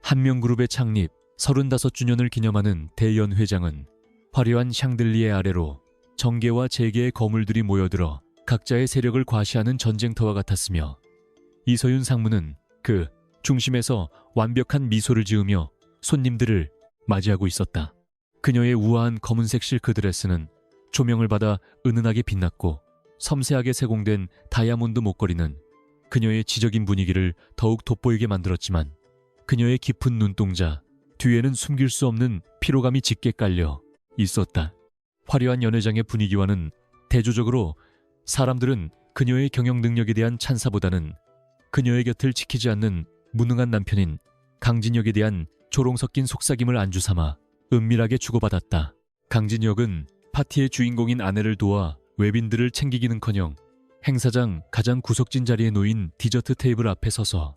한명그룹의 창립 35주년을 기념하는 대연회장은 화려한 샹들리에 아래로 정계와 재계의 거물들이 모여들어 각자의 세력을 과시하는 전쟁터와 같았으며, 이서윤 상무는 그 중심에서 완벽한 미소를 지으며 손님들을 맞이하고 있었다. 그녀의 우아한 검은색 실크 드레스는 조명을 받아 은은하게 빛났고, 섬세하게 세공된 다이아몬드 목걸이는 그녀의 지적인 분위기를 더욱 돋보이게 만들었지만, 그녀의 깊은 눈동자 뒤에는 숨길 수 없는 피로감이 짙게 깔려 있었다. 화려한 연회장의 분위기와는 대조적으로 사람들은 그녀의 경영 능력에 대한 찬사보다는 그녀의 곁을 지키지 않는 무능한 남편인 강진혁에 대한 조롱 섞인 속삭임을 안주 삼아 은밀하게 주고받았다. 강진혁은 파티의 주인공인 아내를 도와 외빈들을 챙기기는커녕 행사장 가장 구석진 자리에 놓인 디저트 테이블 앞에 서서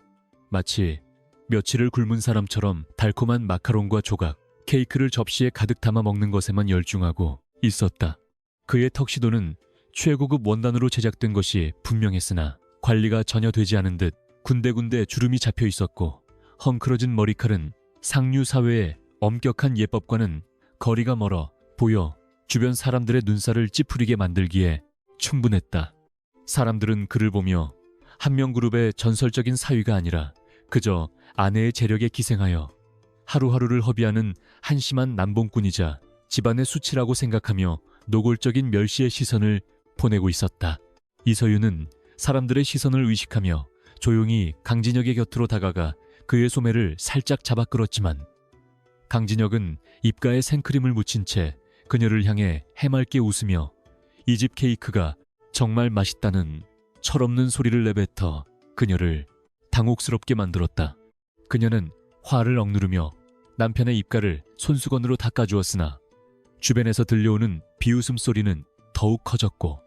마치 며칠을 굶은 사람처럼 달콤한 마카롱과 조각, 케이크를 접시에 가득 담아 먹는 것에만 열중하고 있었다. 그의 턱시도는 최고급 원단으로 제작된 것이 분명했으나 관리가 전혀 되지 않은 듯 군데군데 주름이 잡혀 있었고, 헝클어진 머리칼은 상류 사회의 엄격한 예법과는 거리가 멀어 보여 주변 사람들의 눈살을 찌푸리게 만들기에 충분했다. 사람들은 그를 보며 한명그룹의 전설적인 사위가 아니라 그저 아내의 재력에 기생하여 하루하루를 허비하는 한심한 남봉꾼이자 집안의 수치라고 생각하며 노골적인 멸시의 시선을 보내고 있었다. 이서윤은 사람들의 시선을 의식하며 조용히 강진혁의 곁으로 다가가 그의 소매를 살짝 잡아 끌었지만, 강진혁은 입가에 생크림을 묻힌 채 그녀를 향해 해맑게 웃으며 이 집 케이크가 정말 맛있다는 철없는 소리를 내뱉어 그녀를 당혹스럽게 만들었다. 그녀는 화를 억누르며 남편의 입가를 손수건으로 닦아주었으나 주변에서 들려오는 비웃음 소리는 더욱 커졌고,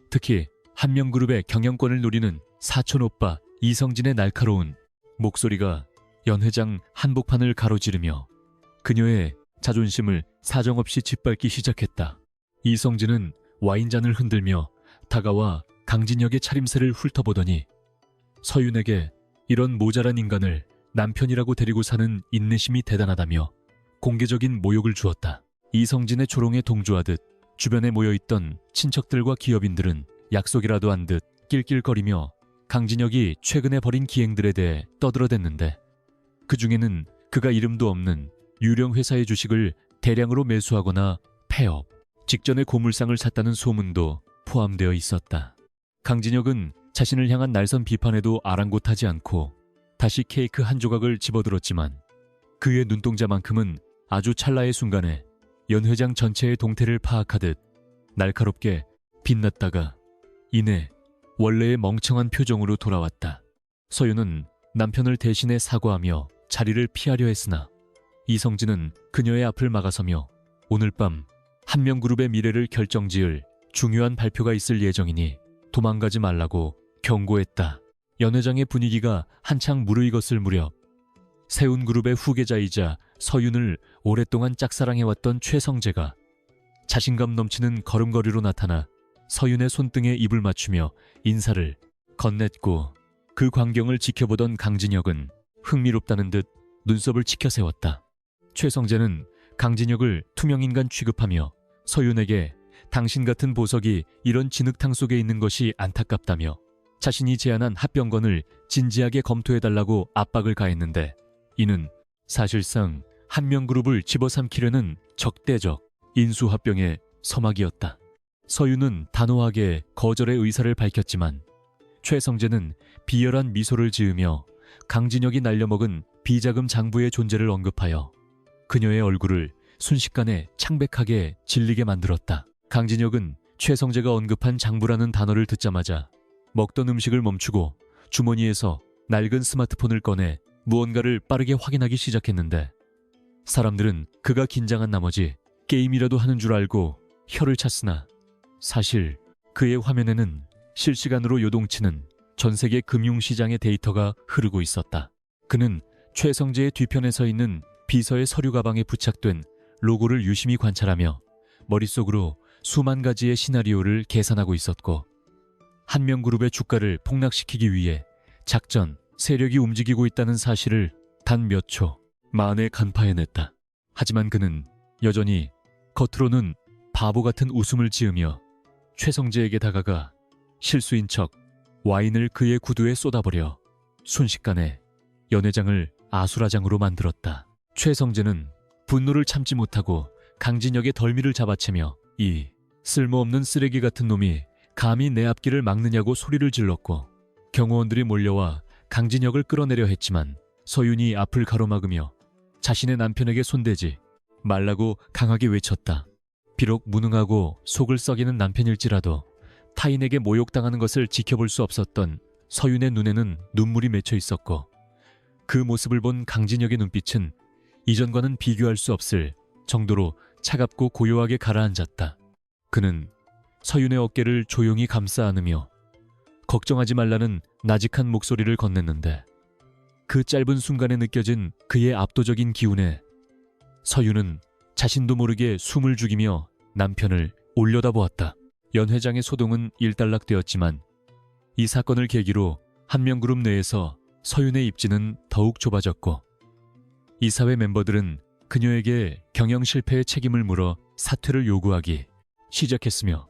특히 한명그룹의 경영권을 노리는 사촌 오빠 이성진의 날카로운 목소리가 연회장 한복판을 가로지르며 그녀의 자존심을 사정없이 짓밟기 시작했다. 이성진은 와인잔을 흔들며 다가와 강진혁의 차림새를 훑어보더니 서윤에게 이런 모자란 인간을 남편이라고 데리고 사는 인내심이 대단하다며 공개적인 모욕을 주었다. 이성진의 조롱에 동조하듯 주변에 모여있던 친척들과 기업인들은 약속이라도 한 듯 낄낄거리며 강진혁이 최근에 벌인 기행들에 대해 떠들어댔는데, 그 중에는 그가 이름도 없는 유령 회사의 주식을 대량으로 매수하거나 폐업, 직전에 고물상을 샀다는 소문도 포함되어 있었다. 강진혁은 자신을 향한 날선 비판에도 아랑곳하지 않고 다시 케이크 한 조각을 집어들었지만, 그의 눈동자만큼은 아주 찰나의 순간에 연회장 전체의 동태를 파악하듯 날카롭게 빛났다가 이내 원래의 멍청한 표정으로 돌아왔다. 서윤은 남편을 대신해 사과하며 자리를 피하려 했으나 이성진은 그녀의 앞을 막아서며 오늘 밤 한명그룹의 미래를 결정지을 중요한 발표가 있을 예정이니 도망가지 말라고 경고했다. 연회장의 분위기가 한창 무르익었을 무렵 세운그룹의 후계자이자 서윤을 오랫동안 짝사랑해왔던 최성재가 자신감 넘치는 걸음걸이로 나타나 서윤의 손등에 입을 맞추며 인사를 건넸고, 그 광경을 지켜보던 강진혁은 흥미롭다는 듯 눈썹을 치켜 세웠다. 최성재는 강진혁을 투명인간 취급하며 서윤에게 당신 같은 보석이 이런 진흙탕 속에 있는 것이 안타깝다며 자신이 제안한 합병건을 진지하게 검토해달라고 압박을 가했는데, 이는 사실상 한명그룹을 집어삼키려는 적대적 인수합병의 서막이었다. 서윤은 단호하게 거절의 의사를 밝혔지만 최성재는 비열한 미소를 지으며 강진혁이 날려먹은 비자금 장부의 존재를 언급하여 그녀의 얼굴을 순식간에 창백하게 질리게 만들었다. 강진혁은 최성재가 언급한 장부라는 단어를 듣자마자 먹던 음식을 멈추고 주머니에서 낡은 스마트폰을 꺼내 무언가를 빠르게 확인하기 시작했는데, 사람들은 그가 긴장한 나머지 게임이라도 하는 줄 알고 혀를 찼으나 사실 그의 화면에는 실시간으로 요동치는 전세계 금융시장의 데이터가 흐르고 있었다. 그는 최성재의 뒤편에 서 있는 비서의 서류 가방에 부착된 로고를 유심히 관찰하며 머릿속으로 수만 가지의 시나리오를 계산하고 있었고, 한명그룹의 주가를 폭락시키기 위해 작전, 세력이 움직이고 있다는 사실을 단 몇 초 만에 간파해냈다. 하지만 그는 여전히 겉으로는 바보 같은 웃음을 지으며 최성재에게 다가가 실수인 척 와인을 그의 구두에 쏟아버려 순식간에 연회장을 아수라장으로 만들었다. 최성재는 분노를 참지 못하고 강진혁의 덜미를 잡아채며 이 쓸모없는 쓰레기 같은 놈이 감히 내 앞길을 막느냐고 소리를 질렀고, 경호원들이 몰려와 강진혁을 끌어내려 했지만 서윤이 앞을 가로막으며 자신의 남편에게 손대지 말라고 강하게 외쳤다. 비록 무능하고 속을 썩이는 남편일지라도 타인에게 모욕당하는 것을 지켜볼 수 없었던 서윤의 눈에는 눈물이 맺혀 있었고, 그 모습을 본 강진혁의 눈빛은 이전과는 비교할 수 없을 정도로 차갑고 고요하게 가라앉았다. 그는 서윤의 어깨를 조용히 감싸 안으며 걱정하지 말라는 나직한 목소리를 건넸는데, 그 짧은 순간에 느껴진 그의 압도적인 기운에 서윤은 자신도 모르게 숨을 죽이며 남편을 올려다보았다. 연 회장의 소동은 일단락되었지만 이 사건을 계기로 한명그룹 내에서 서윤의 입지는 더욱 좁아졌고, 이사회 멤버들은 그녀에게 경영 실패의 책임을 물어 사퇴를 요구하기 시작했으며,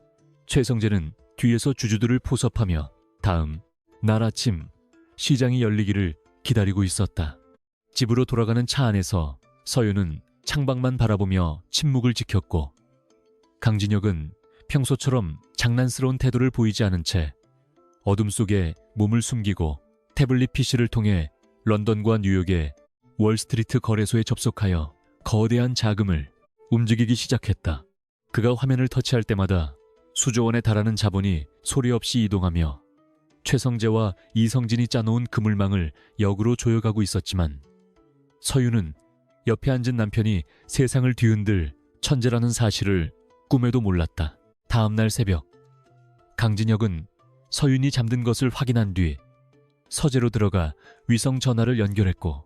최성재는 뒤에서 주주들을 포섭하며 다음 날 아침 시장이 열리기를 기다리고 있었다. 집으로 돌아가는 차 안에서 서윤은 창밖만 바라보며 침묵을 지켰고, 강진혁은 평소처럼 장난스러운 태도를 보이지 않은 채 어둠 속에 몸을 숨기고 태블릿 PC를 통해 런던과 뉴욕의 월스트리트 거래소에 접속하여 거대한 자금을 움직이기 시작했다. 그가 화면을 터치할 때마다 수조 원에 달하는 자본이 소리 없이 이동하며 최성재와 이성진이 짜놓은 그물망을 역으로 조여가고 있었지만, 서윤은 옆에 앉은 남편이 세상을 뒤흔들 천재라는 사실을 꿈에도 몰랐다. 다음 날 새벽, 강진혁은 서윤이 잠든 것을 확인한 뒤 서재로 들어가 위성 전화를 연결했고,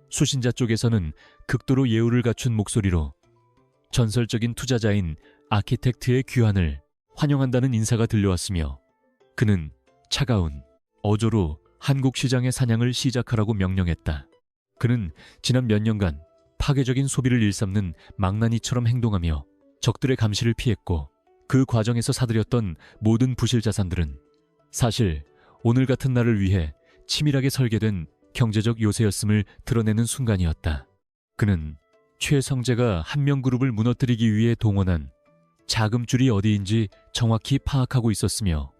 수신자 쪽에서는 극도로 예우를 갖춘 목소리로 전설적인 투자자인 아키텍트의 귀환을 환영한다는 인사가 들려왔으며, 그는 차가운 어조로 한국 시장의 사냥을 시작하라고 명령했다. 그는 지난 몇 년간 파괴적인 소비를 일삼는 망나니처럼 행동하며 적들의 감시를 피했고, 그 과정에서 사들였던 모든 부실 자산들은 사실 오늘 같은 날을 위해 치밀하게 설계된 경제적 요새였음을 드러내는 순간이었다. 그는 최성재가 한명그룹을 무너뜨리기 위해 동원한 자금줄이 어디인지 정확히 파악하고 있었으며,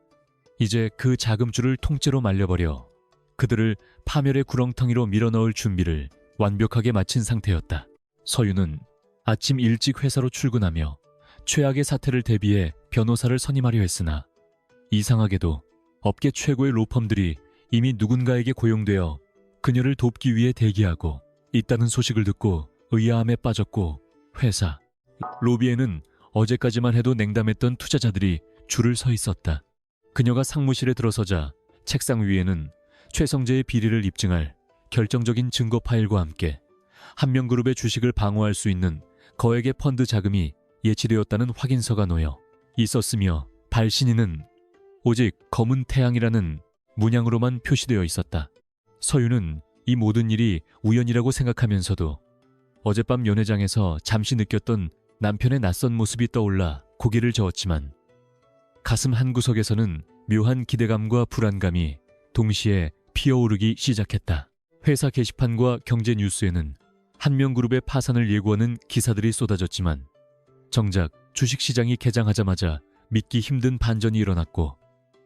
이제 그 자금줄을 통째로 말려버려 그들을 파멸의 구렁텅이로 밀어넣을 준비를 완벽하게 마친 상태였다. 서윤은 아침 일찍 회사로 출근하며 최악의 사태를 대비해 변호사를 선임하려 했으나, 이상하게도 업계 최고의 로펌들이 이미 누군가에게 고용되어 그녀를 돕기 위해 대기하고 있다는 소식을 듣고 의아함에 빠졌고, 회사 로비에는 어제까지만 해도 냉담했던 투자자들이 줄을 서 있었다. 그녀가 상무실에 들어서자 책상 위에는 최성재의 비리를 입증할 결정적인 증거 파일과 함께 한명그룹의 주식을 방어할 수 있는 거액의 펀드 자금이 예치되었다는 확인서가 놓여 있었으며, 발신인은 오직 검은 태양이라는 문양으로만 표시되어 있었다. 서윤은 이 모든 일이 우연이라고 생각하면서도 어젯밤 연회장에서 잠시 느꼈던 남편의 낯선 모습이 떠올라 고개를 저었지만, 가슴 한구석에서는 묘한 기대감과 불안감이 동시에 피어오르기 시작했다. 회사 게시판과 경제 뉴스에는 한명그룹의 파산을 예고하는 기사들이 쏟아졌지만, 정작 주식시장이 개장하자마자 믿기 힘든 반전이 일어났고,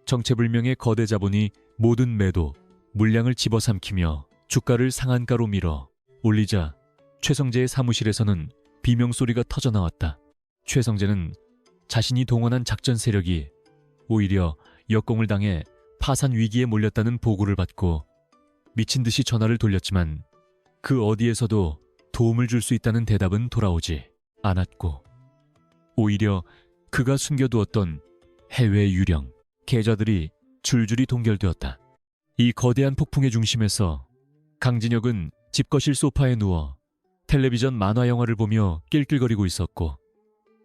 정체불명의 거대 자본이 모든 매도, 물량을 집어삼키며 주가를 상한가로 밀어 올리자 최성재의 사무실에서는 비명소리가 터져나왔다. 최성재는 자신이 동원한 작전 세력이 오히려 역공을 당해 파산 위기에 몰렸다는 보고를 받고 미친 듯이 전화를 돌렸지만, 그 어디에서도 도움을 줄 수 있다는 대답은 돌아오지 않았고, 오히려 그가 숨겨두었던 해외 유령 계좌들이 줄줄이 동결되었다. 이 거대한 폭풍의 중심에서 강진혁은 집거실 소파에 누워 텔레비전 만화 영화를 보며 낄낄거리고 있었고,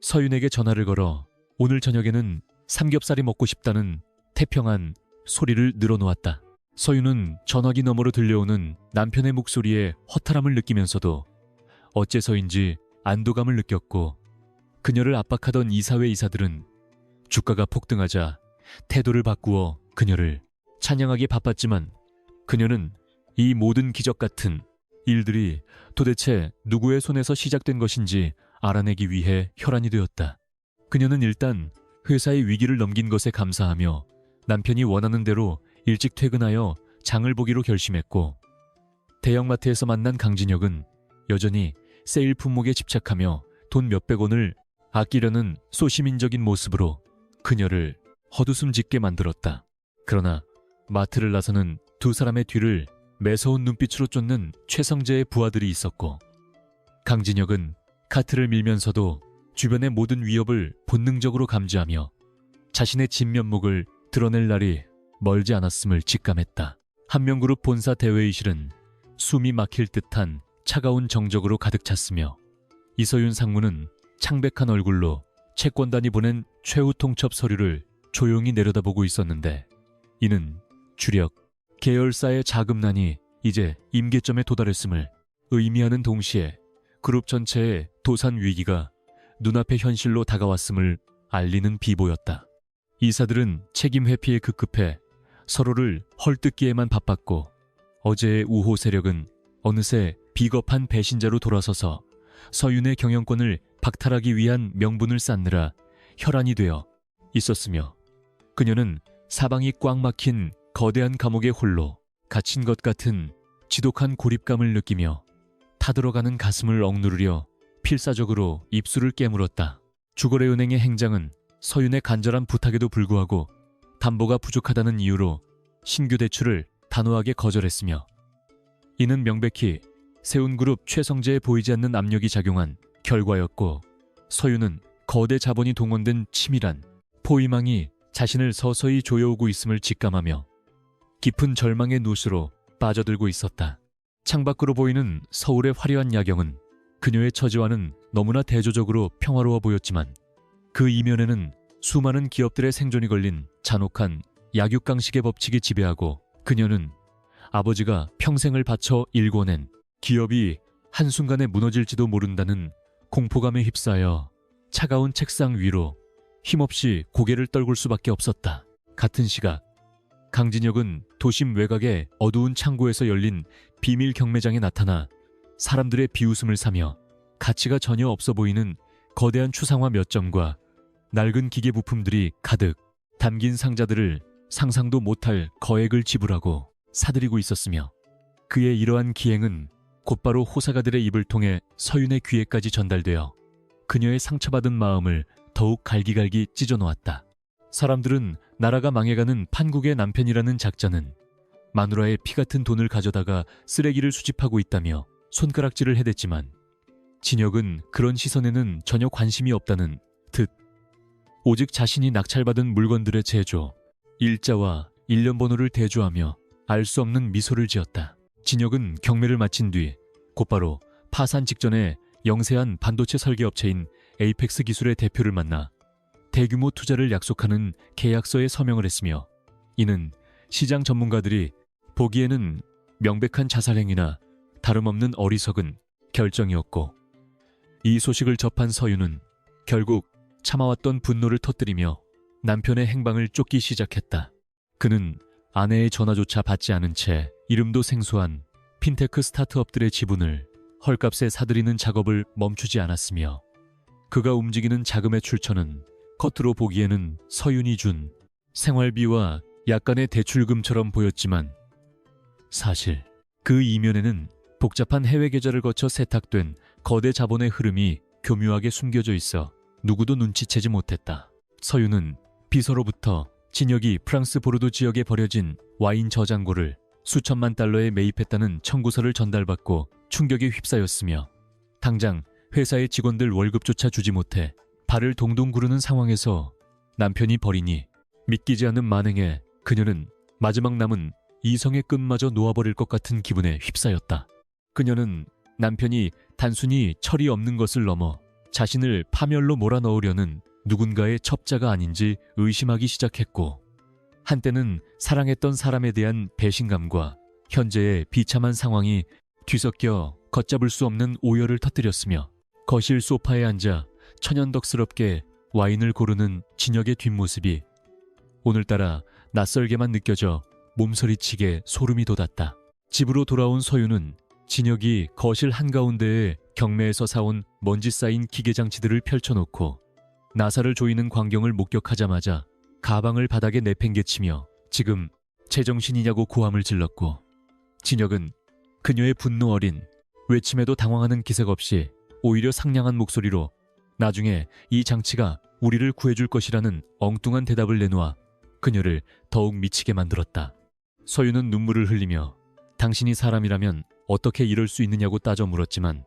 서윤에게 전화를 걸어 오늘 저녁에는 삼겹살이 먹고 싶다는 태평한 소리를 늘어놓았다. 서윤은 전화기 너머로 들려오는 남편의 목소리에 허탈함을 느끼면서도 어째서인지 안도감을 느꼈고, 그녀를 압박하던 이사회 이사들은 주가가 폭등하자 태도를 바꾸어 그녀를 찬양하기 바빴지만, 그녀는 이 모든 기적 같은 일들이 도대체 누구의 손에서 시작된 것인지 알아내기 위해 혈안이 되었다. 그녀는 일단 회사의 위기를 넘긴 것에 감사하며 남편이 원하는 대로 일찍 퇴근하여 장을 보기로 결심했고, 대형마트에서 만난 강진혁은 여전히 세일 품목에 집착하며 돈 몇백 원을 아끼려는 소시민적인 모습으로 그녀를 헛웃음 짓게 만들었다. 그러나 마트를 나서는 두 사람의 뒤를 매서운 눈빛으로 쫓는 최성재의 부하들이 있었고, 강진혁은 카트를 밀면서도 주변의 모든 위협을 본능적으로 감지하며 자신의 진면목을 드러낼 날이 멀지 않았음을 직감했다. 한명그룹 본사 대회의실은 숨이 막힐 듯한 차가운 정적으로 가득 찼으며, 이서윤 상무는 창백한 얼굴로 채권단이 보낸 최후 통첩 서류를 조용히 내려다보고 있었는데, 이는 주력 계열사의 자금난이 이제 임계점에 도달했음을 의미하는 동시에 그룹 전체의 도산 위기가 눈앞의 현실로 다가왔음을 알리는 비보였다. 이사들은 책임 회피에 급급해 서로를 헐뜯기에만 바빴고, 어제의 우호 세력은 어느새 비겁한 배신자로 돌아서서 서윤의 경영권을 박탈하기 위한 명분을 쌓느라 혈안이 되어 있었으며, 그녀는 사방이 꽉 막힌 거대한 감옥에 홀로 갇힌 것 같은 지독한 고립감을 느끼며 타들어가는 가슴을 억누르려 필사적으로 입술을 깨물었다. 주거래은행의 행장은 서윤의 간절한 부탁에도 불구하고 담보가 부족하다는 이유로 신규 대출을 단호하게 거절했으며, 이는 명백히 세운그룹 최성재에 보이지 않는 압력이 작용한 결과였고, 서윤은 거대 자본이 동원된 치밀한 포위망이 자신을 서서히 조여오고 있음을 직감하며 깊은 절망의 노수로 빠져들고 있었다. 창밖으로 보이는 서울의 화려한 야경은 그녀의 처지와는 너무나 대조적으로 평화로워 보였지만, 그 이면에는 수많은 기업들의 생존이 걸린 잔혹한 약육강식의 법칙이 지배하고, 그녀는 아버지가 평생을 바쳐 일궈낸 기업이 한순간에 무너질지도 모른다는 공포감에 휩싸여 차가운 책상 위로 힘없이 고개를 떨굴 수밖에 없었다. 같은 시각 강진혁은 도심 외곽의 어두운 창고에서 열린 비밀 경매장에 나타나 사람들의 비웃음을 사며 가치가 전혀 없어 보이는 거대한 추상화 몇 점과 낡은 기계 부품들이 가득 담긴 상자들을 상상도 못할 거액을 지불하고 사들이고 있었으며, 그의 이러한 기행은 곧바로 호사가들의 입을 통해 서윤의 귀에까지 전달되어 그녀의 상처받은 마음을 더욱 갈기갈기 찢어놓았다. 사람들은 나라가 망해가는 판국의 남편이라는 작자는 마누라의 피 같은 돈을 가져다가 쓰레기를 수집하고 있다며 손가락질을 해댔지만, 진혁은 그런 시선에는 전혀 관심이 없다는 듯 오직 자신이 낙찰받은 물건들의 제조, 일자와 일련 번호를 대조하며 알 수 없는 미소를 지었다. 진혁은 경매를 마친 뒤 곧바로 파산 직전에 영세한 반도체 설계업체인 에이펙스 기술의 대표를 만나 대규모 투자를 약속하는 계약서에 서명을 했으며, 이는 시장 전문가들이 보기에는 명백한 자살행위나 다름없는 어리석은 결정이었고, 이 소식을 접한 서윤은 결국 참아왔던 분노를 터뜨리며 남편의 행방을 쫓기 시작했다. 그는 아내의 전화조차 받지 않은 채 이름도 생소한 핀테크 스타트업들의 지분을 헐값에 사들이는 작업을 멈추지 않았으며, 그가 움직이는 자금의 출처는 겉으로 보기에는 서윤이 준 생활비와 약간의 대출금처럼 보였지만, 사실 그 이면에는 복잡한 해외 계좌를 거쳐 세탁된 거대 자본의 흐름이 교묘하게 숨겨져 있어 누구도 눈치채지 못했다. 서윤은 비서로부터 진혁이 프랑스 보르도 지역에 버려진 와인 저장고를 수천만 달러에 매입했다는 청구서를 전달받고 충격에 휩싸였으며, 당장 회사의 직원들 월급조차 주지 못해 발을 동동 구르는 상황에서 남편이 버리니 믿기지 않는 만행에 그녀는 마지막 남은 이성의 끈마저 놓아버릴 것 같은 기분에 휩싸였다. 그녀는 남편이 단순히 철이 없는 것을 넘어 자신을 파멸로 몰아넣으려는 누군가의 첩자가 아닌지 의심하기 시작했고, 한때는 사랑했던 사람에 대한 배신감과 현재의 비참한 상황이 뒤섞여 걷잡을 수 없는 오열을 터뜨렸으며 거실 소파에 앉아 천연덕스럽게 와인을 고르는 진혁의 뒷모습이 오늘따라 낯설게만 느껴져 몸서리치게 소름이 돋았다. 집으로 돌아온 서유는 진혁이 거실 한가운데에 경매에서 사온 먼지 쌓인 기계장치들을 펼쳐놓고 나사를 조이는 광경을 목격하자마자 가방을 바닥에 내팽개치며 지금 제정신이냐고 고함을 질렀고, 진혁은 그녀의 분노 어린 외침에도 당황하는 기색 없이 오히려 상냥한 목소리로 나중에 이 장치가 우리를 구해줄 것이라는 엉뚱한 대답을 내놓아 그녀를 더욱 미치게 만들었다. 서유는 눈물을 흘리며 당신이 사람이라면 어떻게 이럴 수 있느냐고 따져 물었지만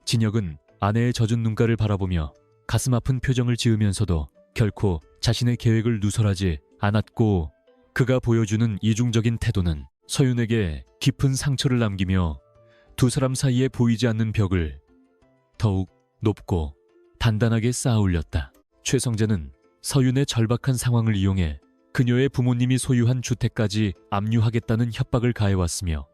진혁은 아내의 젖은 눈가를 바라보며 가슴 아픈 표정을 지으면서도 결코 자신의 계획을 누설하지 않았고, 그가 보여주는 이중적인 태도는 서윤에게 깊은 상처를 남기며 두 사람 사이에 보이지 않는 벽을 더욱 높고 단단하게 쌓아 올렸다. 최성재는 서윤의 절박한 상황을 이용해 그녀의 부모님이 소유한 주택까지 압류하겠다는 협박을 가해왔으며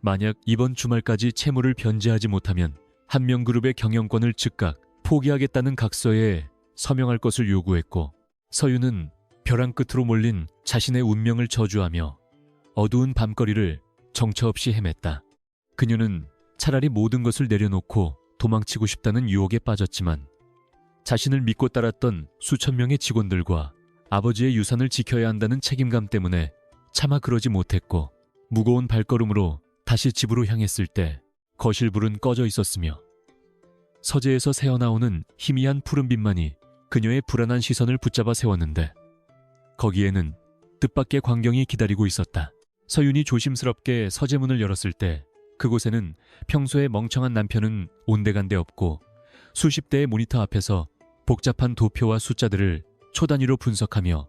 만약 이번 주말까지 채무를 변제하지 못하면 한명그룹의 경영권을 즉각 포기하겠다는 각서에 서명할 것을 요구했고, 서윤은 벼랑 끝으로 몰린 자신의 운명을 저주하며 어두운 밤거리를 정처 없이 헤맸다. 그녀는 차라리 모든 것을 내려놓고 도망치고 싶다는 유혹에 빠졌지만 자신을 믿고 따랐던 수천 명의 직원들과 아버지의 유산을 지켜야 한다는 책임감 때문에 차마 그러지 못했고, 무거운 발걸음으로 다시 집으로 향했을 때 거실불은 꺼져 있었으며 서재에서 새어나오는 희미한 푸른빛만이 그녀의 불안한 시선을 붙잡아 세웠는데 거기에는 뜻밖의 광경이 기다리고 있었다. 서윤이 조심스럽게 서재문을 열었을 때 그곳에는 평소에 멍청한 남편은 온데간데 없고 수십 대의 모니터 앞에서 복잡한 도표와 숫자들을 초단위로 분석하며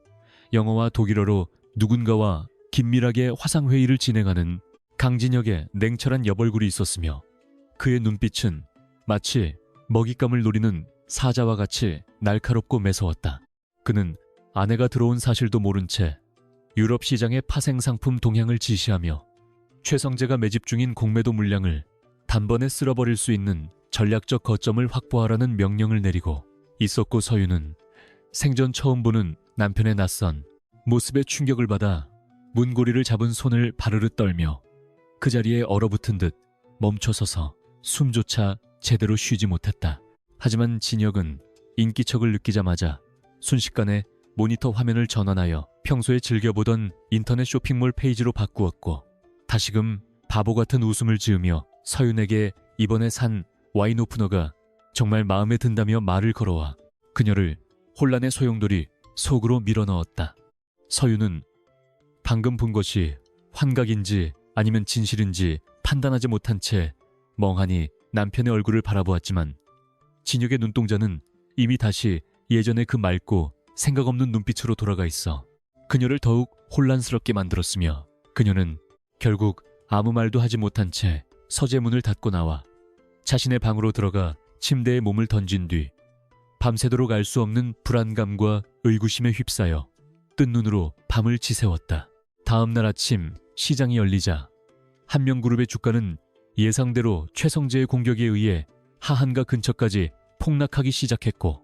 영어와 독일어로 누군가와 긴밀하게 화상회의를 진행하는 강진혁의 냉철한 여벌굴이 있었으며 그의 눈빛은 마치 먹잇감을 노리는 사자와 같이 날카롭고 매서웠다. 그는 아내가 들어온 사실도 모른 채 유럽 시장의 파생 상품 동향을 지시하며 최성재가 매집 중인 공매도 물량을 단번에 쓸어버릴 수 있는 전략적 거점을 확보하라는 명령을 내리고 있었고, 서윤은 생전 처음 보는 남편의 낯선 모습에 충격을 받아 문고리를 잡은 손을 바르르 떨며 그 자리에 얼어붙은 듯 멈춰서서 숨조차 제대로 쉬지 못했다. 하지만 진혁은 인기척을 느끼자마자 순식간에 모니터 화면을 전환하여 평소에 즐겨보던 인터넷 쇼핑몰 페이지로 바꾸었고, 다시금 바보 같은 웃음을 지으며 서윤에게 이번에 산 와인 오프너가 정말 마음에 든다며 말을 걸어와 그녀를 혼란의 소용돌이 속으로 밀어넣었다. 서윤은 방금 본 것이 환각인지 아니면 진실인지 판단하지 못한 채 멍하니 남편의 얼굴을 바라보았지만 진혁의 눈동자는 이미 다시 예전의 그 맑고 생각 없는 눈빛으로 돌아가 있어 그녀를 더욱 혼란스럽게 만들었으며, 그녀는 결국 아무 말도 하지 못한 채 서재문을 닫고 나와 자신의 방으로 들어가 침대에 몸을 던진 뒤 밤새도록 알 수 없는 불안감과 의구심에 휩싸여 뜬 눈으로 밤을 지새웠다. 다음 날 아침 시장이 열리자 한명그룹의 주가는 예상대로 최성재의 공격에 의해 하한가 근처까지 폭락하기 시작했고,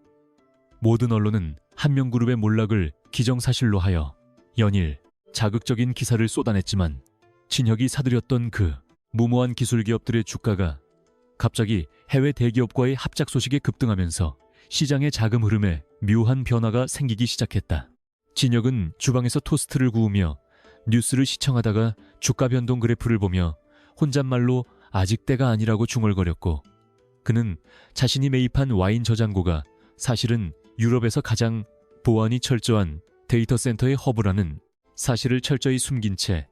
모든 언론은 한명그룹의 몰락을 기정사실로 하여 연일 자극적인 기사를 쏟아냈지만 진혁이 사들였던 그 무모한 기술 기업들의 주가가 갑자기 해외 대기업과의 합작 소식에 급등하면서 시장의 자금 흐름에 묘한 변화가 생기기 시작했다. 진혁은 주방에서 토스트를 구우며 뉴스를 시청하다가 주가 변동 그래프를 보며 혼잣말로 아직 때가 아니라고 중얼거렸고, 그는 자신이 매입한 와인 저장고가 사실은 유럽에서 가장 보안이 철저한 데이터 센터의 허브라는 사실을 철저히 숨긴 채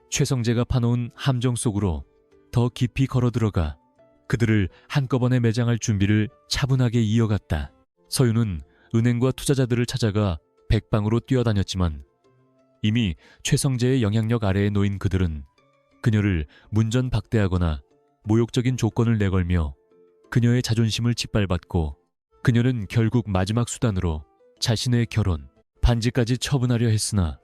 최성재가 파놓은 함정 속으로 더 깊이 걸어 들어가 그들을 한꺼번에 매장할 준비를 차분하게 이어갔다. 서윤은 은행과 투자자들을 찾아가 백방으로 뛰어다녔지만 이미 최성재의 영향력 아래에 놓인 그들은 그녀를 문전박대하거나 모욕적인 조건을 내걸며 그녀의 자존심을 짓밟았고, 그녀는 결국 마지막 수단으로 자신의 결혼, 반지까지 처분하려 했으나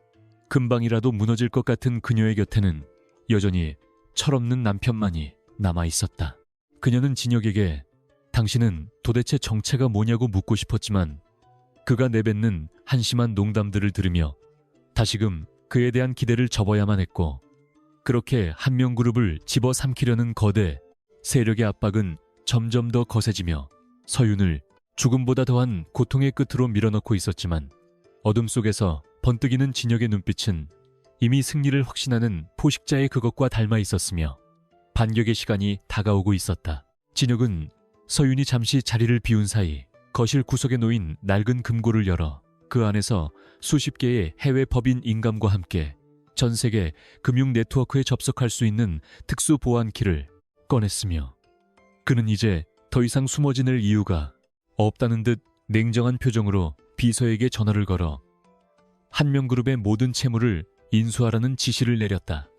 금방이라도 무너질 것 같은 그녀의 곁에는 여전히 철없는 남편만이 남아 있었다. 그녀는 진혁에게 당신은 도대체 정체가 뭐냐고 묻고 싶었지만 그가 내뱉는 한심한 농담들을 들으며 다시금 그에 대한 기대를 접어야만 했고, 그렇게 한명그룹을 집어삼키려는 거대 세력의 압박은 점점 더 거세지며 서윤을 죽음보다 더한 고통의 끝으로 밀어넣고 있었지만, 어둠 속에서 번뜩이는 진혁의 눈빛은 이미 승리를 확신하는 포식자의 그것과 닮아 있었으며 반격의 시간이 다가오고 있었다. 진혁은 서윤이 잠시 자리를 비운 사이 거실 구석에 놓인 낡은 금고를 열어 그 안에서 수십 개의 해외 법인 인감과 함께 전 세계 금융 네트워크에 접속할 수 있는 특수 보안키를 꺼냈으며, 그는 이제 더 이상 숨어 지낼 이유가 없다는 듯 냉정한 표정으로 비서에게 전화를 걸어 한명그룹의 모든 채무를 인수하라는 지시를 내렸다.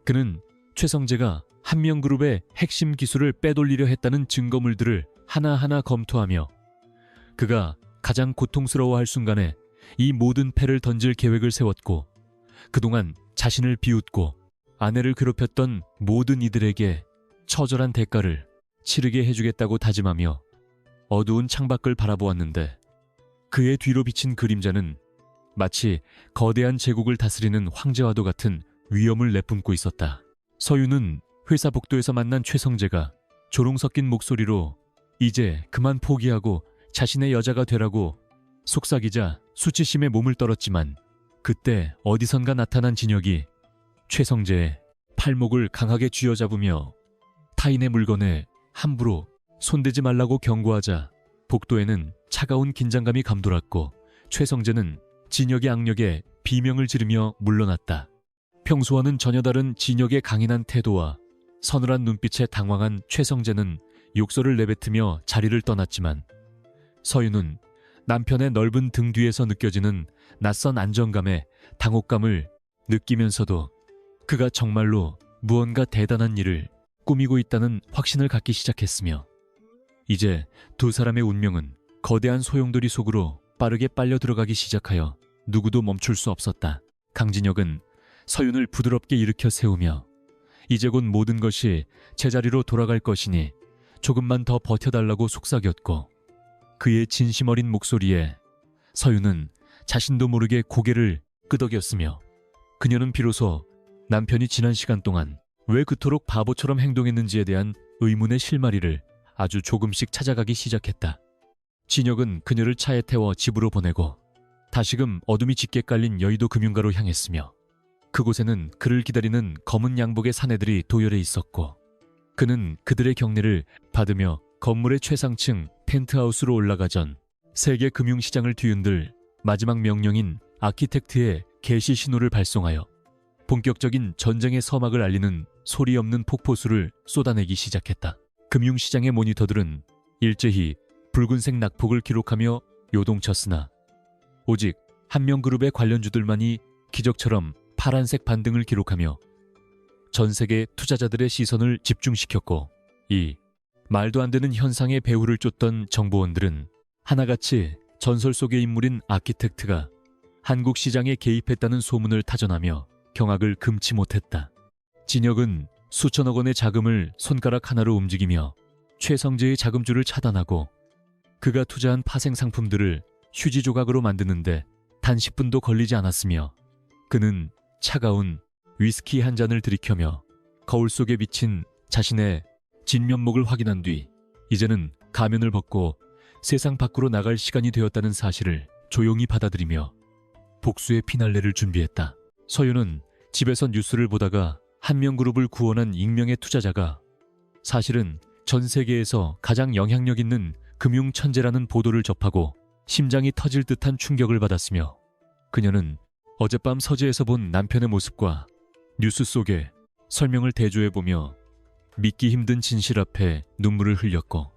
그는 최성재가 한명그룹의 핵심 기술을 빼돌리려 했다는 증거물들을 하나하나 검토하며 그가 가장 고통스러워할 순간에 이 모든 패를 던질 계획을 세웠고, 그동안 자신을 비웃고 아내를 괴롭혔던 모든 이들에게 처절한 대가를 치르게 해주겠다고 다짐하며 어두운 창밖을 바라보았는데, 그의 뒤로 비친 그림자는 마치 거대한 제국을 다스리는 황제와도 같은 위엄을 내뿜고 있었다. 서윤은 회사 복도에서 만난 최성재가 조롱 섞인 목소리로 이제 그만 포기하고 자신의 여자가 되라고 속삭이자 수치심에 몸을 떨었지만, 그때 어디선가 나타난 진혁이 최성재의 팔목을 강하게 쥐어잡으며 타인의 물건에 함부로 손대지 말라고 경고하자 복도에는 차가운 긴장감이 감돌았고 최성재는 진혁의 악력에 비명을 지르며 물러났다. 평소와는 전혀 다른 진혁의 강인한 태도와 서늘한 눈빛에 당황한 최성재는 욕설을 내뱉으며 자리를 떠났지만, 서윤은 남편의 넓은 등 뒤에서 느껴지는 낯선 안정감에 당혹감을 느끼면서도 그가 정말로 무언가 대단한 일을 꾸미고 있다는 확신을 갖기 시작했으며, 이제 두 사람의 운명은 거대한 소용돌이 속으로 빠르게 빨려 들어가기 시작하여 누구도 멈출 수 없었다. 강진혁은 서윤을 부드럽게 일으켜 세우며 이제 곧 모든 것이 제자리로 돌아갈 것이니 조금만 더 버텨달라고 속삭였고, 그의 진심 어린 목소리에 서윤은 자신도 모르게 고개를 끄덕였으며, 그녀는 비로소 남편이 지난 시간 동안 왜 그토록 바보처럼 행동했는지에 대한 의문의 실마리를 아주 조금씩 찾아가기 시작했다. 진혁은 그녀를 차에 태워 집으로 보내고 다시금 어둠이 짙게 깔린 여의도 금융가로 향했으며, 그곳에는 그를 기다리는 검은 양복의 사내들이 도열해 있었고, 그는 그들의 경례를 받으며 건물의 최상층 펜트하우스로 올라가 전 세계 금융시장을 뒤흔들 마지막 명령인 아키텍트의 개시 신호를 발송하여 본격적인 전쟁의 서막을 알리는 소리 없는 폭포수를 쏟아내기 시작했다. 금융시장의 모니터들은 일제히 붉은색 낙폭을 기록하며 요동쳤으나 오직 한명그룹의 관련주들만이 기적처럼 파란색 반등을 기록하며 전 세계 투자자들의 시선을 집중시켰고, 이 말도 안 되는 현상의 배후를 쫓던 정보원들은 하나같이 전설 속의 인물인 아키텍트가 한국 시장에 개입했다는 소문을 타전하며 경악을 금치 못했다. 진혁은 수천억 원의 자금을 손가락 하나로 움직이며 최성재의 자금줄을 차단하고 그가 투자한 파생 상품들을 휴지 조각으로 만드는데 단 10분도 걸리지 않았으며, 그는 차가운 위스키 한 잔을 들이켜며 거울 속에 비친 자신의 진면목을 확인한 뒤 이제는 가면을 벗고 세상 밖으로 나갈 시간이 되었다는 사실을 조용히 받아들이며 복수의 피날레를 준비했다. 서윤은 집에서 뉴스를 보다가 한명그룹을 구원한 익명의 투자자가 사실은 전 세계에서 가장 영향력 있는 금융 천재라는 보도를 접하고 심장이 터질 듯한 충격을 받았으며, 그녀는 어젯밤 서재에서 본 남편의 모습과 뉴스 속에 설명을 대조해보며 믿기 힘든 진실 앞에 눈물을 흘렸고,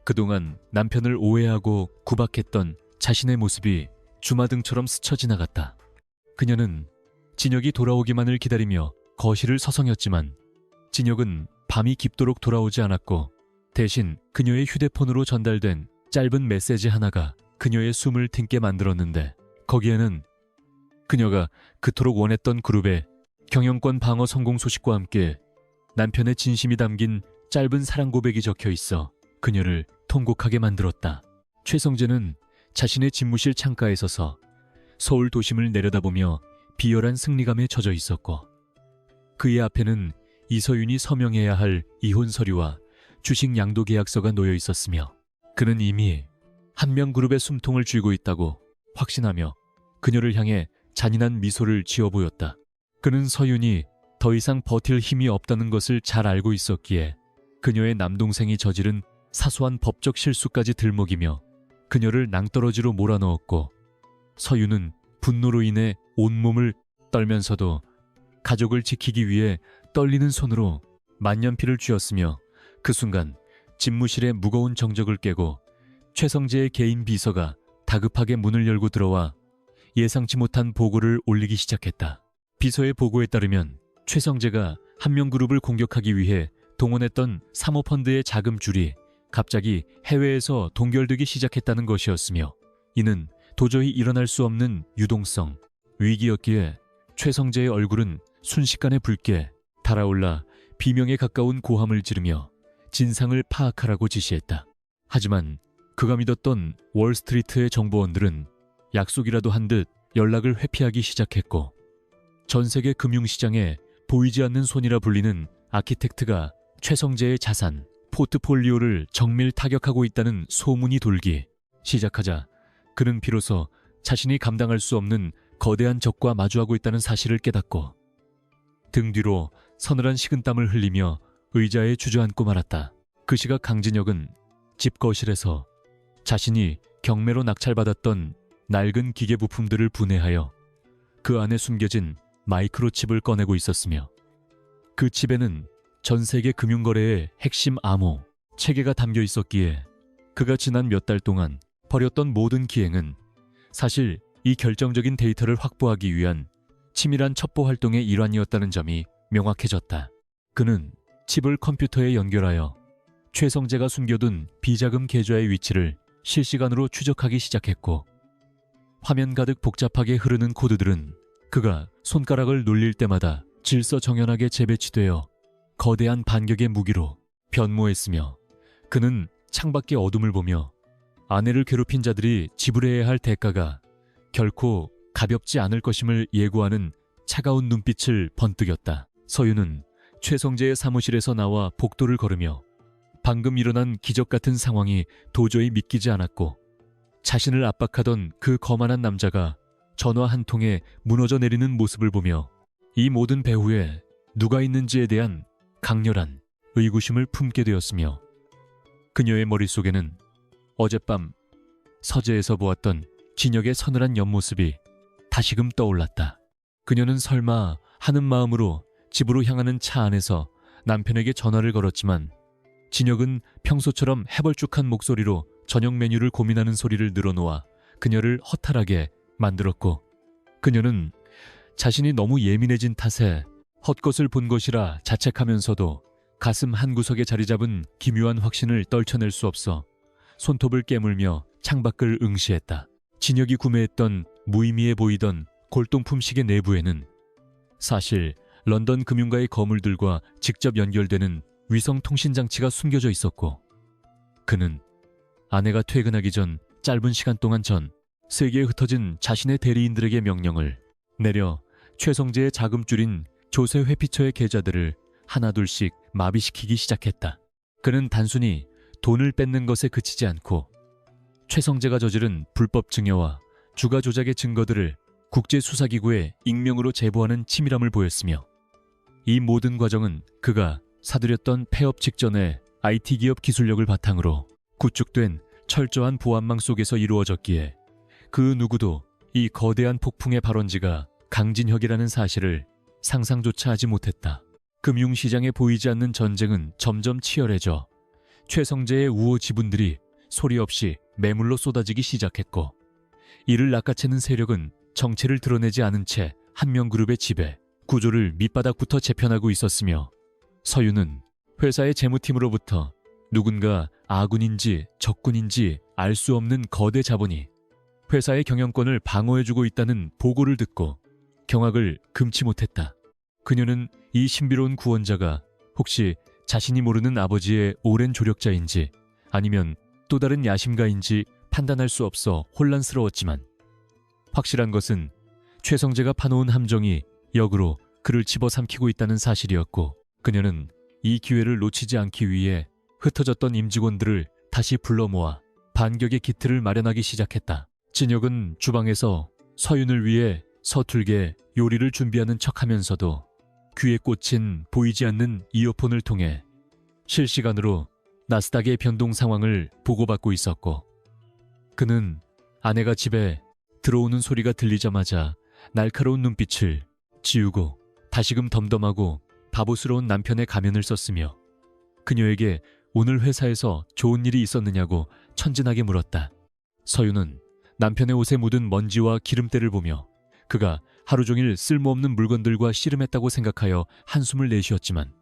그동안 남편을 오해하고 구박했던 자신의 모습이 주마등처럼 스쳐 지나갔다. 그녀는 진혁이 돌아오기만을 기다리며 거실을 서성였지만 진혁은 밤이 깊도록 돌아오지 않았고, 대신 그녀의 휴대폰으로 전달된 짧은 메시지 하나가 그녀의 숨을 튑게 만들었는데, 거기에는 그녀가 그토록 원했던 그룹의 경영권 방어 성공 소식과 함께 남편의 진심이 담긴 짧은 사랑 고백이 적혀 있어 그녀를 통곡하게 만들었다. 최성재는 자신의 집무실 창가에 서서 서울 도심을 내려다보며 비열한 승리감에 젖어 있었고, 그의 앞에는 이서윤이 서명해야 할 이혼 서류와 주식 양도 계약서가 놓여 있었으며, 그는 이미 한명그룹의 숨통을 쥐고 있다고 확신하며 그녀를 향해 잔인한 미소를 지어 보였다. 그는 서윤이 더 이상 버틸 힘이 없다는 것을 잘 알고 있었기에 그녀의 남동생이 저지른 사소한 법적 실수까지 들먹이며 그녀를 낭떠러지로 몰아넣었고, 서윤은 분노로 인해 온몸을 떨면서도 가족을 지키기 위해 떨리는 손으로 만년필을 쥐었으며, 그 순간 집무실의 무거운 정적을 깨고 최성재의 개인 비서가 다급하게 문을 열고 들어와 예상치 못한 보고를 올리기 시작했다. 비서의 보고에 따르면 최성재가 한명그룹을 공격하기 위해 동원했던 사모펀드의 자금줄이 갑자기 해외에서 동결되기 시작했다는 것이었으며, 이는 도저히 일어날 수 없는 유동성 위기였기에 최성재의 얼굴은 순식간에 붉게 달아올라 비명에 가까운 고함을 지르며 진상을 파악하라고 지시했다. 하지만 그가 믿었던 월스트리트의 정보원들은 약속이라도 한 듯 연락을 회피하기 시작했고, 전 세계 금융시장에 보이지 않는 손이라 불리는 아키텍트가 최성재의 자산, 포트폴리오를 정밀 타격하고 있다는 소문이 돌기 시작하자 그는 비로소 자신이 감당할 수 없는 거대한 적과 마주하고 있다는 사실을 깨닫고 등 뒤로 서늘한 식은땀을 흘리며 의자에 주저앉고 말았다. 그 시각 강진혁은 집 거실에서 자신이 경매로 낙찰받았던 낡은 기계 부품들을 분해하여 그 안에 숨겨진 마이크로칩을 꺼내고 있었으며, 그 칩에는 전 세계 금융거래의 핵심 암호, 체계가 담겨 있었기에 그가 지난 몇 달 동안 벌였던 모든 기행은 사실 이 결정적인 데이터를 확보하기 위한 치밀한 첩보 활동의 일환이었다는 점이 명확해졌다. 그는 칩을 컴퓨터에 연결하여 최성재가 숨겨둔 비자금 계좌의 위치를 실시간으로 추적하기 시작했고, 화면 가득 복잡하게 흐르는 코드들은 그가 손가락을 놀릴 때마다 질서정연하게 재배치되어 거대한 반격의 무기로 변모했으며, 그는 창밖의 어둠을 보며 아내를 괴롭힌 자들이 지불해야 할 대가가 결코 가볍지 않을 것임을 예고하는 차가운 눈빛을 번뜩였다. 서윤은 최성재의 사무실에서 나와 복도를 걸으며 방금 일어난 기적 같은 상황이 도저히 믿기지 않았고, 자신을 압박하던 그 거만한 남자가 전화 한 통에 무너져 내리는 모습을 보며 이 모든 배후에 누가 있는지에 대한 강렬한 의구심을 품게 되었으며, 그녀의 머릿속에는 어젯밤 서재에서 보았던 진혁의 서늘한 옆모습이 다시금 떠올랐다. 그녀는 설마 하는 마음으로 집으로 향하는 차 안에서 남편에게 전화를 걸었지만, 진혁은 평소처럼 해벌쭉한 목소리로 저녁 메뉴를 고민하는 소리를 늘어놓아 그녀를 허탈하게 만들었고, 그녀는 자신이 너무 예민해진 탓에 헛것을 본 것이라 자책하면서도 가슴 한구석에 자리 잡은 기묘한 확신을 떨쳐낼 수 없어 손톱을 깨물며 창밖을 응시했다. 진혁이 구매했던 무의미해 보이던 골동품식의 내부에는 사실 런던 금융가의 거물들과 직접 연결되는 위성 통신장치가 숨겨져 있었고, 그는 아내가 퇴근하기 전 짧은 시간 동안 전 세계에 흩어진 자신의 대리인들에게 명령을 내려 최성재의 자금줄인 조세 회피처의 계좌들을 하나둘씩 마비시키기 시작했다. 그는 단순히 돈을 뺏는 것에 그치지 않고 최성재가 저지른 불법 증여와 주가 조작의 증거들을 국제수사기구에 익명으로 제보하는 치밀함을 보였으며, 이 모든 과정은 그가 사들였던 폐업 직전의 IT 기업 기술력을 바탕으로 구축된 철저한 보안망 속에서 이루어졌기에 그 누구도 이 거대한 폭풍의 발원지가 강진혁이라는 사실을 상상조차 하지 못했다. 금융시장에 보이지 않는 전쟁은 점점 치열해져 최성재의 우호 지분들이 소리 없이 매물로 쏟아지기 시작했고, 이를 낚아채는 세력은 정체를 드러내지 않은 채 한명그룹의 지배, 구조를 밑바닥부터 재편하고 있었으며, 서윤은 회사의 재무팀으로부터 누군가 아군인지 적군인지 알 수 없는 거대 자본이 회사의 경영권을 방어해주고 있다는 보고를 듣고 경악을 금치 못했다. 그녀는 이 신비로운 구원자가 혹시 자신이 모르는 아버지의 오랜 조력자인지 아니면 또 다른 야심가인지 판단할 수 없어 혼란스러웠지만 확실한 것은 최성재가 파놓은 함정이 역으로 그를 집어삼키고 있다는 사실이었고 그녀는 이 기회를 놓치지 않기 위해 흩어졌던 임직원들을 다시 불러 모아 반격의 기틀을 마련하기 시작했다. 진혁은 주방에서 서윤을 위해 서툴게 요리를 준비하는 척하면서도 귀에 꽂힌 보이지 않는 이어폰을 통해 실시간으로 나스닥의 변동 상황을 보고받고 있었고 그는 아내가 집에 들어오는 소리가 들리자마자 날카로운 눈빛을 지우고 다시금 덤덤하고 바보스러운 남편의 가면을 썼으며 그녀에게 오늘 회사에서 좋은 일이 있었느냐고 천진하게 물었다. 서윤은 남편의 옷에 묻은 먼지와 기름때를 보며 그가 하루 종일 쓸모없는 물건들과 씨름했다고 생각하여 한숨을 내쉬었지만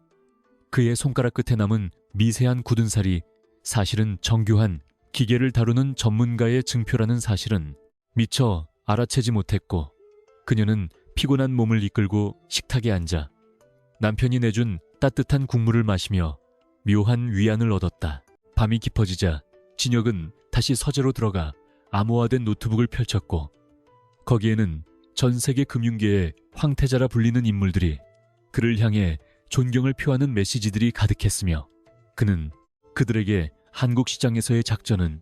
그의 손가락 끝에 남은 미세한 굳은 살이 사실은 정교한 기계를 다루는 전문가의 증표라는 사실은 미처 알아채지 못했고 그녀는 피곤한 몸을 이끌고 식탁에 앉아 남편이 내준 따뜻한 국물을 마시며 묘한 위안을 얻었다. 밤이 깊어지자 진혁은 다시 서재로 들어가 암호화된 노트북을 펼쳤고 거기에는 전 세계 금융계의 황태자라 불리는 인물들이 그를 향해 존경을 표하는 메시지들이 가득했으며 그는 그들에게 한국 시장에서의 작전은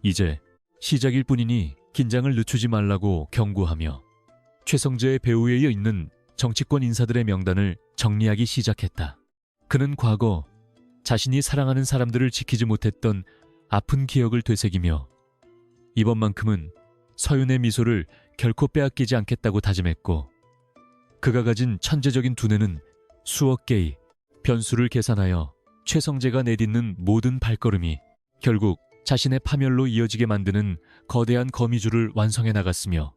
이제 시작일 뿐이니 긴장을 늦추지 말라고 경고하며 최성재의 배후에 있는 정치권 인사들의 명단을 정리하기 시작했다. 그는 과거 자신이 사랑하는 사람들을 지키지 못했던 아픈 기억을 되새기며 이번만큼은 서윤의 미소를 결코 빼앗기지 않겠다고 다짐했고 그가 가진 천재적인 두뇌는 수억 개의 변수를 계산하여 최성재가 내딛는 모든 발걸음이 결국 자신의 파멸로 이어지게 만드는 거대한 거미줄을 완성해 나갔으며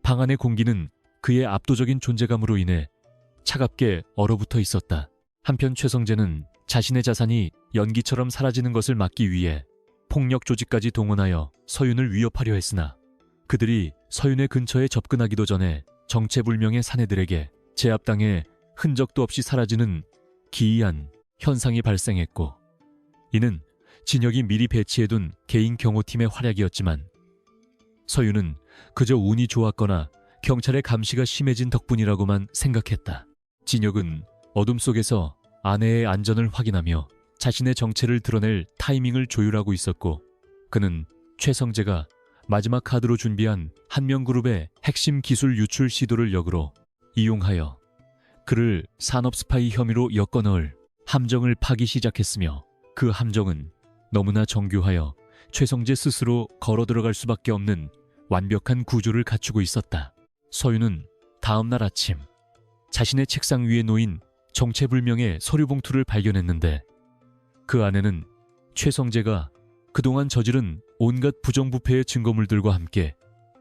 방 안의 공기는 그의 압도적인 존재감으로 인해 차갑게 얼어붙어 있었다. 한편 최성재는 자신의 자산이 연기처럼 사라지는 것을 막기 위해 폭력 조직까지 동원하여 서윤을 위협하려 했으나 그들이 서윤의 근처에 접근하기도 전에 정체불명의 사내들에게 제압당해 흔적도 없이 사라지는 기이한 현상이 발생했고 이는 진혁이 미리 배치해둔 개인 경호팀의 활약이었지만 서윤은 그저 운이 좋았거나 경찰의 감시가 심해진 덕분이라고만 생각했다. 진혁은 어둠 속에서 아내의 안전을 확인하며 자신의 정체를 드러낼 타이밍을 조율하고 있었고 그는 최성재가 마지막 카드로 준비한 한명그룹의 핵심 기술 유출 시도를 역으로 이용하여 그를 산업 스파이 혐의로 엮어넣을 함정을 파기 시작했으며 그 함정은 너무나 정교하여 최성재 스스로 걸어 들어갈 수밖에 없는 완벽한 구조를 갖추고 있었다. 서윤은 다음 날 아침 자신의 책상 위에 놓인 정체불명의 서류 봉투를 발견했는데 그 안에는 최성재가 그동안 저지른 온갖 부정부패의 증거물들과 함께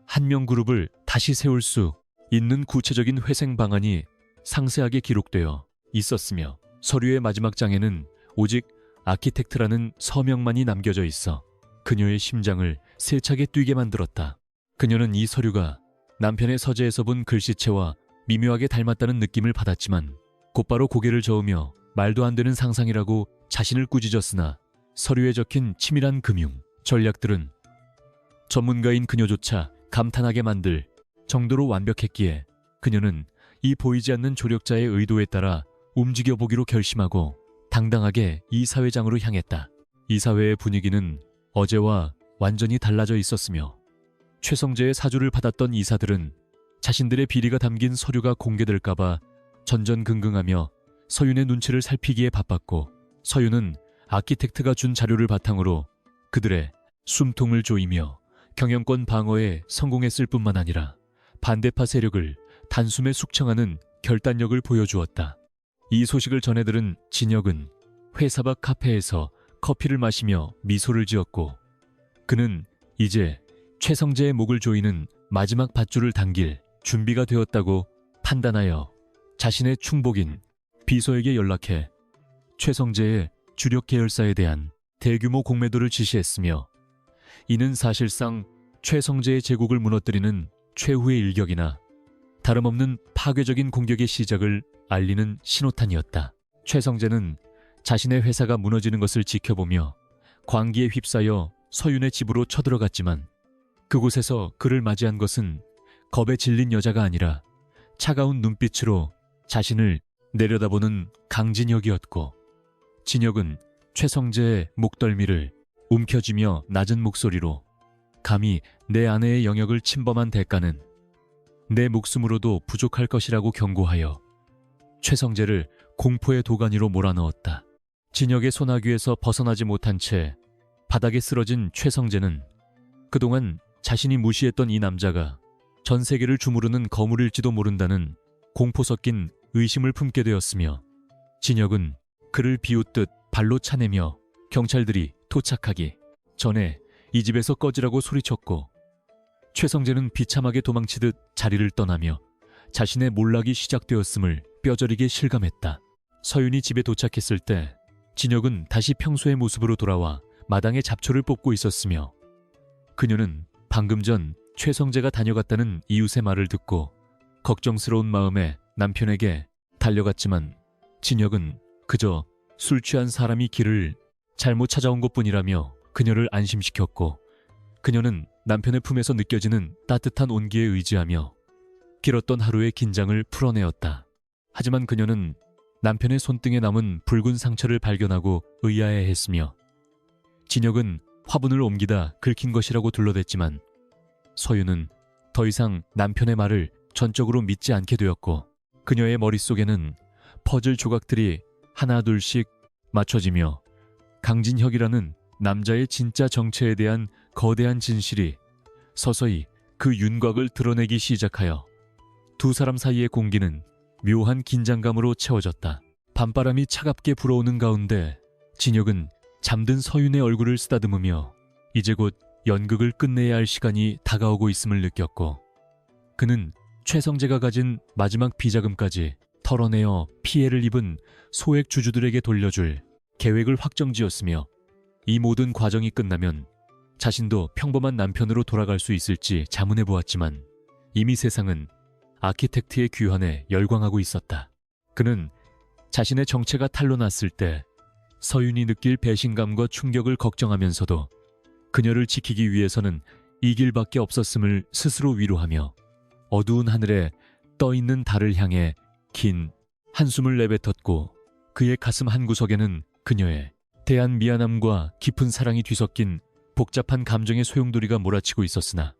한명그룹을 다시 세울 수 있는 구체적인 회생 방안이 상세하게 기록되어 있었으며 서류의 마지막 장에는 오직 아키텍트라는 서명만이 남겨져 있어 그녀의 심장을 세차게 뛰게 만들었다. 그녀는 이 서류가 남편의 서재에서 본 글씨체와 미묘하게 닮았다는 느낌을 받았지만 곧바로 고개를 저으며 말도 안 되는 상상이라고 자신을 꾸짖었으나 서류에 적힌 치밀한 금융 전략들은 전문가인 그녀조차 감탄하게 만들 정도로 완벽했기에 그녀는 이 보이지 않는 조력자의 의도에 따라 움직여보기로 결심하고 당당하게 이사회장으로 향했다. 이사회의 분위기는 어제와 완전히 달라져 있었으며 최성재의 사주를 받았던 이사들은 자신들의 비리가 담긴 서류가 공개될까봐 전전긍긍하며 서윤의 눈치를 살피기에 바빴고 서윤은 아키텍트가 준 자료를 바탕으로 그들의 숨통을 조이며 경영권 방어에 성공했을 뿐만 아니라 반대파 세력을 단숨에 숙청하는 결단력을 보여주었다. 이 소식을 전해들은 진혁은 회사 밖 카페에서 커피를 마시며 미소를 지었고 그는 이제 최성재의 목을 조이는 마지막 밧줄을 당길 준비가 되었다고 판단하여 자신의 충복인 비서에게 연락해 최성재의 주력 계열사에 대한 대규모 공매도를 지시했으며 이는 사실상 최성재의 제국을 무너뜨리는 최후의 일격이나 다름없는 파괴적인 공격의 시작을 알리는 신호탄이었다. 최성재는 자신의 회사가 무너지는 것을 지켜보며 광기에 휩싸여 서윤의 집으로 쳐들어갔지만 그곳에서 그를 맞이한 것은 겁에 질린 여자가 아니라 차가운 눈빛으로 자신을 내려다보는 강진혁이었고, 진혁은 최성재의 목덜미를 움켜쥐며 낮은 목소리로 감히 내 아내의 영역을 침범한 대가는 내 목숨으로도 부족할 것이라고 경고하여 최성재를 공포의 도가니로 몰아넣었다. 진혁의 소나귀에서 벗어나지 못한 채 바닥에 쓰러진 최성재는 그동안 자신이 무시했던 이 남자가 전 세계를 주무르는 거물일지도 모른다는 공포 섞인 의심을 품게 되었으며, 진혁은 그를 비웃듯 발로 차내며 경찰들이 도착하기 전에 이 집에서 꺼지라고 소리쳤고, 최성재는 비참하게 도망치듯 자리를 떠나며 자신의 몰락이 시작되었음을 뼈저리게 실감했다. 서윤이 집에 도착했을 때 진혁은 다시 평소의 모습으로 돌아와 마당에 잡초를 뽑고 있었으며, 그녀는 방금 전 최성재가 다녀갔다는 이웃의 말을 듣고 걱정스러운 마음에 남편에게 달려갔지만, 진혁은 그저 술 취한 사람이 길을 잘못 찾아온 것뿐이라며 그녀를 안심시켰고, 그녀는 남편의 품에서 느껴지는 따뜻한 온기에 의지하며 길었던 하루의 긴장을 풀어내었다. 하지만 그녀는 남편의 손등에 남은 붉은 상처를 발견하고 의아해했으며, 진혁은 화분을 옮기다 긁힌 것이라고 둘러댔지만 서윤은 더 이상 남편의 말을 전적으로 믿지 않게 되었고, 그녀의 머릿속에는 퍼즐 조각들이 하나 둘씩 맞춰지며 강진혁이라는 남자의 진짜 정체에 대한 거대한 진실이 서서히 그 윤곽을 드러내기 시작하여 두 사람 사이의 공기는 묘한 긴장감으로 채워졌다. 밤바람이 차갑게 불어오는 가운데 진혁은 잠든 서윤의 얼굴을 쓰다듬으며 이제 곧 연극을 끝내야 할 시간이 다가오고 있음을 느꼈고, 그는 최성재가 가진 마지막 비자금까지 털어내어 피해를 입은 소액 주주들에게 돌려줄 계획을 확정지었으며, 이 모든 과정이 끝나면 자신도 평범한 남편으로 돌아갈 수 있을지 자문해 보았지만 이미 세상은 아키텍트의 귀환에 열광하고 있었다. 그는 자신의 정체가 탄로났을 때 서윤이 느낄 배신감과 충격을 걱정하면서도 그녀를 지키기 위해서는 이 길밖에 없었음을 스스로 위로하며 어두운 하늘에 떠있는 달을 향해 긴 한숨을 내뱉었고, 그의 가슴 한구석에는 그녀에 대한 미안함과 깊은 사랑이 뒤섞인 복잡한 감정의 소용돌이가 몰아치고 있었으나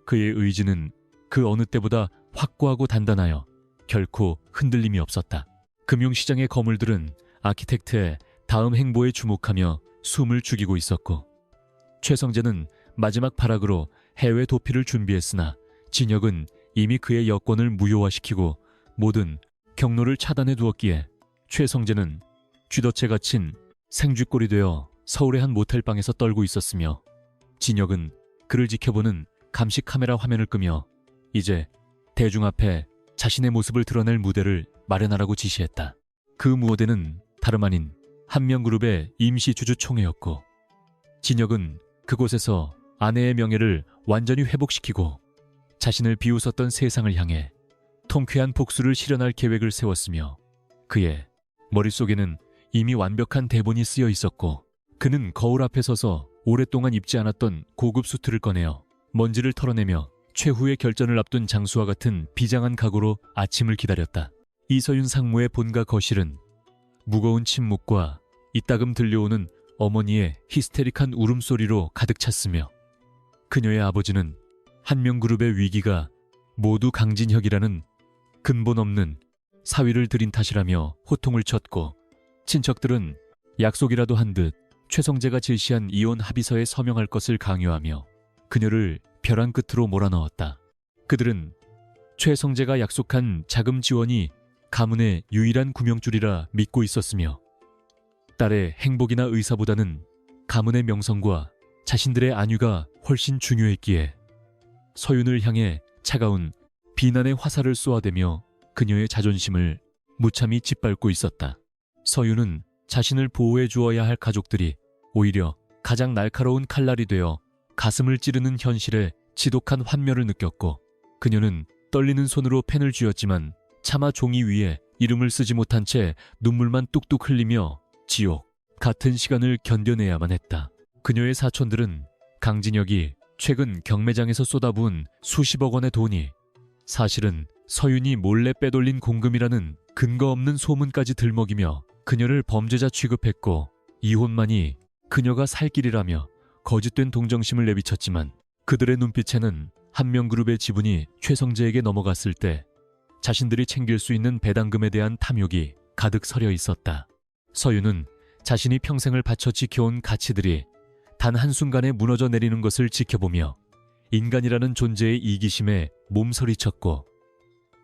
그의 의지는 그 어느 때보다 확고하고 단단하여 결코 흔들림이 없었다. 금융시장의 거물들은 아키텍트의 다음 행보에 주목하며 숨을 죽이고 있었고, 최성재는 마지막 발악으로 해외 도피를 준비했으나 진혁은 이미 그의 여권을 무효화시키고 모든 경로를 차단해 두었기에 최성재는 쥐덫에 갇힌 생쥐꼴이 되어 서울의 한 모텔방에서 떨고 있었으며, 진혁은 그를 지켜보는 감시 카메라 화면을 끄며 이제 대중 앞에 자신의 모습을 드러낼 무대를 마련하라고 지시했다. 그 무대는 다름 아닌 한명그룹의 임시 주주총회였고, 진혁은 그곳에서 아내의 명예를 완전히 회복시키고 자신을 비웃었던 세상을 향해 통쾌한 복수를 실현할 계획을 세웠으며, 그의 머릿속에는 이미 완벽한 대본이 쓰여 있었고, 그는 거울 앞에 서서 오랫동안 입지 않았던 고급 수트를 꺼내어 먼지를 털어내며 최후의 결전을 앞둔 장수와 같은 비장한 각오로 아침을 기다렸다. 이서윤 상무의 본가 거실은 무거운 침묵과 이따금 들려오는 어머니의 히스테릭한 울음소리로 가득 찼으며, 그녀의 아버지는 한명그룹의 위기가 모두 강진혁이라는 근본 없는 사위를 들인 탓이라며 호통을 쳤고, 친척들은 약속이라도 한 듯 최성재가 제시한 이혼 합의서에 서명할 것을 강요하며 그녀를 벼랑 끝으로 몰아넣었다. 그들은 최성재가 약속한 자금 지원이 가문의 유일한 구명줄이라 믿고 있었으며, 딸의 행복이나 의사보다는 가문의 명성과 자신들의 안위가 훨씬 중요했기에 서윤을 향해 차가운 비난의 화살을 쏘아대며 그녀의 자존심을 무참히 짓밟고 있었다. 서윤은 자신을 보호해 주어야 할 가족들이 오히려 가장 날카로운 칼날이 되어 가슴을 찌르는 현실에 지독한 환멸을 느꼈고 그녀는 떨리는 손으로 펜을 쥐었지만 차마 종이 위에 이름을 쓰지 못한 채 눈물만 뚝뚝 흘리며 지옥 같은 시간을 견뎌내야만 했다. 그녀의 사촌들은 강진혁이 최근 경매장에서 쏟아부은 수십억 원의 돈이 사실은 서윤이 몰래 빼돌린 공금이라는 근거 없는 소문까지 들먹이며 그녀를 범죄자 취급했고 이혼만이 그녀가 살 길이라며 거짓된 동정심을 내비쳤지만 그들의 눈빛에는 한명그룹의 지분이 최성재에게 넘어갔을 때 자신들이 챙길 수 있는 배당금에 대한 탐욕이 가득 서려 있었다. 서윤은 자신이 평생을 바쳐 지켜온 가치들이 단 한순간에 무너져 내리는 것을 지켜보며 인간이라는 존재의 이기심에 몸서리쳤고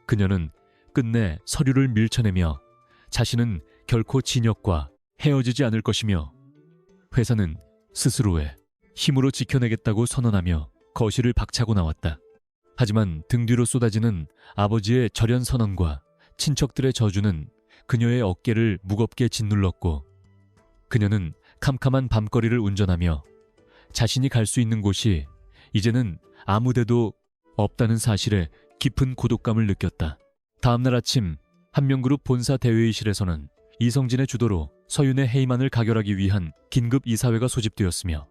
그녀는 끝내 서류를 밀쳐내며 자신은 결코 진혁과 헤어지지 않을 것이며 회사는 스스로의 힘으로 지켜내겠다고 선언하며 거실을 박차고 나왔다. 하지만 등 뒤로 쏟아지는 아버지의 절연 선언과 친척들의 저주는 그녀의 어깨를 무겁게 짓눌렀고 그녀는 캄캄한 밤거리를 운전하며 자신이 갈 수 있는 곳이 이제는 아무데도 없다는 사실에 깊은 고독감을 느꼈다. 다음날 아침 한명그룹 본사 대회의실에서는 이성진의 주도로 서윤의 해임안을 가결하기 위한 긴급 이사회가 소집되었으며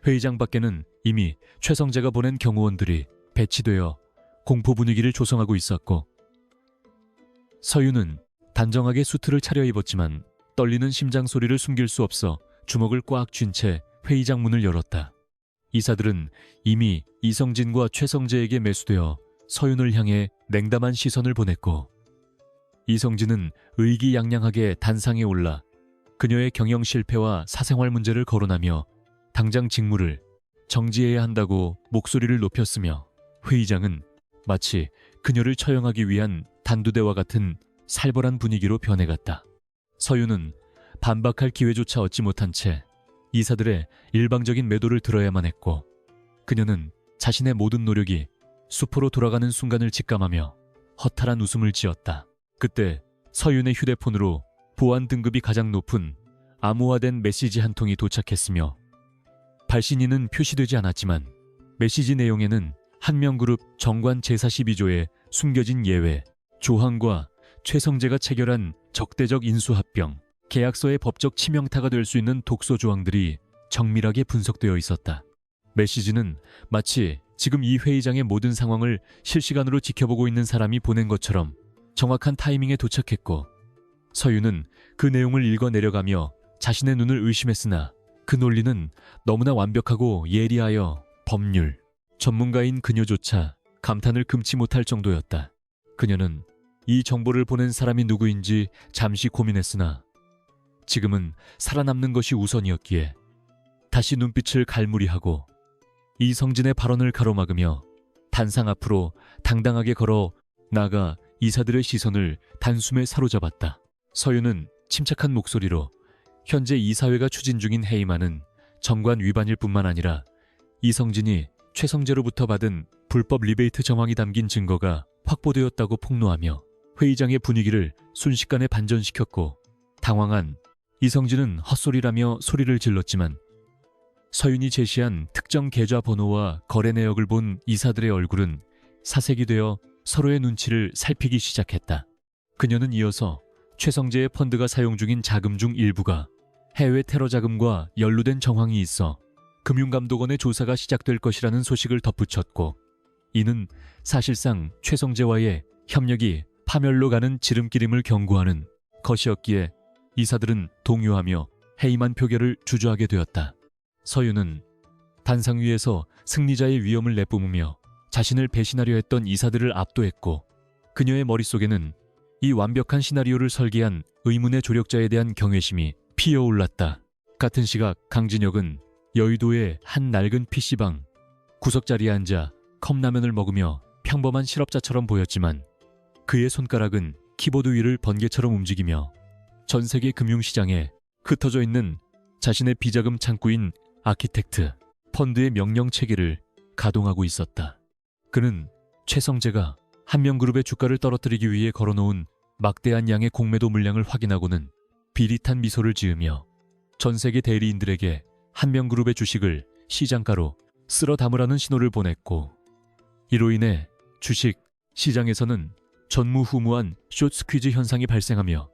회의장 밖에는 이미 최성재가 보낸 경호원들이 배치되어 공포 분위기를 조성하고 있었고 서윤은 단정하게 수트를 차려입었지만 떨리는 심장 소리를 숨길 수 없어 주먹을 꽉 쥔 채 회의장 문을 열었다. 이사들은 이미 이성진과 최성재에게 매수되어 서윤을 향해 냉담한 시선을 보냈고 이성진은 의기양양하게 단상에 올라 그녀의 경영 실패와 사생활 문제를 거론하며 당장 직무를 정지해야 한다고 목소리를 높였으며 회의장은 마치 그녀를 처형하기 위한 단두대와 같은 살벌한 분위기로 변해갔다. 서윤은 반박할 기회조차 얻지 못한 채 이사들의 일방적인 매도를 들어야만 했고 그녀는 자신의 모든 노력이 수포로 돌아가는 순간을 직감하며 허탈한 웃음을 지었다. 그때 서윤의 휴대폰으로 보안 등급이 가장 높은 암호화된 메시지 한 통이 도착했으며 발신인은 표시되지 않았지만 메시지 내용에는 한명그룹 정관 제42조에 숨겨진 예외, 조항과 최성재가 체결한 적대적 인수합병, 계약서의 법적 치명타가 될 수 있는 독소 조항들이 정밀하게 분석되어 있었다. 메시지는 마치 지금 이 회의장의 모든 상황을 실시간으로 지켜보고 있는 사람이 보낸 것처럼 정확한 타이밍에 도착했고 서윤은 그 내용을 읽어내려가며 자신의 눈을 의심했으나 그 논리는 너무나 완벽하고 예리하여 법률 전문가인 그녀조차 감탄을 금치 못할 정도였다. 그녀는 이 정보를 보낸 사람이 누구인지 잠시 고민했으나 지금은 살아남는 것이 우선이었기에 다시 눈빛을 갈무리하고 이성진의 발언을 가로막으며 단상 앞으로 당당하게 걸어 나가 이사들의 시선을 단숨에 사로잡았다. 서윤은 침착한 목소리로 현재 이사회가 추진 중인 해임안은 정관 위반일 뿐만 아니라 이성진이 최성재로부터 받은 불법 리베이트 정황이 담긴 증거가 확보되었다고 폭로하며 회의장의 분위기를 순식간에 반전시켰고 당황한 이성진은 헛소리라며 소리를 질렀지만 서윤이 제시한 특정 계좌 번호와 거래 내역을 본 이사들의 얼굴은 사색이 되어 서로의 눈치를 살피기 시작했다. 그녀는 이어서 최성재의 펀드가 사용 중인 자금 중 일부가 해외 테러 자금과 연루된 정황이 있어 금융감독원의 조사가 시작될 것이라는 소식을 덧붙였고 이는 사실상 최성재와의 협력이 파멸로 가는 지름길임을 경고하는 것이었기에 이사들은 동요하며 해임안 표결을 주저하게 되었다. 서윤은 단상 위에서 승리자의 위엄을 내뿜으며 자신을 배신하려 했던 이사들을 압도했고 그녀의 머릿속에는 이 완벽한 시나리오를 설계한 의문의 조력자에 대한 경외심이 피어올랐다. 같은 시각 강진혁은 여의도의 한 낡은 PC방 구석자리에 앉아 컵라면을 먹으며 평범한 실업자처럼 보였지만 그의 손가락은 키보드 위를 번개처럼 움직이며 전 세계 금융시장에 흩어져 있는 자신의 비자금 창구인 아키텍트 펀드의 명령체계를 가동하고 있었다. 그는 최성재가 한명그룹의 주가를 떨어뜨리기 위해 걸어놓은 막대한 양의 공매도 물량을 확인하고는 비릿한 미소를 지으며 전 세계 대리인들에게 한명그룹의 주식을 시장가로 쓸어 담으라는 신호를 보냈고, 이로 인해 주식 시장에서는 전무후무한 숏스퀴즈 현상이 발생하며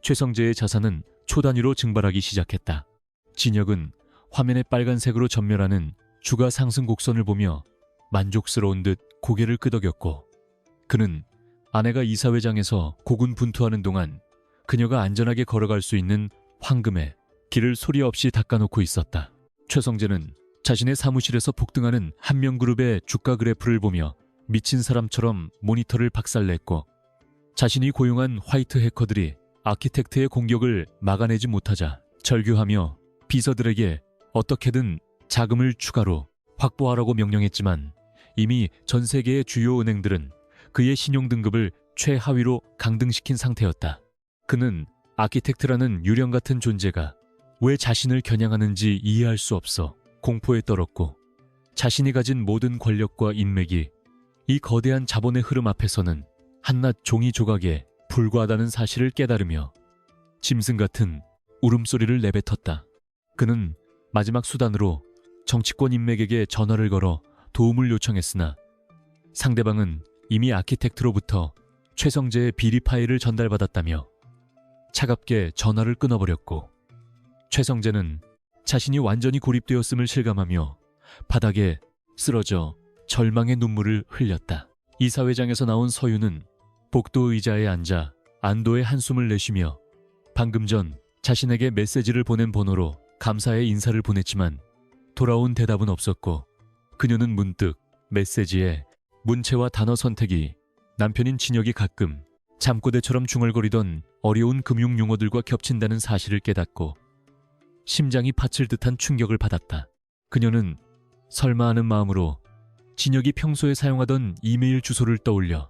최성재의 자산은 초단위로 증발하기 시작했다. 진혁은 화면에 빨간색으로 전멸하는 주가 상승 곡선을 보며 만족스러운 듯 고개를 끄덕였고, 그는 아내가 이사회장에서 고군분투하는 동안 그녀가 안전하게 걸어갈 수 있는 황금에 길을 소리 없이 닦아놓고 있었다. 최성재는 자신의 사무실에서 폭등하는 한명그룹의 주가 그래프를 보며 미친 사람처럼 모니터를 박살냈고, 자신이 고용한 화이트 해커들이 아키텍트의 공격을 막아내지 못하자 절규하며 비서들에게 어떻게든 자금을 추가로 확보하라고 명령했지만, 이미 전 세계의 주요 은행들은 그의 신용등급을 최하위로 강등시킨 상태였다. 그는 아키텍트라는 유령 같은 존재가 왜 자신을 겨냥하는지 이해할 수 없어 공포에 떨었고, 자신이 가진 모든 권력과 인맥이 이 거대한 자본의 흐름 앞에서는 한낱 종이 조각에 불과하다는 사실을 깨달으며 짐승 같은 울음소리를 내뱉었다. 그는 마지막 수단으로 정치권 인맥에게 전화를 걸어 도움을 요청했으나 상대방은 이미 아키텍트로부터 최성재의 비리 파일을 전달받았다며 차갑게 전화를 끊어버렸고, 최성재는 자신이 완전히 고립되었음을 실감하며 바닥에 쓰러져 절망의 눈물을 흘렸다. 이사회장에서 나온 서윤은 복도 의자에 앉아 안도의 한숨을 내쉬며 방금 전 자신에게 메시지를 보낸 번호로 감사의 인사를 보냈지만 돌아온 대답은 없었고, 그녀는 문득 메시지에 문체와 단어 선택이 남편인 진혁이 가끔 잠꼬대처럼 중얼거리던 어려운 금융 용어들과 겹친다는 사실을 깨닫고 심장이 파칠 듯한 충격을 받았다. 그녀는 설마 하는 마음으로 진혁이 평소에 사용하던 이메일 주소를 떠올려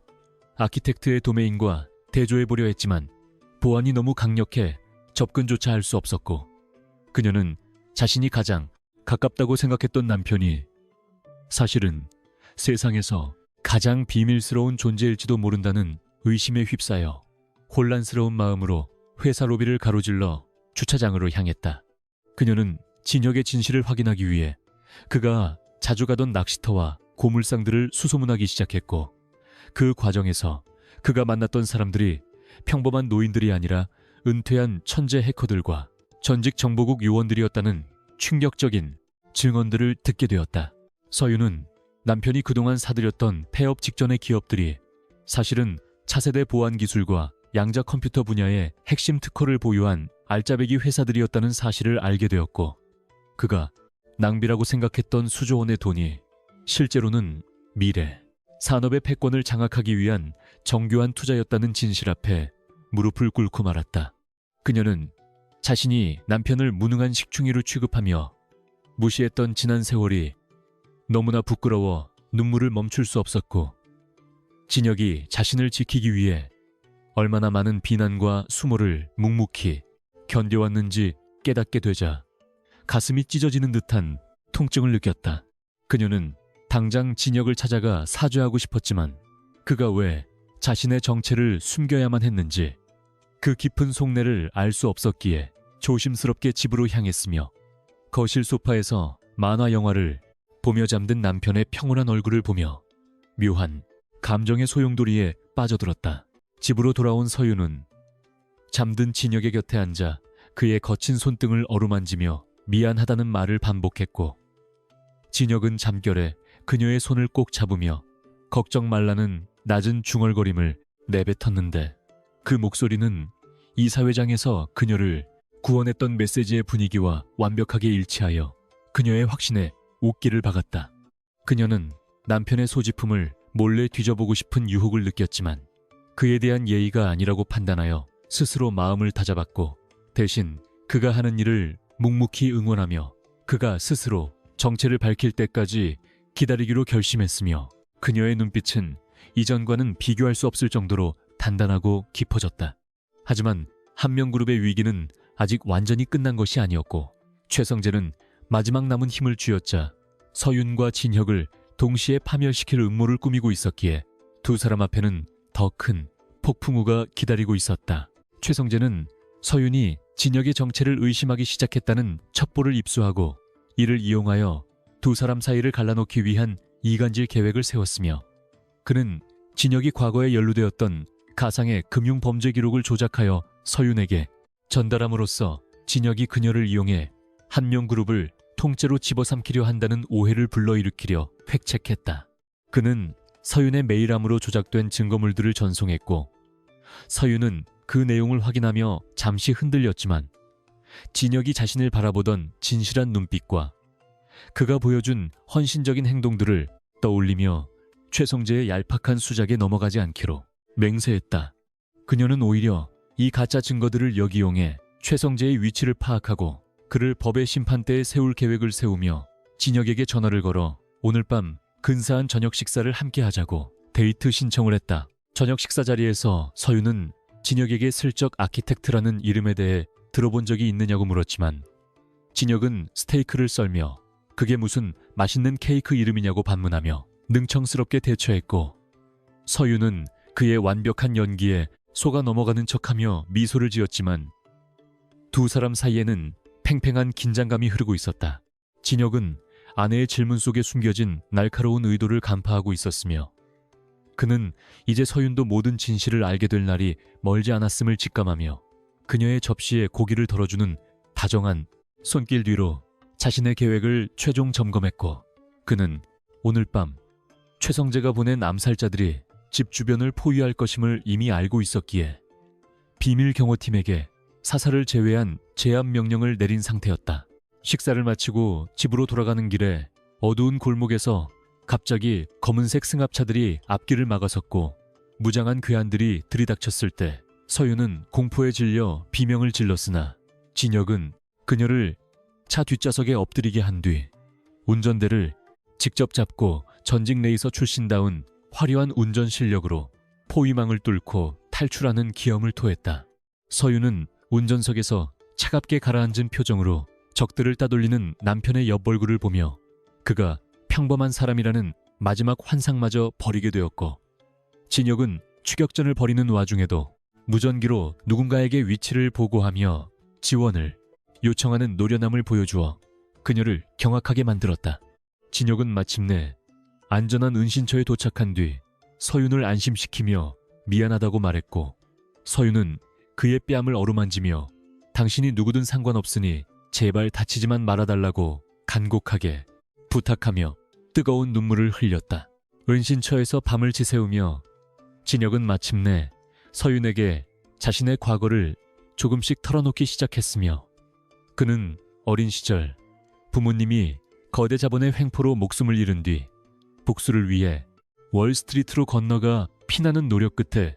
아키텍트의 도메인과 대조해보려 했지만 보안이 너무 강력해 접근조차 할 수 없었고, 그녀는 자신이 가장 가깝다고 생각했던 남편이 사실은 세상에서 가장 비밀스러운 존재일지도 모른다는 의심에 휩싸여 혼란스러운 마음으로 회사 로비를 가로질러 주차장으로 향했다. 그녀는 진혁의 진실을 확인하기 위해 그가 자주 가던 낚시터와 고물상들을 수소문하기 시작했고, 그 과정에서 그가 만났던 사람들이 평범한 노인들이 아니라 은퇴한 천재 해커들과 전직 정보국 요원들이었다는 충격적인 증언들을 듣게 되었다. 서윤은 남편이 그동안 사들였던 폐업 직전의 기업들이 사실은 차세대 보안 기술과 양자 컴퓨터 분야의 핵심 특허를 보유한 알짜배기 회사들이었다는 사실을 알게 되었고, 그가 낭비라고 생각했던 수조 원의 돈이 실제로는 미래, 산업의 패권을 장악하기 위한 정교한 투자였다는 진실 앞에 무릎을 꿇고 말았다. 그녀는 자신이 남편을 무능한 식충이로 취급하며 무시했던 지난 세월이 너무나 부끄러워 눈물을 멈출 수 없었고, 진혁이 자신을 지키기 위해 얼마나 많은 비난과 수모를 묵묵히 견뎌왔는지 깨닫게 되자 가슴이 찢어지는 듯한 통증을 느꼈다. 그녀는 당장 진혁을 찾아가 사죄하고 싶었지만 그가 왜 자신의 정체를 숨겨야만 했는지 그 깊은 속내를 알 수 없었기에 조심스럽게 집으로 향했으며 거실 소파에서 만화 영화를 보며 잠든 남편의 평온한 얼굴을 보며 묘한 감정의 소용돌이에 빠져들었다. 집으로 돌아온 서윤은 잠든 진혁의 곁에 앉아 그의 거친 손등을 어루만지며 미안하다는 말을 반복했고, 진혁은 잠결에 그녀의 손을 꼭 잡으며 걱정 말라는 낮은 중얼거림을 내뱉었는데, 그 목소리는 이사회장에서 그녀를 구원했던 메시지의 분위기와 완벽하게 일치하여 그녀의 확신에 옷기를 박았다. 그녀는 남편의 소지품을 몰래 뒤져보고 싶은 유혹을 느꼈지만 그에 대한 예의가 아니라고 판단하여 스스로 마음을 다잡았고, 대신 그가 하는 일을 묵묵히 응원하며 그가 스스로 정체를 밝힐 때까지 기다리기로 결심했으며, 그녀의 눈빛은 이전과는 비교할 수 없을 정도로 단단하고 깊어졌다. 하지만 한명그룹의 위기는 아직 완전히 끝난 것이 아니었고, 최성재는 마지막 남은 힘을 쥐어짜 서윤과 진혁을 동시에 파멸시킬 음모를 꾸미고 있었기에 두 사람 앞에는 더 큰 폭풍우가 기다리고 있었다. 최성재는 서윤이 진혁의 정체를 의심하기 시작했다는 첩보를 입수하고 이를 이용하여 두 사람 사이를 갈라놓기 위한 이간질 계획을 세웠으며 그는 진혁이 과거에 연루되었던 가상의 금융 범죄 기록을 조작하여 서윤에게 전달함으로써 진혁이 그녀를 이용해 한명그룹을 통째로 집어삼키려 한다는 오해를 불러일으키려 획책했다. 그는 서윤의 메일함으로 조작된 증거물들을 전송했고 서윤은 그 내용을 확인하며 잠시 흔들렸지만 진혁이 자신을 바라보던 진실한 눈빛과 그가 보여준 헌신적인 행동들을 떠올리며 최성재의 얄팍한 수작에 넘어가지 않기로 맹세했다. 그녀는 오히려 이 가짜 증거들을 역이용해 최성재의 위치를 파악하고 그를 법의 심판대에 세울 계획을 세우며 진혁에게 전화를 걸어 오늘 밤 근사한 저녁 식사를 함께 하자고 데이트 신청을 했다. 저녁 식사 자리에서 서윤은 진혁에게 슬쩍 아키텍트라는 이름에 대해 들어본 적이 있느냐고 물었지만 진혁은 스테이크를 썰며 그게 무슨 맛있는 케이크 이름이냐고 반문하며 능청스럽게 대처했고 서윤은 그의 완벽한 연기에 속아 넘어가는 척하며 미소를 지었지만 두 사람 사이에는 팽팽한 긴장감이 흐르고 있었다. 진혁은 아내의 질문 속에 숨겨진 날카로운 의도를 간파하고 있었으며 그는 이제 서윤도 모든 진실을 알게 될 날이 멀지 않았음을 직감하며 그녀의 접시에 고기를 덜어주는 다정한 손길 뒤로 자신의 계획을 최종 점검했고 그는 오늘 밤 최성재가 보낸 암살자들이 집 주변을 포위할 것임을 이미 알고 있었기에 비밀 경호팀에게 사살을 제외한 제압 명령을 내린 상태였다. 식사를 마치고 집으로 돌아가는 길에 어두운 골목에서 갑자기 검은색 승합차들이 앞길을 막아섰고 무장한 괴한들이 들이닥쳤을 때 서윤은 공포에 질려 비명을 질렀으나 진혁은 그녀를 차 뒷좌석에 엎드리게 한 뒤 운전대를 직접 잡고 전직 레이서 출신다운 화려한 운전 실력으로 포위망을 뚫고 탈출하는 기염을 토했다. 서윤은 운전석에서 차갑게 가라앉은 표정으로 적들을 따돌리는 남편의 옆얼굴을 보며 그가 평범한 사람이라는 마지막 환상마저 버리게 되었고 진혁은 추격전을 벌이는 와중에도 무전기로 누군가에게 위치를 보고하며 지원을 요청하는 노련함을 보여주어 그녀를 경악하게 만들었다. 진혁은 마침내 안전한 은신처에 도착한 뒤 서윤을 안심시키며 미안하다고 말했고 서윤은 그의 뺨을 어루만지며 당신이 누구든 상관없으니 제발 다치지만 말아달라고 간곡하게 부탁하며 뜨거운 눈물을 흘렸다. 은신처에서 밤을 지새우며 진혁은 마침내 서윤에게 자신의 과거를 조금씩 털어놓기 시작했으며 그는 어린 시절 부모님이 거대 자본의 횡포로 목숨을 잃은 뒤 복수를 위해 월스트리트로 건너가 피나는 노력 끝에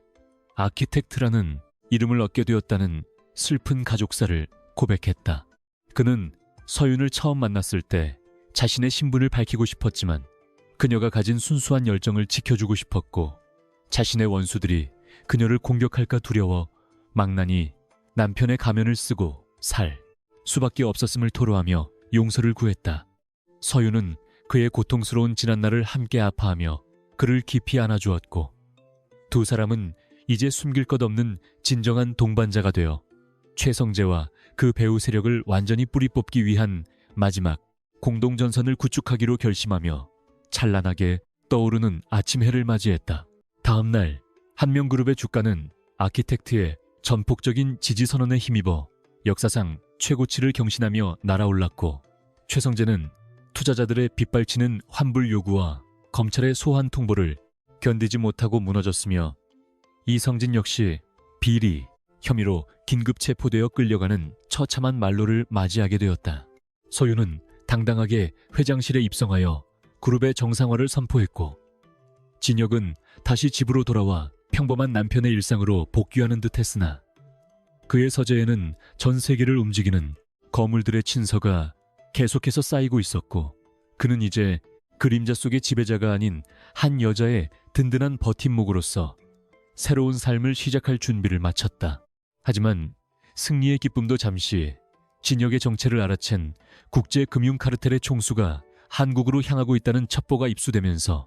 아키텍트라는 이름을 얻게 되었다는 슬픈 가족사를 고백했다. 그는 서윤을 처음 만났을 때 자신의 신분을 밝히고 싶었지만 그녀가 가진 순수한 열정을 지켜주고 싶었고 자신의 원수들이 그녀를 공격할까 두려워 망나니 남편의 가면을 쓰고 살 수밖에 없었음을 토로하며 용서를 구했다. 서윤은 그의 고통스러운 지난날을 함께 아파하며 그를 깊이 안아주었고 두 사람은 이제 숨길 것 없는 진정한 동반자가 되어 최성재와 그 배우 세력을 완전히 뿌리 뽑기 위한 마지막 공동전선을 구축하기로 결심하며 찬란하게 떠오르는 아침 해를 맞이했다. 다음 날 한명그룹의 주가는 아키텍트의 전폭적인 지지선언에 힘입어 역사상 최고치를 경신하며 날아올랐고 최성재는 투자자들의 빗발치는 환불 요구와 검찰의 소환 통보를 견디지 못하고 무너졌으며 이성진 역시 비리, 혐의로 긴급 체포되어 끌려가는 처참한 말로를 맞이하게 되었다. 서윤은 당당하게 회장실에 입성하여 그룹의 정상화를 선포했고 진혁은 다시 집으로 돌아와 평범한 남편의 일상으로 복귀하는 듯 했으나 그의 서재에는 전 세계를 움직이는 거물들의 친서가 계속해서 쌓이고 있었고 그는 이제 그림자 속의 지배자가 아닌 한 여자의 든든한 버팀목으로서 새로운 삶을 시작할 준비를 마쳤다. 하지만 승리의 기쁨도 잠시 진혁의 정체를 알아챈 국제금융 카르텔의 총수가 한국으로 향하고 있다는 첩보가 입수되면서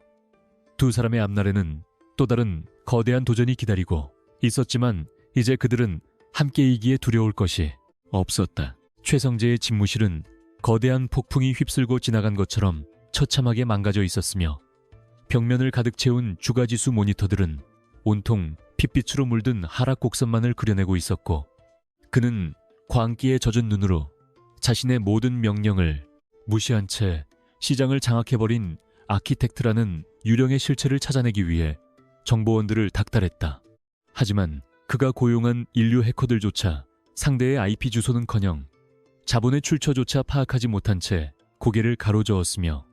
두 사람의 앞날에는 또 다른 거대한 도전이 기다리고 있었지만 이제 그들은 함께이기에 두려울 것이 없었다. 최성재의 집무실은 거대한 폭풍이 휩쓸고 지나간 것처럼 처참하게 망가져 있었으며 벽면을 가득 채운 주가지수 모니터들은 온통 핏빛으로 물든 하락 곡선만을 그려내고 있었고 그는 광기에 젖은 눈으로 자신의 모든 명령을 무시한 채 시장을 장악해버린 아키텍트라는 유령의 실체를 찾아내기 위해 정보원들을 닥달했다. 하지만 그가 고용한 인류 해커들조차 상대의 IP 주소는커녕 자본의 출처조차 파악하지 못한 채 고개를 가로저었으며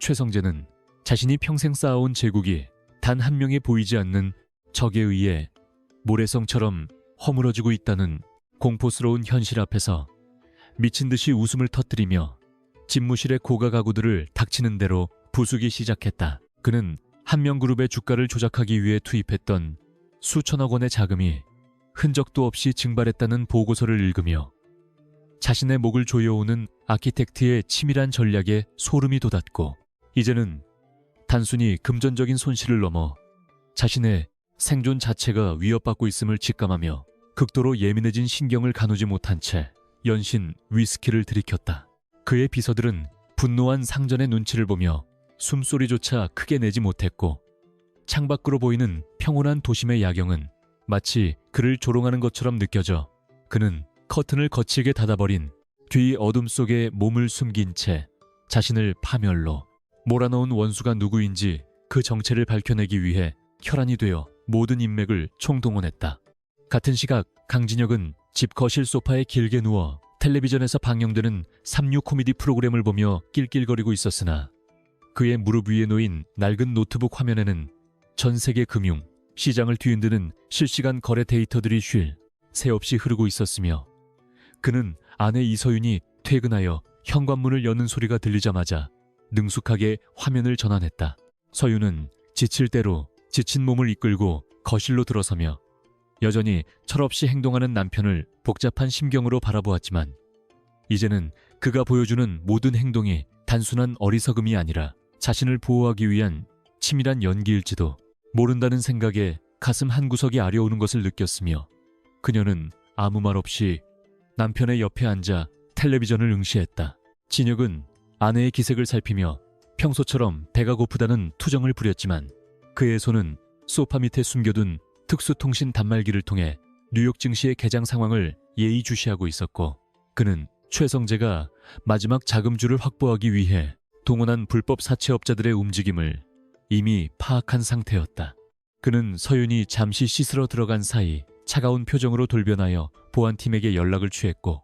최성재는 자신이 평생 쌓아온 제국이 단 한 명에 보이지 않는 적에 의해 모래성처럼 허물어지고 있다는 공포스러운 현실 앞에서 미친 듯이 웃음을 터뜨리며 집무실의 고가 가구들을 닥치는 대로 부수기 시작했다. 그는 한명그룹의 주가를 조작하기 위해 투입했던 수천억 원의 자금이 흔적도 없이 증발했다는 보고서를 읽으며 자신의 목을 조여오는 아키텍트의 치밀한 전략에 소름이 돋았고 이제는 단순히 금전적인 손실을 넘어 자신의 생존 자체가 위협받고 있음을 직감하며 극도로 예민해진 신경을 가누지 못한 채 연신 위스키를 들이켰다. 그의 비서들은 분노한 상전의 눈치를 보며 숨소리조차 크게 내지 못했고 창밖으로 보이는 평온한 도심의 야경은 마치 그를 조롱하는 것처럼 느껴져 그는 커튼을 거칠게 닫아버린 뒤 어둠 속에 몸을 숨긴 채 자신을 파멸로 몰아넣은 원수가 누구인지 그 정체를 밝혀내기 위해 혈안이 되어 모든 인맥을 총동원했다. 같은 시각 강진혁은 집 거실 소파에 길게 누워 텔레비전에서 방영되는 삼류 코미디 프로그램을 보며 낄낄거리고 있었으나 그의 무릎 위에 놓인 낡은 노트북 화면에는 전 세계 금융, 시장을 뒤흔드는 실시간 거래 데이터들이 쉴 새 없이 흐르고 있었으며 그는 아내 이서윤이 퇴근하여 현관문을 여는 소리가 들리자마자 능숙하게 화면을 전환했다. 서윤은 지칠 대로 지친 몸을 이끌고 거실로 들어서며 여전히 철없이 행동하는 남편을 복잡한 심경으로 바라보았지만 이제는 그가 보여주는 모든 행동이 단순한 어리석음이 아니라 자신을 보호하기 위한 치밀한 연기일지도 모른다는 생각에 가슴 한구석이 아려오는 것을 느꼈으며 그녀는 아무 말 없이 남편의 옆에 앉아 텔레비전을 응시했다. 진혁은 아내의 기색을 살피며 평소처럼 배가 고프다는 투정을 부렸지만 그의 손은 소파 밑에 숨겨둔 특수통신 단말기를 통해 뉴욕 증시의 개장 상황을 예의주시하고 있었고 그는 최성재가 마지막 자금줄을 확보하기 위해 동원한 불법 사채업자들의 움직임을 이미 파악한 상태였다. 그는 서윤이 잠시 씻으러 들어간 사이 차가운 표정으로 돌변하여 보안팀에게 연락을 취했고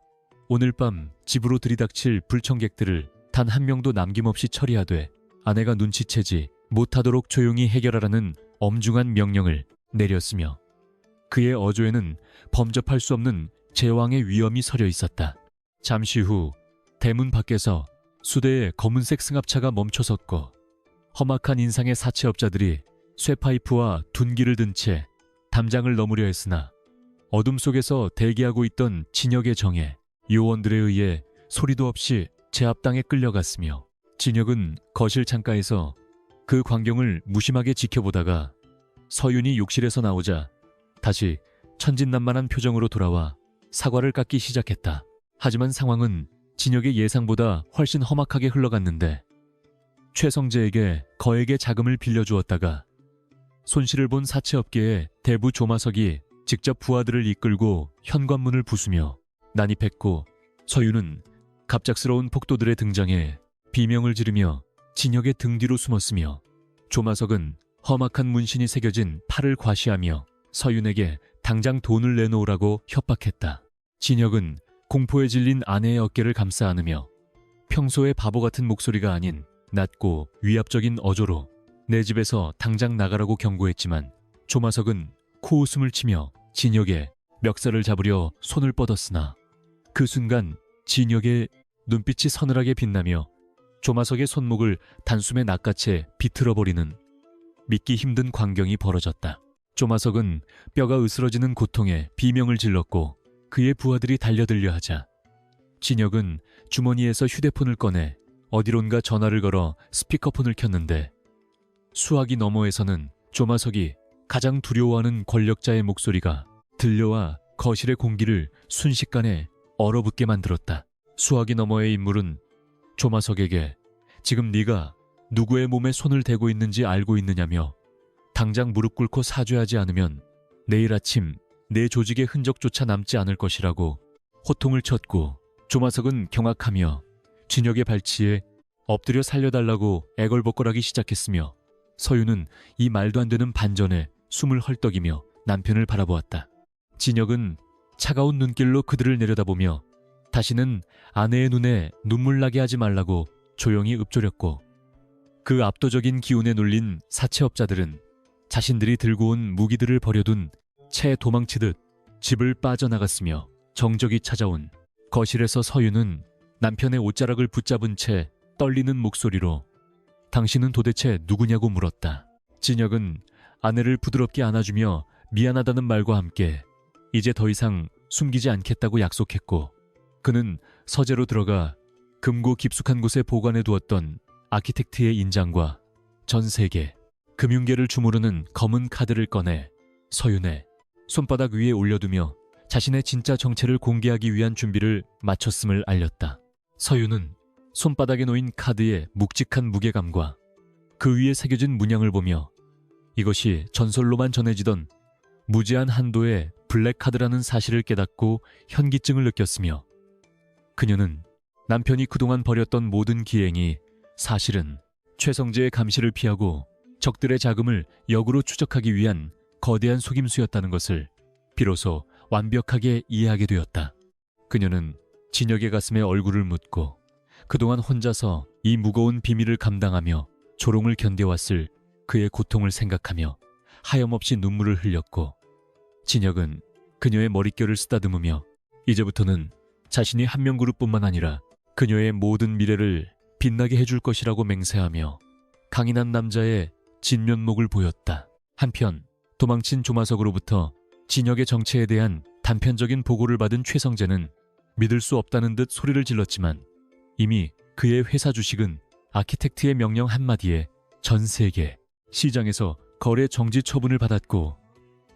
오늘 밤 집으로 들이닥칠 불청객들을 단 한 명도 남김없이 처리하되 아내가 눈치채지 못하도록 조용히 해결하라는 엄중한 명령을 내렸으며 그의 어조에는 범접할 수 없는 제왕의 위엄이 서려 있었다. 잠시 후 대문 밖에서 수대의 검은색 승합차가 멈춰섰고 험악한 인상의 사채업자들이 쇠파이프와 둔기를 든 채 담장을 넘으려 했으나 어둠 속에서 대기하고 있던 진혁의 정에 요원들에 의해 소리도 없이 제압당에 끌려갔으며 진혁은 거실 창가에서 그 광경을 무심하게 지켜보다가 서윤이 욕실에서 나오자 다시 천진난만한 표정으로 돌아와 사과를 깎기 시작했다. 하지만 상황은 진혁의 예상보다 훨씬 험악하게 흘러갔는데 최성재에게 거액의 자금을 빌려주었다가 손실을 본 사채업계의 대부 조마석이 직접 부하들을 이끌고 현관문을 부수며 난입했고 서윤은 갑작스러운 폭도들의 등장에 비명을 지르며 진혁의 등 뒤로 숨었으며 조마석은 험악한 문신이 새겨진 팔을 과시하며 서윤에게 당장 돈을 내놓으라고 협박했다. 진혁은 공포에 질린 아내의 어깨를 감싸 안으며 평소의 바보 같은 목소리가 아닌 낮고 위압적인 어조로 내 집에서 당장 나가라고 경고했지만 조마석은 코웃음을 치며 진혁의 멱살을 잡으려 손을 뻗었으나 그 순간 진혁의 눈빛이 서늘하게 빛나며 조마석의 손목을 단숨에 낚아채 비틀어버리는 믿기 힘든 광경이 벌어졌다. 조마석은 뼈가 으스러지는 고통에 비명을 질렀고 그의 부하들이 달려들려 하자 진혁은 주머니에서 휴대폰을 꺼내 어디론가 전화를 걸어 스피커폰을 켰는데 수화기 너머에서는 조마석이 가장 두려워하는 권력자의 목소리가 들려와 거실의 공기를 순식간에 얼어붙게 만들었다. 수화기 너머의 인물은 조마석에게 지금 네가 누구의 몸에 손을 대고 있는지 알고 있느냐며 당장 무릎 꿇고 사죄하지 않으면 내일 아침 내 조직의 흔적조차 남지 않을 것이라고 호통을 쳤고, 조마석은 경악하며 진혁의 발치에 엎드려 살려달라고 애걸복걸하기 시작했으며, 서윤은 이 말도 안 되는 반전에 숨을 헐떡이며 남편을 바라보았다. 진혁은 차가운 눈길로 그들을 내려다보며 다시는 아내의 눈에 눈물 나게 하지 말라고 조용히 읊조렸고, 그 압도적인 기운에 눌린 사채업자들은 자신들이 들고 온 무기들을 버려둔 채 도망치듯 집을 빠져나갔으며, 정적이 찾아온 거실에서 서윤은 남편의 옷자락을 붙잡은 채 떨리는 목소리로 당신은 도대체 누구냐고 물었다. 진혁은 아내를 부드럽게 안아주며 미안하다는 말과 함께 이제 더 이상 숨기지 않겠다고 약속했고, 그는 서재로 들어가 금고 깊숙한 곳에 보관해 두었던 아키텍트의 인장과 전 세계 금융계를 주무르는 검은 카드를 꺼내 서윤의 손바닥 위에 올려두며 자신의 진짜 정체를 공개하기 위한 준비를 마쳤음을 알렸다. 서윤은 손바닥에 놓인 카드의 묵직한 무게감과 그 위에 새겨진 문양을 보며 이것이 전설로만 전해지던 무제한 한도의 블랙카드라는 사실을 깨닫고 현기증을 느꼈으며, 그녀는 남편이 그동안 벌였던 모든 기행이 사실은 최성재의 감시를 피하고 적들의 자금을 역으로 추적하기 위한 거대한 속임수였다는 것을 비로소 완벽하게 이해하게 되었다. 그녀는 진혁의 가슴에 얼굴을 묻고 그동안 혼자서 이 무거운 비밀을 감당하며 조롱을 견뎌왔을 그의 고통을 생각하며 하염없이 눈물을 흘렸고, 진혁은 그녀의 머릿결을 쓰다듬으며 이제부터는 자신이 한명그룹뿐만 아니라 그녀의 모든 미래를 빛나게 해줄 것이라고 맹세하며 강인한 남자의 진면목을 보였다. 한편 도망친 조마석으로부터 진혁의 정체에 대한 단편적인 보고를 받은 최성재는 믿을 수 없다는 듯 소리를 질렀지만 이미 그의 회사 주식은 아키텍트의 명령 한마디에 전 세계 시장에서 거래 정지 처분을 받았고,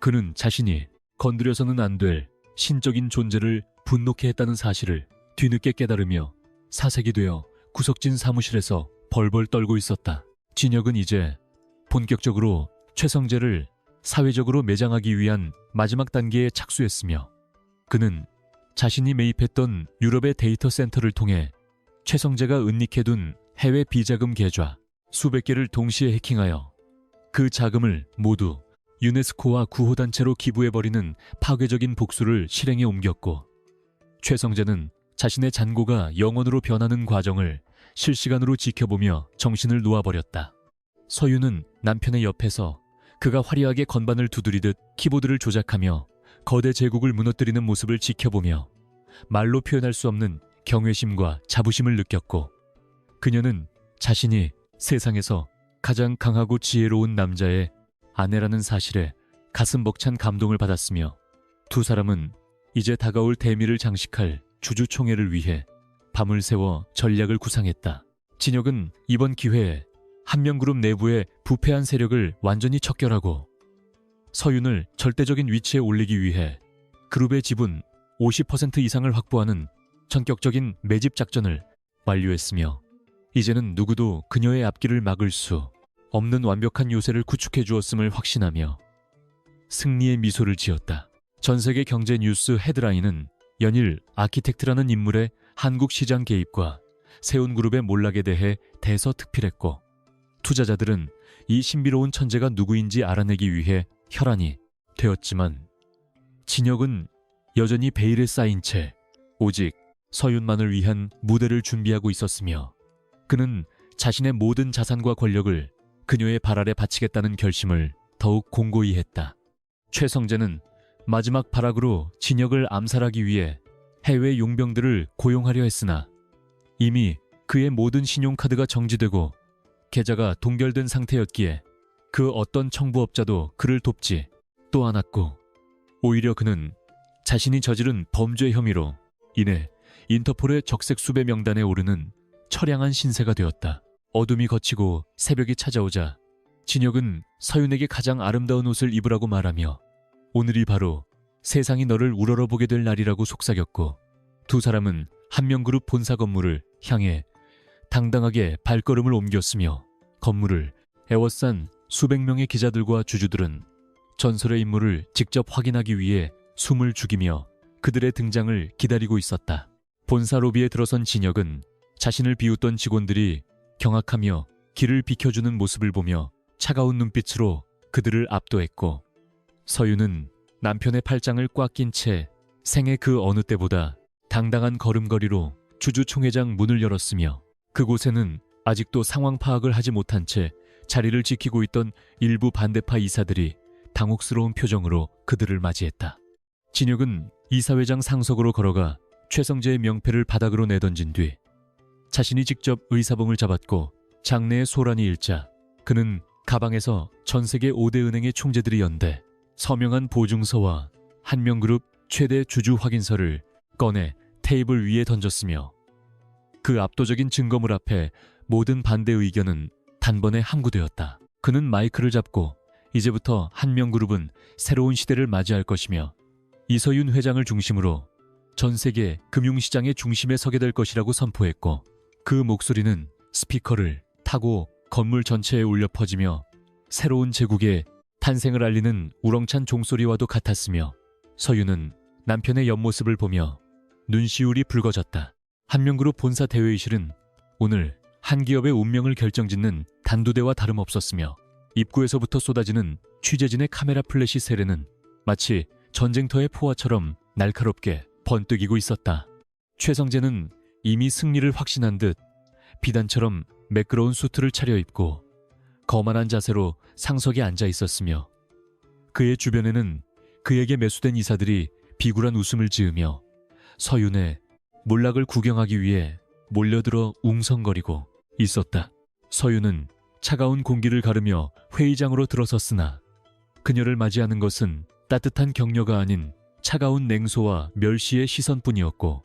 그는 자신이 건드려서는 안 될 신적인 존재를 분노케 했다는 사실을 뒤늦게 깨달으며 사색이 되어 구석진 사무실에서 벌벌 떨고 있었다. 진혁은 이제 본격적으로 최성재를 사회적으로 매장하기 위한 마지막 단계에 착수했으며, 그는 자신이 매입했던 유럽의 데이터 센터를 통해 최성재가 은닉해둔 해외 비자금 계좌 수백 개를 동시에 해킹하여 그 자금을 모두 유네스코와 구호단체로 기부해버리는 파괴적인 복수를 실행에 옮겼고, 최성재는 자신의 잔고가 영원으로 변하는 과정을 실시간으로 지켜보며 정신을 놓아버렸다. 서윤은 남편의 옆에서 그가 화려하게 건반을 두드리듯 키보드를 조작하며 거대 제국을 무너뜨리는 모습을 지켜보며 말로 표현할 수 없는 경외심과 자부심을 느꼈고, 그녀는 자신이 세상에서 가장 강하고 지혜로운 남자의 아내라는 사실에 가슴 벅찬 감동을 받았으며, 두 사람은 이제 다가올 대미를 장식할 주주총회를 위해 밤을 새워 전략을 구상했다. 진혁은 이번 기회에 한명그룹 내부의 부패한 세력을 완전히 척결하고 서윤을 절대적인 위치에 올리기 위해 그룹의 지분 50% 이상을 확보하는 전격적인 매집 작전을 완료했으며, 이제는 누구도 그녀의 앞길을 막을 수 없는 완벽한 요새를 구축해 주었음을 확신하며 승리의 미소를 지었다. 전세계 경제 뉴스 헤드라인은 연일 아키텍트라는 인물의 한국 시장 개입과 세운그룹의 몰락에 대해 대서특필했고, 투자자들은 이 신비로운 천재가 누구인지 알아내기 위해 혈안이 되었지만, 진혁은 여전히 베일에 쌓인 채 오직 서윤만을 위한 무대를 준비하고 있었으며, 그는 자신의 모든 자산과 권력을 그녀의 발 아래 바치겠다는 결심을 더욱 공고히 했다. 최성재는 마지막 발악으로 진혁을 암살하기 위해 해외 용병들을 고용하려 했으나 이미 그의 모든 신용카드가 정지되고 계좌가 동결된 상태였기에 그 어떤 청부업자도 그를 돕지 또 않았고, 오히려 그는 자신이 저지른 범죄 혐의로 인해 인터폴의 적색 수배 명단에 오르는 처량한 신세가 되었다. 어둠이 걷히고 새벽이 찾아오자 진혁은 서윤에게 가장 아름다운 옷을 입으라고 말하며 오늘이 바로 세상이 너를 우러러보게 될 날이라고 속삭였고, 두 사람은 한명그룹 본사 건물을 향해 당당하게 발걸음을 옮겼으며 건물을 에워싼 수백 명의 기자들과 주주들은 전설의 인물을 직접 확인하기 위해 숨을 죽이며 그들의 등장을 기다리고 있었다. 본사 로비에 들어선 진혁은 자신을 비웃던 직원들이 경악하며 길을 비켜주는 모습을 보며 차가운 눈빛으로 그들을 압도했고, 서윤은 남편의 팔짱을 꽉 낀 채 생애 그 어느 때보다 당당한 걸음걸이로 주주총회장 문을 열었으며, 그곳에는 아직도 상황 파악을 하지 못한 채 자리를 지키고 있던 일부 반대파 이사들이 당혹스러운 표정으로 그들을 맞이했다. 진혁은 이사회장 상석으로 걸어가 최성재의 명패를 바닥으로 내던진 뒤 자신이 직접 의사봉을 잡았고, 장내에 소란이 일자 그는 가방에서 전세계 5대 은행의 총재들이 연대 서명한 보증서와 한명그룹 최대 주주 확인서를 꺼내 테이블 위에 던졌으며, 그 압도적인 증거물 앞에 모든 반대 의견은 단번에 항구되었다. 그는 마이크를 잡고 이제부터 한명그룹은 새로운 시대를 맞이할 것이며 이서윤 회장을 중심으로 전 세계 금융시장의 중심에 서게 될 것이라고 선포했고, 그 목소리는 스피커를 타고 건물 전체에 울려 퍼지며 새로운 제국의 탄생을 알리는 우렁찬 종소리와도 같았으며, 서윤은 남편의 옆모습을 보며 눈시울이 붉어졌다. 한명그룹 본사 대회의실은 오늘 한 기업의 운명을 결정짓는 단두대와 다름없었으며, 입구에서부터 쏟아지는 취재진의 카메라 플래시 세례는 마치 전쟁터의 포화처럼 날카롭게 번뜩이고 있었다. 최성재는 이미 승리를 확신한 듯 비단처럼 매끄러운 수트를 차려입고 거만한 자세로 상석에 앉아 있었으며, 그의 주변에는 그에게 매수된 이사들이 비굴한 웃음을 지으며 서윤의 몰락을 구경하기 위해 몰려들어 웅성거리고 있었다. 서윤은 차가운 공기를 가르며 회의장으로 들어섰으나 그녀를 맞이하는 것은 따뜻한 격려가 아닌 차가운 냉소와 멸시의 시선뿐이었고,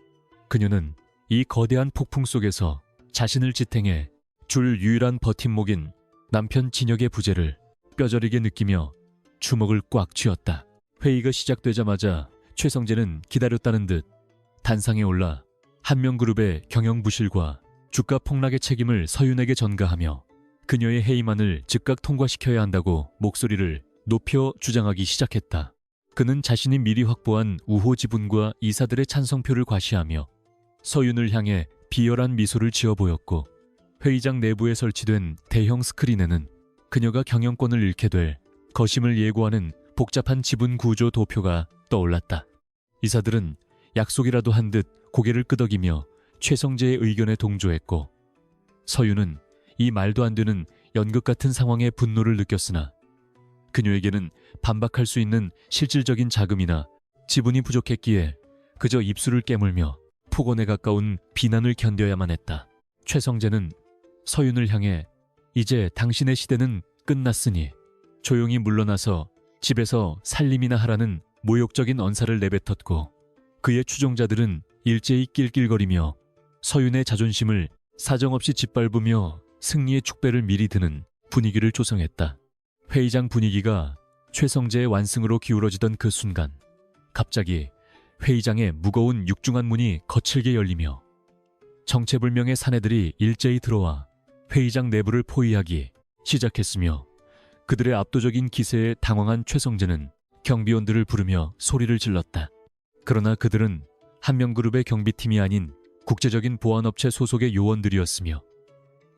그녀는 이 거대한 폭풍 속에서 자신을 지탱해 줄 유일한 버팀목인 남편 진혁의 부재를 뼈저리게 느끼며 주먹을 꽉 쥐었다. 회의가 시작되자마자 최성재는 기다렸다는 듯 단상에 올라 한명그룹의 경영 부실과 주가 폭락의 책임을 서윤에게 전가하며 그녀의 해임안을 즉각 통과시켜야 한다고 목소리를 높여 주장하기 시작했다. 그는 자신이 미리 확보한 우호 지분과 이사들의 찬성표를 과시하며 서윤을 향해 비열한 미소를 지어 보였고, 회의장 내부에 설치된 대형 스크린에는 그녀가 경영권을 잃게 될 거심을 예고하는 복잡한 지분 구조 도표가 떠올랐다. 이사들은 약속이라도 한 듯 고개를 끄덕이며 최성재의 의견에 동조했고, 서윤은 이 말도 안 되는 연극 같은 상황에 분노를 느꼈으나 그녀에게는 반박할 수 있는 실질적인 자금이나 지분이 부족했기에 그저 입술을 깨물며 폭언에 가까운 비난을 견뎌야만 했다. 최성재는 서윤을 향해 이제 당신의 시대는 끝났으니 조용히 물러나서 집에서 살림이나 하라는 모욕적인 언사를 내뱉었고, 그의 추종자들은 일제히 낄낄거리며 서윤의 자존심을 사정없이 짓밟으며 승리의 축배를 미리 드는 분위기를 조성했다. 회의장 분위기가 최성재의 완승으로 기울어지던 그 순간, 갑자기 회의장의 무거운 육중한 문이 거칠게 열리며 정체불명의 사내들이 일제히 들어와 회의장 내부를 포위하기 시작했으며, 그들의 압도적인 기세에 당황한 최성재는 경비원들을 부르며 소리를 질렀다. 그러나 그들은 한명그룹의 경비팀이 아닌 국제적인 보안업체 소속의 요원들이었으며,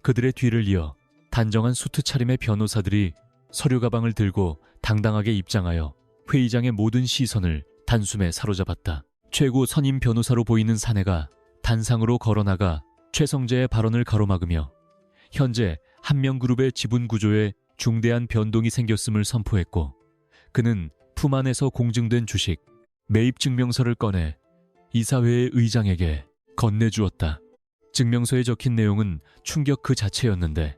그들의 뒤를 이어 단정한 수트 차림의 변호사들이 서류 가방을 들고 당당하게 입장하여 회의장의 모든 시선을 단숨에 사로잡았다. 최고 선임 변호사로 보이는 사내가 단상으로 걸어나가 최성재의 발언을 가로막으며 현재 한명그룹의 지분 구조에 중대한 변동이 생겼음을 선포했고, 그는 품 안에서 공증된 주식 매입 증명서를 꺼내 이사회의 의장에게 건네주었다. 증명서에 적힌 내용은 충격 그 자체였는데,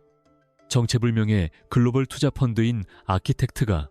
정체불명의 글로벌 투자 펀드인 아키텍트가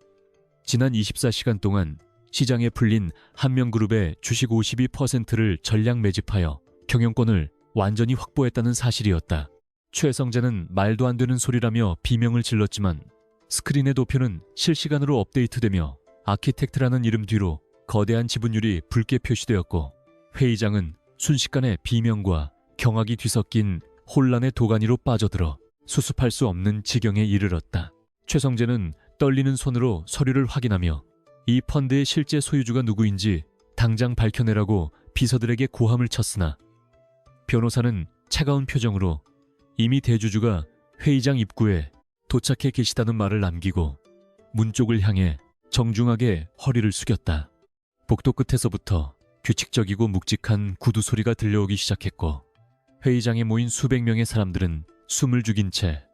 지난 24시간 동안 시장에 풀린 한명그룹의 주식 52%를 전량 매집하여 경영권을 완전히 확보했다는 사실이었다. 최성재는 말도 안 되는 소리라며 비명을 질렀지만 스크린의 도표는 실시간으로 업데이트되며 아키텍트라는 이름 뒤로 거대한 지분율이 붉게 표시되었고, 회의장은 순식간에 비명과 경악이 뒤섞인 혼란의 도가니로 빠져들어 수습할 수 없는 지경에 이르렀다. 최성재는 떨리는 손으로 서류를 확인하며 이 펀드의 실제 소유주가 누구인지 당장 밝혀내라고 비서들에게 고함을 쳤으나 변호사는 차가운 표정으로 이미 대주주가 회의장 입구에 도착해 계시다는 말을 남기고 문 쪽을 향해 정중하게 허리를 숙였다. 복도 끝에서부터 규칙적이고 묵직한 구두 소리가 들려오기 시작했고 회의장에 모인 수백 명의 사람들은 숨을 죽인 채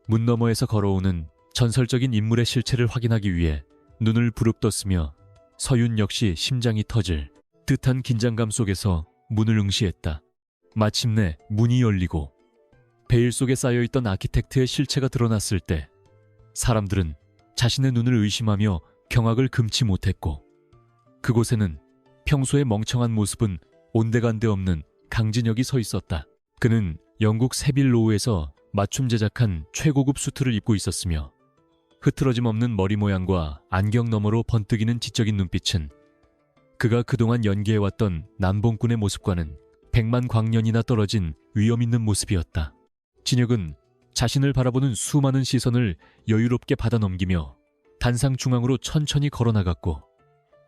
문 너머에서 걸어오는 전설적인 인물의 실체를 확인하기 위해 눈을 부릅떴으며 서윤 역시 심장이 터질 듯한 긴장감 속에서 문을 응시했다. 마침내 문이 열리고 베일 속에 쌓여있던 아키텍트의 실체가 드러났을 때 사람들은 자신의 눈을 의심하며 경악을 금치 못했고 그곳에는 평소의 멍청한 모습은 온데간데 없는 강진혁이 서 있었다. 그는 영국 세빌로우에서 맞춤 제작한 최고급 수트를 입고 있었으며 흐트러짐 없는 머리 모양과 안경 너머로 번뜩이는 지적인 눈빛은 그가 그동안 연기해왔던 남봉꾼의 모습과는 백만 광년이나 떨어진 위험 있는 모습이었다. 진혁은 자신을 바라보는 수많은 시선을 여유롭게 받아넘기며 단상 중앙으로 천천히 걸어나갔고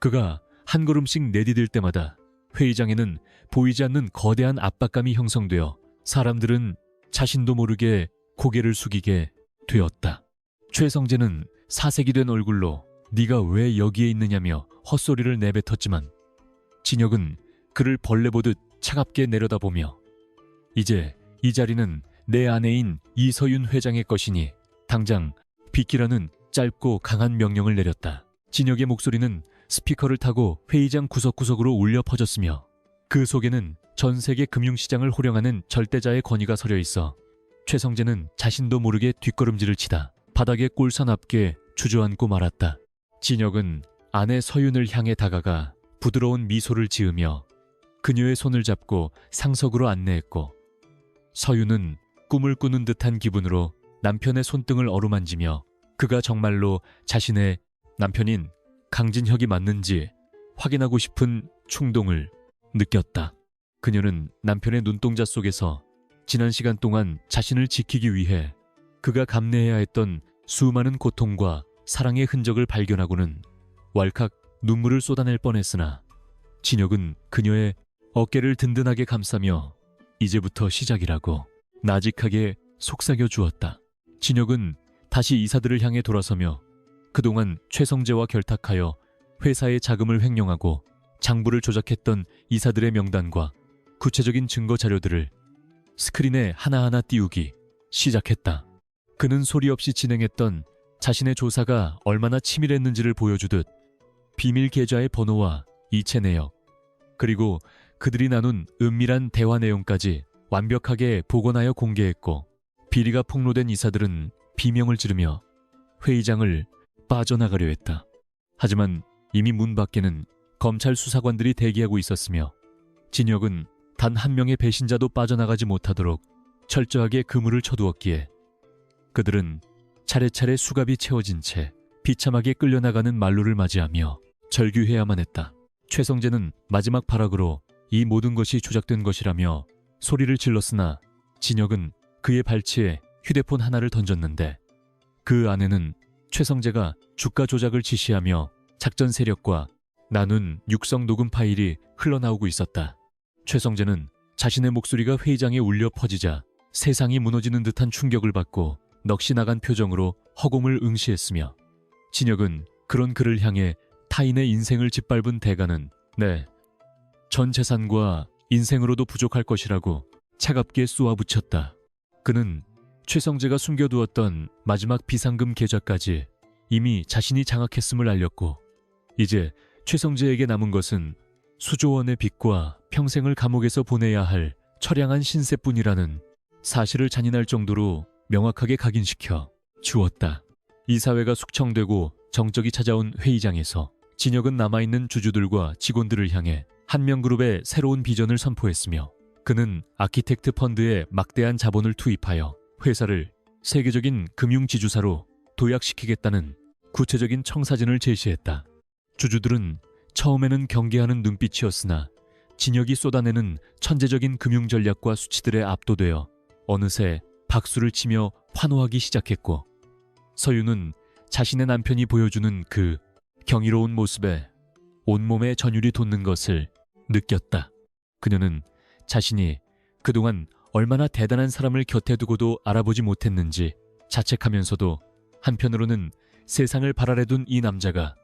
그가 한 걸음씩 내디딜 때마다 회의장에는 보이지 않는 거대한 압박감이 형성되어 사람들은 자신도 모르게 고개를 숙이게 되었다. 최성재는 사색이 된 얼굴로 네가 왜 여기에 있느냐며 헛소리를 내뱉었지만 진혁은 그를 벌레 보듯 차갑게 내려다보며 이제 이 자리는 내 아내인 이서윤 회장의 것이니 당장 비키라는 짧고 강한 명령을 내렸다. 진혁의 목소리는 스피커를 타고 회의장 구석구석으로 울려 퍼졌으며 그 속에는 전 세계 금융시장을 호령하는 절대자의 권위가 서려 있어 최성재는 자신도 모르게 뒷걸음질을 치다 바닥에 꼴사납게 주저앉고 말았다. 진혁은 아내 서윤을 향해 다가가 부드러운 미소를 지으며 그녀의 손을 잡고 상석으로 안내했고 서윤은 꿈을 꾸는 듯한 기분으로 남편의 손등을 어루만지며 그가 정말로 자신의 남편인 강진혁이 맞는지 확인하고 싶은 충동을 느꼈다. 그녀는 남편의 눈동자 속에서 지난 시간 동안 자신을 지키기 위해 그가 감내해야 했던 수많은 고통과 사랑의 흔적을 발견하고는 왈칵 눈물을 쏟아낼 뻔했으나 진혁은 그녀의 어깨를 든든하게 감싸며 이제부터 시작이라고 나직하게 속삭여 주었다. 진혁은 다시 이사들을 향해 돌아서며 그동안 최성재와 결탁하여 회사의 자금을 횡령하고 장부를 조작했던 이사들의 명단과 구체적인 증거 자료들을 스크린에 하나하나 띄우기 시작했다. 그는 소리 없이 진행했던 자신의 조사가 얼마나 치밀했는지를 보여주듯 비밀 계좌의 번호와 이체 내역, 그리고 그들이 나눈 은밀한 대화 내용까지 완벽하게 복원하여 공개했고 비리가 폭로된 이사들은 비명을 지르며 회의장을 빠져나가려 했다. 하지만 이미 문 밖에는 검찰 수사관들이 대기하고 있었으며 진혁은 단 한 명의 배신자도 빠져나가지 못하도록 철저하게 그물을 쳐두었기에 그들은 차례차례 수갑이 채워진 채 비참하게 끌려나가는 말로를 맞이하며 절규해야만 했다. 최성재는 마지막 발악으로 이 모든 것이 조작된 것이라며 소리를 질렀으나 진혁은 그의 발치에 휴대폰 하나를 던졌는데 그 안에는 최성재가 주가 조작을 지시하며 작전 세력과 나눈 육성 녹음 파일이 흘러나오고 있었다. 최성재는 자신의 목소리가 회의장에 울려 퍼지자 세상이 무너지는 듯한 충격을 받고 넋이 나간 표정으로 허공을 응시했으며 진혁은 그런 그를 향해 타인의 인생을 짓밟은 대가는 전 재산과 인생으로도 부족할 것이라고 차갑게 쏘아붙였다. 그는 최성재가 숨겨두었던 마지막 비상금 계좌까지 이미 자신이 장악했음을 알렸고 이제 최성재에게 남은 것은 수조 원의 빚과 평생을 감옥에서 보내야 할 처량한 신세뿐이라는 사실을 잔인할 정도로 명확하게 각인시켜 주었다. 이사회가 숙청되고 정적이 찾아온 회의장에서 진혁은 남아있는 주주들과 직원들을 향해 한명그룹의 새로운 비전을 선포했으며 그는 아키텍트 펀드에 막대한 자본을 투입하여 회사를 세계적인 금융지주사로 도약시키겠다는 구체적인 청사진을 제시했다. 주주들은 처음에는 경계하는 눈빛이었으나 진혁이 쏟아내는 천재적인 금융 전략과 수치들에 압도되어 어느새 박수를 치며 환호하기 시작했고, 서윤은 자신의 남편이 보여주는 그 경이로운 모습에 온몸에 전율이 돋는 것을 느꼈다. 그녀는 자신이 그동안 얼마나 대단한 사람을 곁에 두고도 알아보지 못했는지 자책하면서도 한편으로는 세상을 발아래둔 이 남자가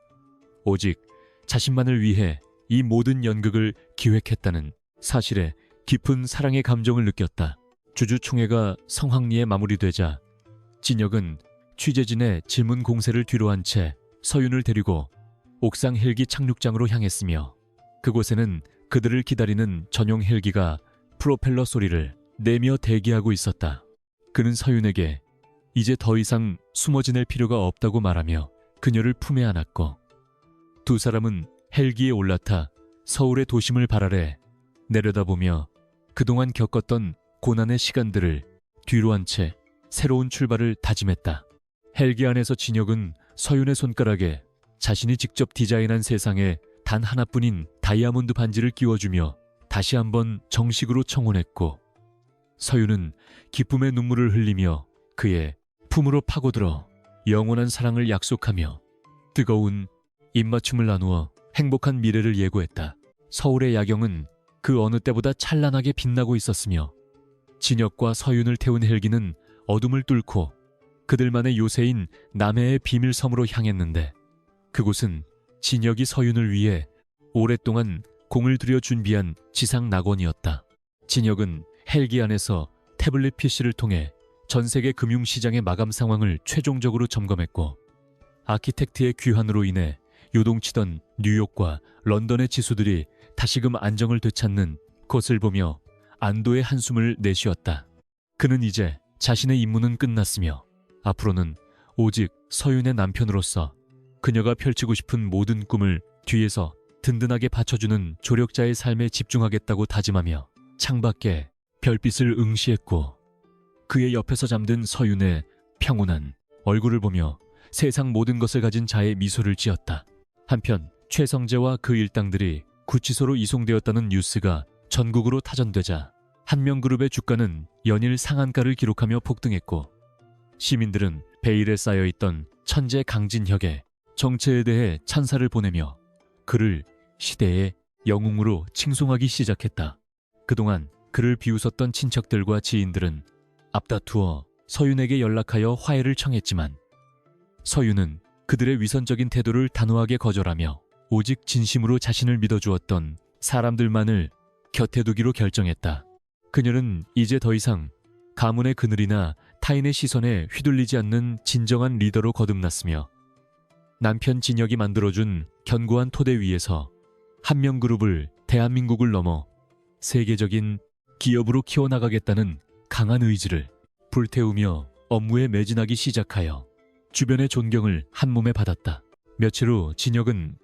오직 자신만을 위해 이 모든 연극을 기획했다는 사실에 깊은 사랑의 감정을 느꼈다. 주주총회가 성황리에 마무리되자 진혁은 취재진의 질문 공세를 뒤로 한 채 서윤을 데리고 옥상 헬기 착륙장으로 향했으며, 그곳에는 그들을 기다리는 전용 헬기가 프로펠러 소리를 내며 대기하고 있었다. 그는 서윤에게 이제 더 이상 숨어 지낼 필요가 없다고 말하며 그녀를 품에 안았고, 두 사람은 헬기에 올라타 서울의 도심을 발아래 내려다보며 그동안 겪었던 고난의 시간들을 뒤로 한 채 새로운 출발을 다짐했다. 헬기 안에서 진혁은 서윤의 손가락에 자신이 직접 디자인한 세상에 단 하나뿐인 다이아몬드 반지를 끼워주며 다시 한번 정식으로 청혼했고, 서윤은 기쁨의 눈물을 흘리며 그의 품으로 파고들어 영원한 사랑을 약속하며 뜨거운 입맞춤을 나누어 행복한 미래를 예고했다. 서울의 야경은 그 어느 때보다 찬란하게 빛나고 있었으며, 진혁과 서윤을 태운 헬기는 어둠을 뚫고 그들만의 요새인 남해의 비밀섬으로 향했는데, 그곳은 진혁이 서윤을 위해 오랫동안 공을 들여 준비한 지상 낙원이었다. 진혁은 헬기 안에서 태블릿 PC를 통해 전 세계 금융시장의 마감 상황을 최종적으로 점검했고, 아키텍트의 귀환으로 인해 요동치던 뉴욕과 런던의 지수들이 다시금 안정을 되찾는 것을 보며 안도의 한숨을 내쉬었다. 그는 이제 자신의 임무는 끝났으며 앞으로는 오직 서윤의 남편으로서 그녀가 펼치고 싶은 모든 꿈을 뒤에서 든든하게 받쳐주는 조력자의 삶에 집중하겠다고 다짐하며 창밖에 별빛을 응시했고, 그의 옆에서 잠든 서윤의 평온한 얼굴을 보며 세상 모든 것을 가진 자의 미소를 지었다. 한편 최성재와 그 일당들이 구치소로 이송되었다는 뉴스가 전국으로 타전되자 한명그룹의 주가는 연일 상한가를 기록하며 폭등했고, 시민들은 베일에 쌓여있던 천재 강진혁의 정체에 대해 찬사를 보내며 그를 시대의 영웅으로 칭송하기 시작했다. 그동안 그를 비웃었던 친척들과 지인들은 앞다투어 서윤에게 연락하여 화해를 청했지만, 서윤은 그들의 위선적인 태도를 단호하게 거절하며 오직 진심으로 자신을 믿어주었던 사람들만을 곁에 두기로 결정했다. 그녀는 이제 더 이상 가문의 그늘이나 타인의 시선에 휘둘리지 않는 진정한 리더로 거듭났으며, 남편 진혁이 만들어준 견고한 토대 위에서 한명그룹을 대한민국을 넘어 세계적인 기업으로 키워나가겠다는 강한 의지를 불태우며 업무에 매진하기 시작하여 주변의 존경을 한몸에 받았다. 며칠 후 진혁은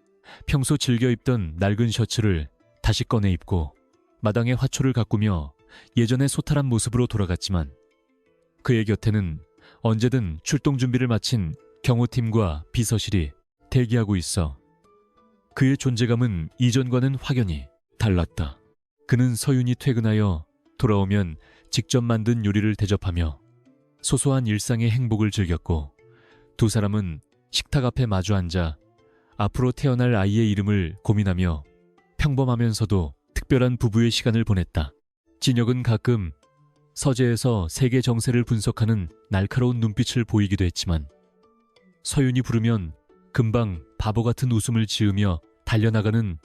평소 즐겨 입던 낡은 셔츠를 다시 꺼내 입고 마당에 화초를 가꾸며 예전의 소탈한 모습으로 돌아갔지만, 그의 곁에는 언제든 출동 준비를 마친 경호팀과 비서실이 대기하고 있어 그의 존재감은 이전과는 확연히 달랐다. 그는 서윤이 퇴근하여 돌아오면 직접 만든 요리를 대접하며 소소한 일상의 행복을 즐겼고, 두 사람은 식탁 앞에 마주 앉아 앞으로 태어날 아이의 이름을 고민하며 평범하면서도 특별한 부부의 시간을 보냈다. 진혁은 가끔 서재에서 세계 정세를 분석하는 날카로운 눈빛을 보이기도 했지만, 서윤이 부르면 금방 바보 같은 웃음을 지으며 달려나가는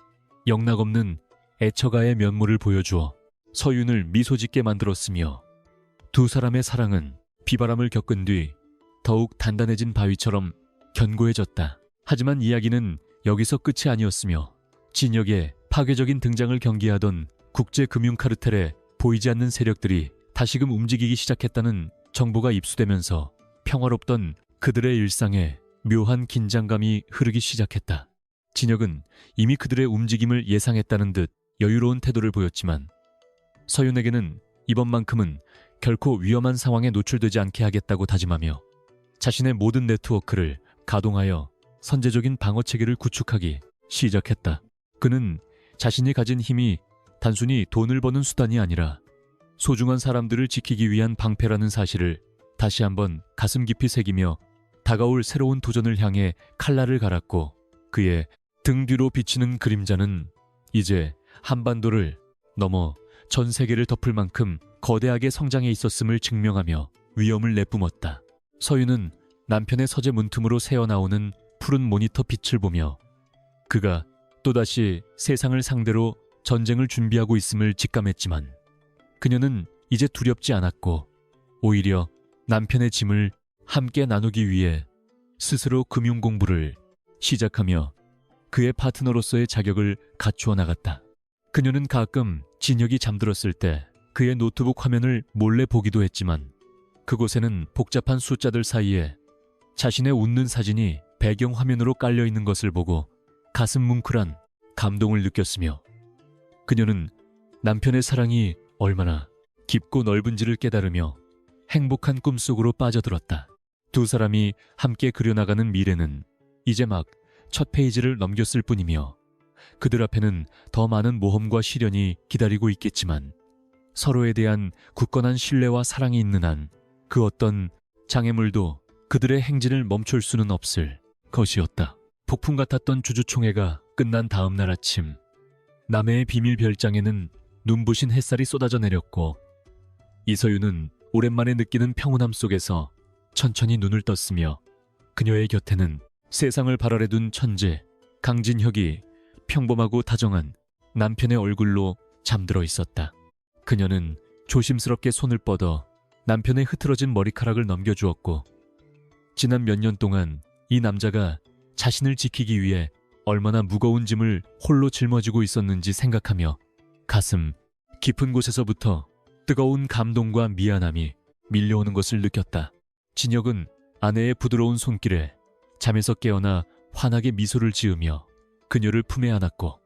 영락없는 애처가의 면모를 보여주어 서윤을 미소 짓게 만들었으며, 두 사람의 사랑은 비바람을 겪은 뒤 더욱 단단해진 바위처럼 견고해졌다. 하지만 이야기는 여기서 끝이 아니었으며, 진혁의 파괴적인 등장을 경계하던 국제금융 카르텔에 보이지 않는 세력들이 다시금 움직이기 시작했다는 정보가 입수되면서 평화롭던 그들의 일상에 묘한 긴장감이 흐르기 시작했다. 진혁은 이미 그들의 움직임을 예상했다는 듯 여유로운 태도를 보였지만, 서윤에게는 이번만큼은 결코 위험한 상황에 노출되지 않게 하겠다고 다짐하며 자신의 모든 네트워크를 가동하여 선제적인 방어 체계를 구축하기 시작했다. 그는 자신이 가진 힘이 단순히 돈을 버는 수단이 아니라 소중한 사람들을 지키기 위한 방패라는 사실을 다시 한번 가슴 깊이 새기며 다가올 새로운 도전을 향해 칼날을 갈았고, 그의 등 뒤로 비치는 그림자는 이제 한반도를 넘어 전 세계를 덮을 만큼 거대하게 성장해 있었음을 증명하며 위험을 내뿜었다. 서윤은 남편의 서재 문틈으로 새어나오는 푸른 모니터 빛을 보며 그가 또다시 세상을 상대로 전쟁을 준비하고 있음을 직감했지만, 그녀는 이제 두렵지 않았고 오히려 남편의 짐을 함께 나누기 위해 스스로 금융 공부를 시작하며 그의 파트너로서의 자격을 갖추어 나갔다. 그녀는 가끔 진혁이 잠들었을 때 그의 노트북 화면을 몰래 보기도 했지만, 그곳에는 복잡한 숫자들 사이에 자신의 웃는 사진이 배경 화면으로 깔려 있는 것을 보고 가슴 뭉클한 감동을 느꼈으며, 그녀는 남편의 사랑이 얼마나 깊고 넓은지를 깨달으며 행복한 꿈속으로 빠져들었다. 두 사람이 함께 그려나가는 미래는 이제 막 첫 페이지를 넘겼을 뿐이며, 그들 앞에는 더 많은 모험과 시련이 기다리고 있겠지만, 서로에 대한 굳건한 신뢰와 사랑이 있는 한 그 어떤 장애물도 그들의 행진을 멈출 수는 없을 것이었다. 폭풍 같았던 주주총회가 끝난 다음 날 아침, 남해의 비밀 별장에는 눈부신 햇살이 쏟아져 내렸고, 이서윤은 오랜만에 느끼는 평온함 속에서 천천히 눈을 떴으며, 그녀의 곁에는 세상을 발아래 둔 천재 강진혁이 평범하고 다정한 남편의 얼굴로 잠들어 있었다. 그녀는 조심스럽게 손을 뻗어 남편의 흐트러진 머리카락을 넘겨주었고, 지난 몇 년 동안 이 남자가 자신을 지키기 위해 얼마나 무거운 짐을 홀로 짊어지고 있었는지 생각하며 가슴 깊은 곳에서부터 뜨거운 감동과 미안함이 밀려오는 것을 느꼈다. 진혁은 아내의 부드러운 손길에 잠에서 깨어나 환하게 미소를 지으며 그녀를 품에 안았고,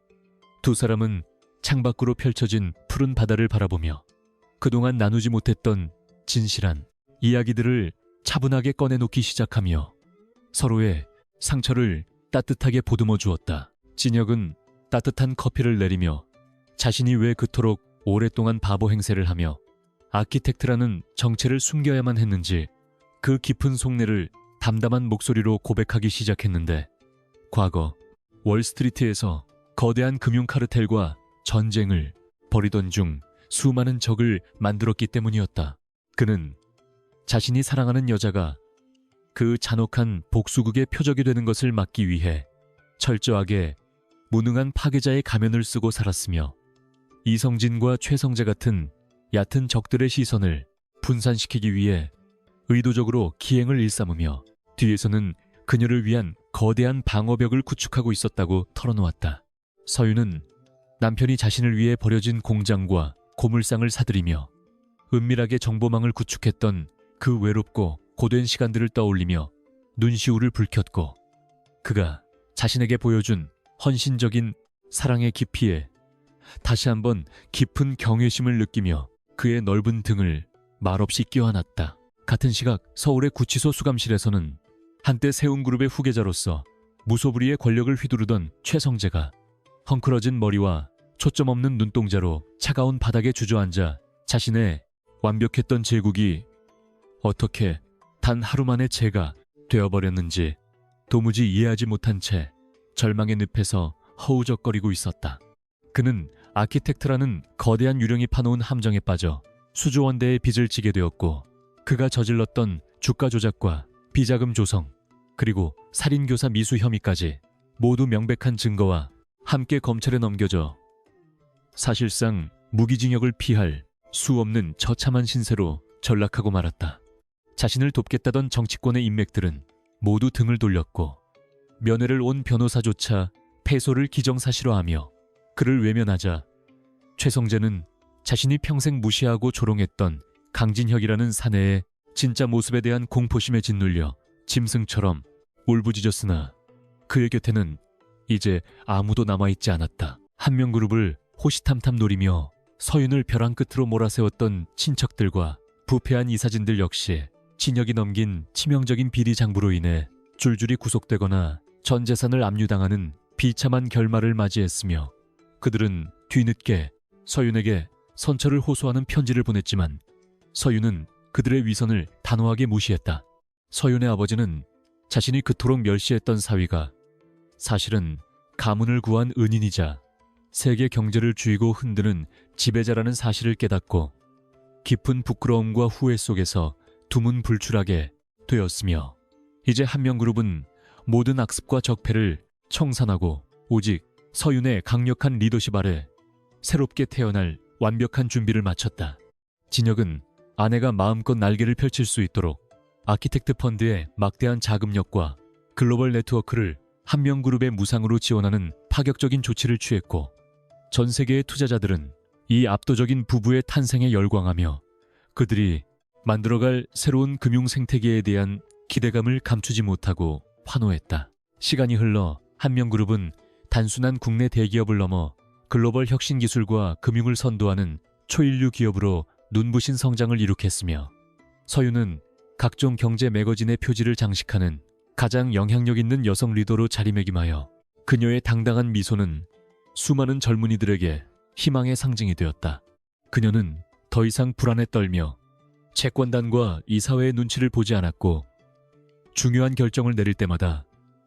두 사람은 창밖으로 펼쳐진 푸른 바다를 바라보며 그동안 나누지 못했던 진실한 이야기들을 차분하게 꺼내놓기 시작하며 서로의 상처를 따뜻하게 보듬어 주었다. 진혁은 따뜻한 커피를 내리며 자신이 왜 그토록 오랫동안 바보 행세를 하며 아키텍트라는 정체를 숨겨야만 했는지 그 깊은 속내를 담담한 목소리로 고백하기 시작했는데, 과거 월스트리트에서 거대한 금융 카르텔과 전쟁을 벌이던 중 수많은 적을 만들었기 때문이었다. 그는 자신이 사랑하는 여자가 그 잔혹한 복수극의 표적이 되는 것을 막기 위해 철저하게 무능한 파괴자의 가면을 쓰고 살았으며, 이성진과 최성재 같은 얕은 적들의 시선을 분산시키기 위해 의도적으로 기행을 일삼으며 뒤에서는 그녀를 위한 거대한 방어벽을 구축하고 있었다고 털어놓았다. 서윤은 남편이 자신을 위해 버려진 공장과 고물상을 사들이며 은밀하게 정보망을 구축했던 그 외롭고 고된 시간들을 떠올리며 눈시울을 붉혔고, 그가 자신에게 보여준 헌신적인 사랑의 깊이에 다시 한번 깊은 경외심을 느끼며 그의 넓은 등을 말없이 껴안았다. 같은 시각 서울의 구치소 수감실에서는 한때 세운그룹의 후계자로서 무소불위의 권력을 휘두르던 최성재가 헝클어진 머리와 초점 없는 눈동자로 차가운 바닥에 주저앉아 자신의 완벽했던 제국이 어떻게 단 하루 만에 재가 되어버렸는지 도무지 이해하지 못한 채 절망의 늪에서 허우적거리고 있었다. 그는 아키텍트라는 거대한 유령이 파놓은 함정에 빠져 수조원대의 빚을 지게 되었고, 그가 저질렀던 주가 조작과 비자금 조성, 그리고 살인교사 미수 혐의까지 모두 명백한 증거와 함께 검찰에 넘겨져 사실상 무기징역을 피할 수 없는 처참한 신세로 전락하고 말았다. 자신을 돕겠다던 정치권의 인맥들은 모두 등을 돌렸고, 면회를 온 변호사조차 패소를 기정사실화하며 그를 외면하자 최성재는 자신이 평생 무시하고 조롱했던 강진혁이라는 사내의 진짜 모습에 대한 공포심에 짓눌려 짐승처럼 울부짖었으나 그의 곁에는 이제 아무도 남아있지 않았다. 한명그룹을 호시탐탐 노리며 서윤을 벼랑 끝으로 몰아세웠던 친척들과 부패한 이사진들 역시 진혁이 넘긴 치명적인 비리 장부로 인해 줄줄이 구속되거나 전 재산을 압류당하는 비참한 결말을 맞이했으며, 그들은 뒤늦게 서윤에게 선처를 호소하는 편지를 보냈지만 서윤은 그들의 위선을 단호하게 무시했다. 서윤의 아버지는 자신이 그토록 멸시했던 사위가 사실은 가문을 구한 은인이자 세계 경제를 쥐고 흔드는 지배자라는 사실을 깨닫고 깊은 부끄러움과 후회 속에서 두문불출하게 되었으며 이제 한명그룹은 모든 악습과 적폐를 청산하고 오직 서윤의 강력한 리더십 아래 새롭게 태어날 완벽한 준비를 마쳤다. 진혁은 아내가 마음껏 날개를 펼칠 수 있도록 아키텍트 펀드의 막대한 자금력과 글로벌 네트워크를 한명그룹의 무상으로 지원하는 파격적인 조치를 취했고 전 세계의 투자자들은 이 압도적인 부부의 탄생에 열광하며 그들이 만들어갈 새로운 금융 생태계에 대한 기대감을 감추지 못하고 환호했다. 시간이 흘러 한명그룹은 단순한 국내 대기업을 넘어 글로벌 혁신 기술과 금융을 선도하는 초인류 기업으로 눈부신 성장을 이룩했으며 서윤은 각종 경제 매거진의 표지를 장식하는 가장 영향력 있는 여성 리더로 자리매김하여 그녀의 당당한 미소는 수많은 젊은이들에게 희망의 상징이 되었다. 그녀는 더 이상 불안에 떨며 채권단과 이사회의 눈치를 보지 않았고 중요한 결정을 내릴 때마다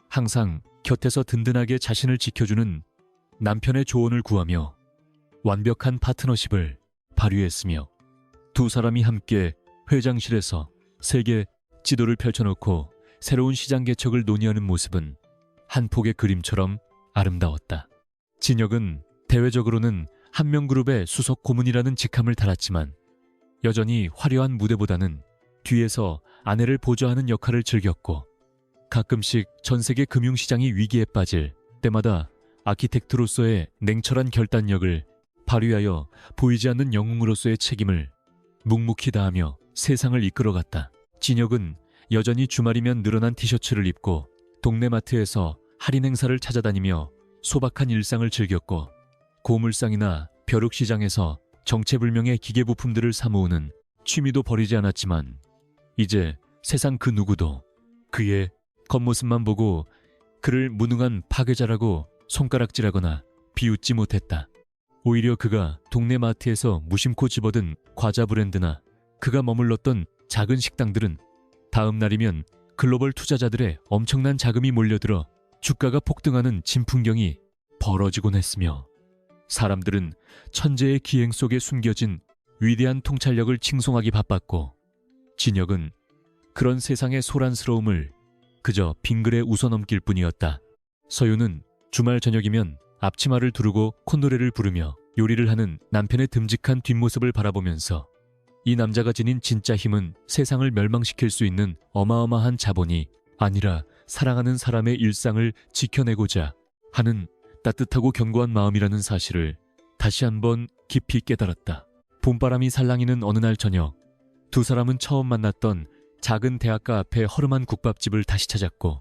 항상 곁에서 든든하게 자신을 지켜주는 남편의 조언을 구하며 완벽한 파트너십을 발휘했으며 두 사람이 함께 회장실에서 세계 지도를 펼쳐놓고 새로운 시장 개척을 논의하는 모습은 한 폭의 그림처럼 아름다웠다. 진혁은 대외적으로는 한명그룹의 수석 고문이라는 직함을 달았지만 여전히 화려한 무대보다는 뒤에서 아내를 보좌하는 역할을 즐겼고 가끔씩 전 세계 금융시장이 위기에 빠질 때마다 아키텍트로서의 냉철한 결단력을 발휘하여 보이지 않는 영웅으로서의 책임을 묵묵히 다하며 세상을 이끌어갔다. 진혁은 여전히 주말이면 늘어난 티셔츠를 입고 동네 마트에서 할인 행사를 찾아다니며 소박한 일상을 즐겼고 고물상이나 벼룩시장에서 정체불명의 기계부품들을 사모으는 취미도 버리지 않았지만 이제 세상 그 누구도 그의 겉모습만 보고 그를 무능한 파괴자라고 손가락질하거나 비웃지 못했다. 오히려 그가 동네 마트에서 무심코 집어든 과자 브랜드나 그가 머물렀던 작은 식당들은 다음 날이면 글로벌 투자자들의 엄청난 자금이 몰려들어 주가가 폭등하는 진풍경이 벌어지곤 했으며 사람들은 천재의 기행 속에 숨겨진 위대한 통찰력을 칭송하기 바빴고 진혁은 그런 세상의 소란스러움을 그저 빙글에 웃어넘길 뿐이었다. 서윤은 주말 저녁이면 앞치마를 두르고 콧노래를 부르며 요리를 하는 남편의 듬직한 뒷모습을 바라보면서 이 남자가 지닌 진짜 힘은 세상을 멸망시킬 수 있는 어마어마한 자본이 아니라 사랑하는 사람의 일상을 지켜내고자 하는 따뜻하고 견고한 마음이라는 사실을 다시 한번 깊이 깨달았다. 봄바람이 살랑이는 어느 날 저녁 두 사람은 처음 만났던 작은 대학가 앞에 허름한 국밥집을 다시 찾았고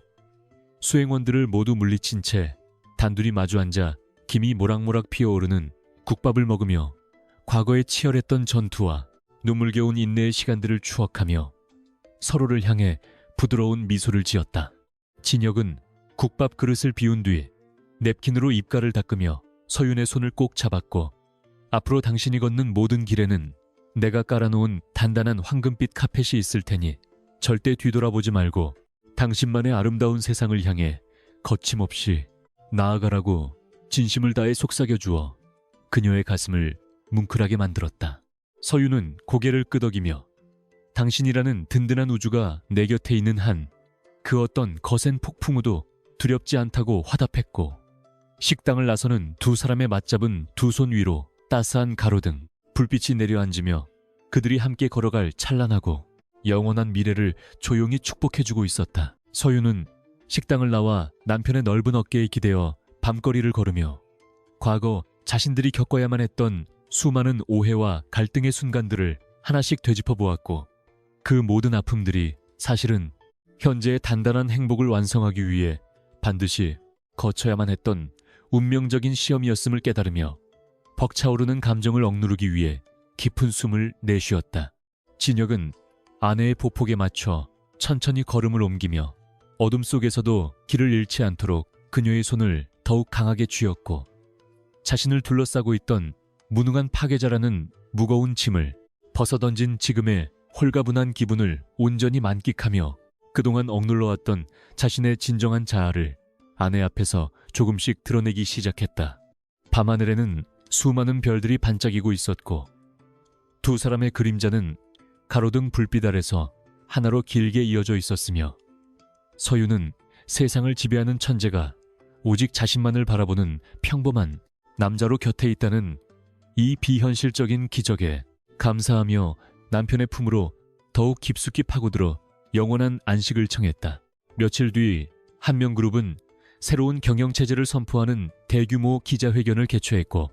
수행원들을 모두 물리친 채 단둘이 마주 앉아 김이 모락모락 피어오르는 국밥을 먹으며 과거에 치열했던 전투와 눈물겨운 인내의 시간들을 추억하며 서로를 향해 부드러운 미소를 지었다. 진혁은 국밥 그릇을 비운 뒤 냅킨으로 입가를 닦으며 서윤의 손을 꼭 잡았고 앞으로 당신이 걷는 모든 길에는 내가 깔아놓은 단단한 황금빛 카펫이 있을 테니 절대 뒤돌아보지 말고 당신만의 아름다운 세상을 향해 거침없이 나아가라고 진심을 다해 속삭여주어 그녀의 가슴을 뭉클하게 만들었다. 서윤은 고개를 끄덕이며 당신이라는 든든한 우주가 내 곁에 있는 한 그 어떤 거센 폭풍우도 두렵지 않다고 화답했고 식당을 나서는 두 사람의 맞잡은 두 손 위로 따스한 가로등, 불빛이 내려앉으며 그들이 함께 걸어갈 찬란하고 영원한 미래를 조용히 축복해주고 있었다. 서윤은 식당을 나와 남편의 넓은 어깨에 기대어 밤거리를 걸으며 과거 자신들이 겪어야만 했던 수많은 오해와 갈등의 순간들을 하나씩 되짚어 보았고 그 모든 아픔들이 사실은 현재의 단단한 행복을 완성하기 위해 반드시 거쳐야만 했던 운명적인 시험이었음을 깨달으며 벅차오르는 감정을 억누르기 위해 깊은 숨을 내쉬었다. 진혁은 아내의 보폭에 맞춰 천천히 걸음을 옮기며 어둠 속에서도 길을 잃지 않도록 그녀의 손을 더욱 강하게 쥐었고 자신을 둘러싸고 있던 무능한 파괴자라는 무거운 짐을 벗어던진 지금의 홀가분한 기분을 온전히 만끽하며 그동안 억눌러왔던 자신의 진정한 자아를 아내 앞에서 조금씩 드러내기 시작했다. 밤하늘에는 수많은 별들이 반짝이고 있었고 두 사람의 그림자는 가로등 불빛 아래서 하나로 길게 이어져 있었으며 서유는 세상을 지배하는 천재가 오직 자신만을 바라보는 평범한 남자로 곁에 있다는 이 비현실적인 기적에 감사하며 남편의 품으로 더욱 깊숙이 파고들어 영원한 안식을 청했다. 며칠 뒤 한명그룹은 새로운 경영체제를 선포하는 대규모 기자회견을 개최했고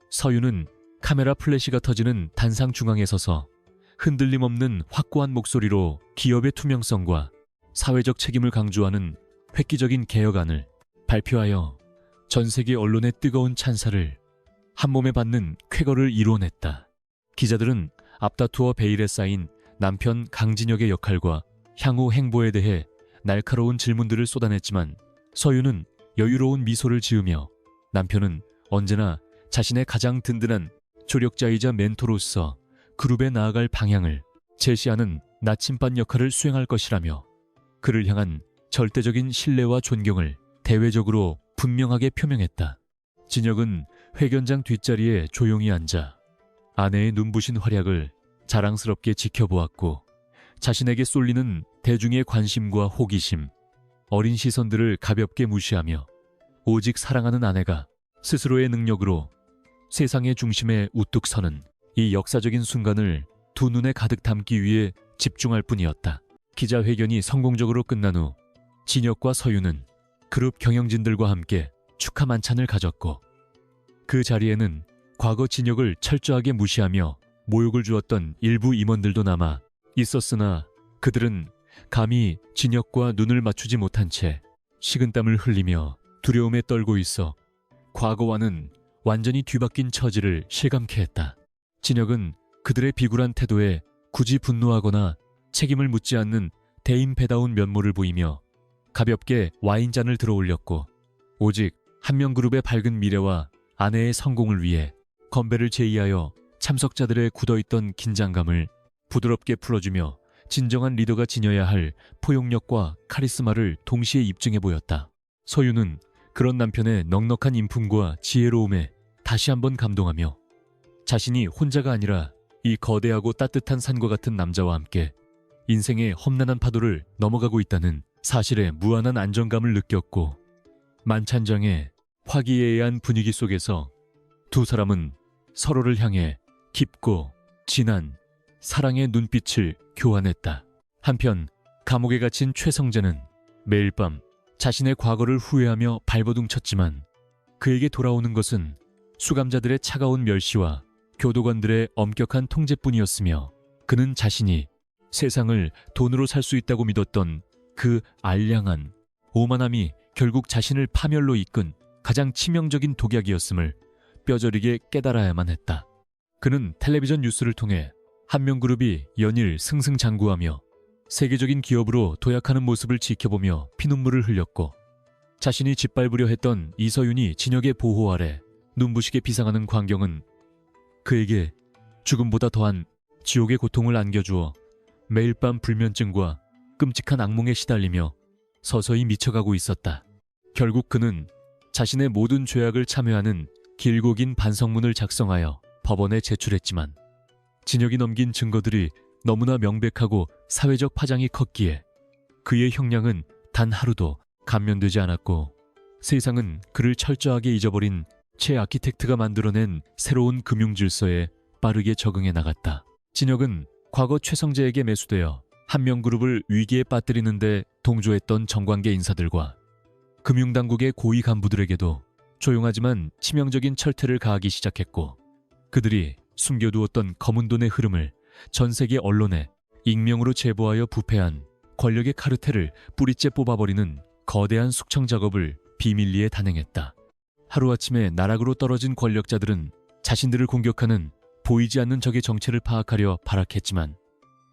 서유는 카메라 플래시가 터지는 단상 중앙에 서서 흔들림 없는 확고한 목소리로 기업의 투명성과 사회적 책임을 강조하는 획기적인 개혁안을 발표하여 전 세계 언론의 뜨거운 찬사를 한몸에 받는 쾌거를 이뤄냈다. 기자들은 앞다투어 베일에 쌓인 남편 강진혁의 역할과 향후 행보에 대해 날카로운 질문들을 쏟아냈지만 서유는 여유로운 미소를 지으며 남편은 언제나 자신의 가장 든든한 조력자이자 멘토로서 그룹에 나아갈 방향을 제시하는 나침반 역할을 수행할 것이라며 그를 향한 절대적인 신뢰와 존경을 대외적으로 분명하게 표명했다. 진혁은 회견장 뒷자리에 조용히 앉아 아내의 눈부신 활약을 자랑스럽게 지켜보았고 자신에게 쏠리는 대중의 관심과 호기심, 어린 시선들을 가볍게 무시하며 오직 사랑하는 아내가 스스로의 능력으로 세상의 중심에 우뚝 서는 이 역사적인 순간을 두 눈에 가득 담기 위해 집중할 뿐이었다. 기자회견이 성공적으로 끝난 후 진혁과 서유는 그룹 경영진들과 함께 축하 만찬을 가졌고 그 자리에는 과거 진혁을 철저하게 무시하며 모욕을 주었던 일부 임원들도 남아 있었으나 그들은 감히 진혁과 눈을 맞추지 못한 채 식은땀을 흘리며 두려움에 떨고 있어 과거와는 완전히 뒤바뀐 처지를 실감케 했다. 진혁은 그들의 비굴한 태도에 굳이 분노하거나 책임을 묻지 않는 대인배다운 면모를 보이며 가볍게 와인잔을 들어 올렸고 오직 한명그룹의 밝은 미래와 아내의 성공을 위해 건배를 제의하여 참석자들의 굳어있던 긴장감을 부드럽게 풀어주며 진정한 리더가 지녀야 할 포용력과 카리스마를 동시에 입증해 보였다. 서유는 그런 남편의 넉넉한 인품과 지혜로움에 다시 한번 감동하며 자신이 혼자가 아니라 이 거대하고 따뜻한 산과 같은 남자와 함께 인생의 험난한 파도를 넘어가고 있다는 사실에 무한한 안정감을 느꼈고 만찬장의 화기애애한 분위기 속에서 두 사람은 서로를 향해 깊고 진한 사랑의 눈빛을 교환했다. 한편 감옥에 갇힌 최성재는 매일 밤 자신의 과거를 후회하며 발버둥 쳤지만 그에게 돌아오는 것은 수감자들의 차가운 멸시와 교도관들의 엄격한 통제뿐이었으며 그는 자신이 세상을 돈으로 살 수 있다고 믿었던 그 알량한 오만함이 결국 자신을 파멸로 이끈 가장 치명적인 독약이었음을 뼈저리게 깨달아야만 했다. 그는 텔레비전 뉴스를 통해 한명그룹이 연일 승승장구하며 세계적인 기업으로 도약하는 모습을 지켜보며 피눈물을 흘렸고 자신이 짓밟으려 했던 이서윤이 진혁의 보호 아래 눈부시게 비상하는 광경은 그에게 죽음보다 더한 지옥의 고통을 안겨주어 매일 밤 불면증과 끔찍한 악몽에 시달리며 서서히 미쳐가고 있었다. 결국 그는 자신의 모든 죄악을 참여하는 길고 긴 반성문을 작성하여 법원에 제출했지만 진혁이 넘긴 증거들이 너무나 명백하고 사회적 파장이 컸기에 그의 형량은 단 하루도 감면되지 않았고 세상은 그를 철저하게 잊어버린 최 아키텍트가 만들어낸 새로운 금융질서에 빠르게 적응해 나갔다. 진혁은 과거 최성재에게 매수되어 한명그룹을 위기에 빠뜨리는 데 동조했던 정관계 인사들과 금융당국의 고위 간부들에게도 조용하지만 치명적인 철퇴를 가하기 시작했고 그들이 숨겨두었던 검은 돈의 흐름을 전 세계 언론에 익명으로 제보하여 부패한 권력의 카르텔을 뿌리째 뽑아버리는 거대한 숙청 작업을 비밀리에 단행했다. 하루아침에 나락으로 떨어진 권력자들은 자신들을 공격하는 보이지 않는 적의 정체를 파악하려 발악했지만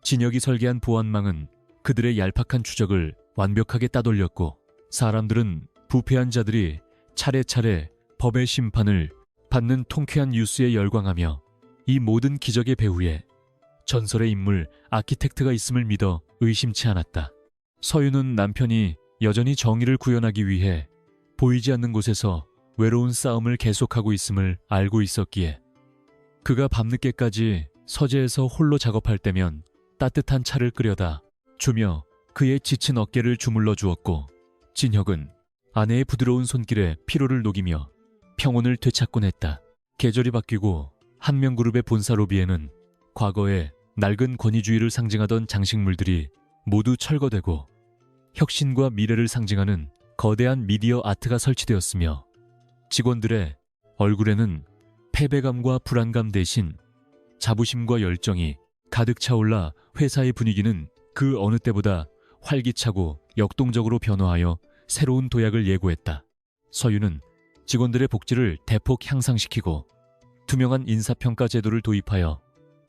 진혁이 설계한 보안망은 그들의 얄팍한 추적을 완벽하게 따돌렸고 사람들은 부패한 자들이 차례차례 법의 심판을 받는 통쾌한 뉴스에 열광하며 이 모든 기적의 배후에 전설의 인물 아키텍트가 있음을 믿어 의심치 않았다. 서윤은 남편이 여전히 정의를 구현하기 위해 보이지 않는 곳에서 외로운 싸움을 계속하고 있음을 알고 있었기에 그가 밤늦게까지 서재에서 홀로 작업할 때면 따뜻한 차를 끓여다 주며 그의 지친 어깨를 주물러 주었고, 진혁은 아내의 부드러운 손길에 피로를 녹이며 평온을 되찾곤 했다. 계절이 바뀌고 한명그룹의 본사 로비에는 과거에 낡은 권위주의를 상징하던 장식물들이 모두 철거되고 혁신과 미래를 상징하는 거대한 미디어 아트가 설치되었으며, 직원들의 얼굴에는 패배감과 불안감 대신 자부심과 열정이 가득 차올라 회사의 분위기는 그 어느 때보다 활기차고 역동적으로 변화하여 새로운 도약을 예고했다. 서윤은 직원들의 복지를 대폭 향상시키고 투명한 인사평가 제도를 도입하여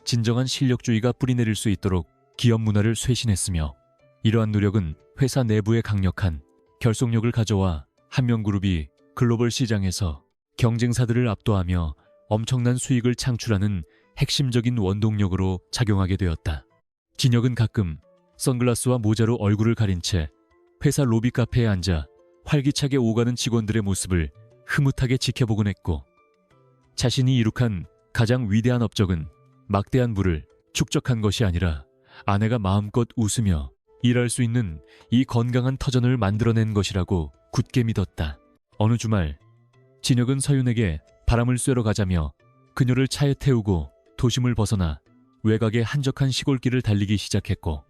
진정한 실력주의가 뿌리내릴 수 있도록 기업 문화를 쇄신했으며, 이러한 노력은 회사 내부에 강력한 결속력을 가져와 한명그룹이 글로벌 시장에서 경쟁사들을 압도하며 엄청난 수익을 창출하는 핵심적인 원동력으로 작용하게 되었다. 진혁은 가끔 선글라스와 모자로 얼굴을 가린 채 회사 로비 카페에 앉아 활기차게 오가는 직원들의 모습을 흐뭇하게 지켜보곤 했고, 자신이 이룩한 가장 위대한 업적은 막대한 부를 축적한 것이 아니라 아내가 마음껏 웃으며 일할 수 있는 이 건강한 터전을 만들어낸 것이라고 굳게 믿었다. 어느 주말, 진혁은 서윤에게 바람을 쐬러 가자며 그녀를 차에 태우고 도심을 벗어나 외곽의 한적한 시골길을 달리기 시작했고,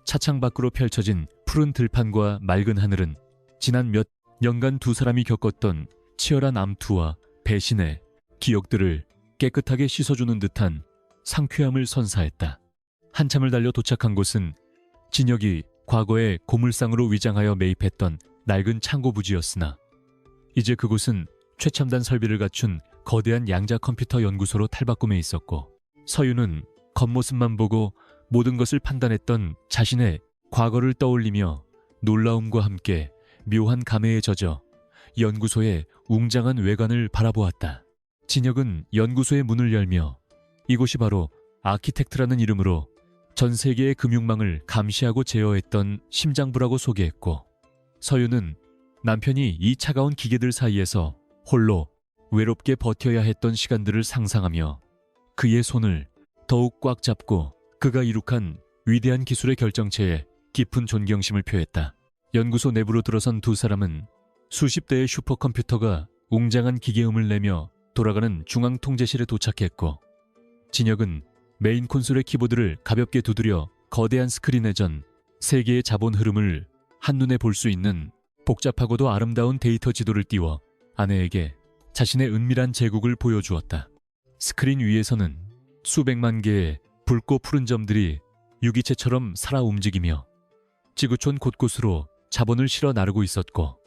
차창 밖으로 펼쳐진 푸른 들판과 맑은 하늘은 지난 몇 년간 두 사람이 겪었던 치열한 암투와 배신의 기억들을 깨끗하게 씻어주는 듯한 상쾌함을 선사했다. 한참을 달려 도착한 곳은 진혁이 과거에 고물상으로 위장하여 매입했던 낡은 창고 부지였으나, 이제 그곳은 최첨단 설비를 갖춘 거대한 양자 컴퓨터 연구소로 탈바꿈해 있었고, 서윤은 겉모습만 보고 모든 것을 판단했던 자신의 과거를 떠올리며 놀라움과 함께 묘한 감회에 젖어 연구소의 웅장한 외관을 바라보았다. 진혁은 연구소의 문을 열며 이곳이 바로 아키텍트라는 이름으로 전 세계의 금융망을 감시하고 제어했던 심장부라고 소개했고, 서윤은 남편이 이 차가운 기계들 사이에서 홀로 외롭게 버텨야 했던 시간들을 상상하며 그의 손을 더욱 꽉 잡고 그가 이룩한 위대한 기술의 결정체에 깊은 존경심을 표했다. 연구소 내부로 들어선 두 사람은 수십 대의 슈퍼컴퓨터가 웅장한 기계음을 내며 돌아가는 중앙 통제실에 도착했고, 진혁은 메인 콘솔의 키보드를 가볍게 두드려 거대한 스크린에 전 세계의 자본 흐름을 한눈에 볼 수 있는 복잡하고도 아름다운 데이터 지도를 띄워 아내에게 자신의 은밀한 제국을 보여주었다. 스크린 위에서는 수백만 개의 붉고 푸른 점들이 유기체처럼 살아 움직이며 지구촌 곳곳으로 자본을 실어 나르고 있었고,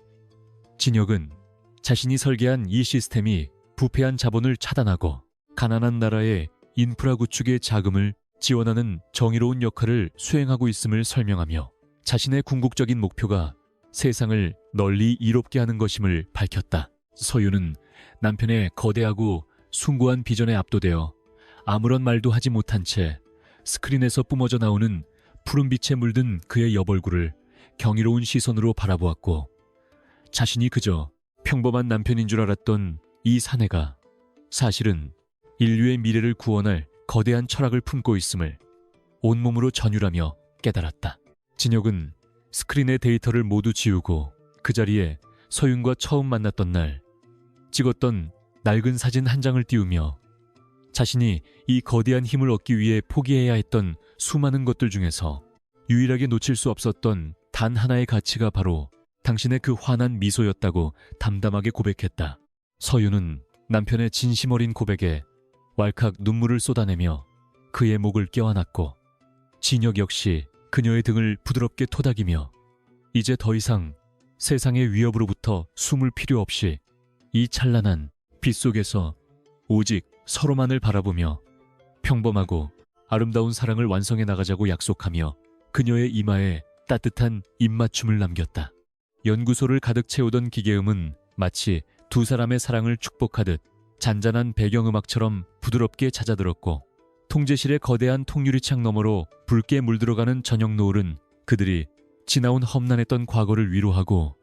진혁은 자신이 설계한 이 시스템이 부패한 자본을 차단하고 가난한 나라의 인프라 구축의 자금을 지원하는 정의로운 역할을 수행하고 있음을 설명하며 자신의 궁극적인 목표가 세상을 널리 이롭게 하는 것임을 밝혔다. 서윤은 남편의 거대하고 숭고한 비전에 압도되어 아무런 말도 하지 못한 채 스크린에서 뿜어져 나오는 푸른빛에 물든 그의 옆얼굴을 경이로운 시선으로 바라보았고, 자신이 그저 평범한 남편인 줄 알았던 이 사내가 사실은 인류의 미래를 구원할 거대한 철학을 품고 있음을 온몸으로 전율하며 깨달았다. 진혁은 스크린의 데이터를 모두 지우고 그 자리에 서윤과 처음 만났던 날 찍었던 낡은 사진 한 장을 띄우며 자신이 이 거대한 힘을 얻기 위해 포기해야 했던 수많은 것들 중에서 유일하게 놓칠 수 없었던 단 하나의 가치가 바로 당신의 그 환한 미소였다고 담담하게 고백했다. 서윤은 남편의 진심 어린 고백에 왈칵 눈물을 쏟아내며 그의 목을 껴안았고, 진혁 역시 그녀의 등을 부드럽게 토닥이며 이제 더 이상 세상의 위협으로부터 숨을 필요 없이 이 찬란한 빛 속에서 오직 서로만을 바라보며 평범하고 아름다운 사랑을 완성해 나가자고 약속하며 그녀의 이마에 따뜻한 입맞춤을 남겼다. 연구소를 가득 채우던 기계음은 마치 두 사람의 사랑을 축복하듯 잔잔한 배경음악처럼 부드럽게 잦아들었고 통제실의 거대한 통유리창 너머로 붉게 물들어가는 저녁 노을은 그들이 지나온 험난했던 과거를 위로하고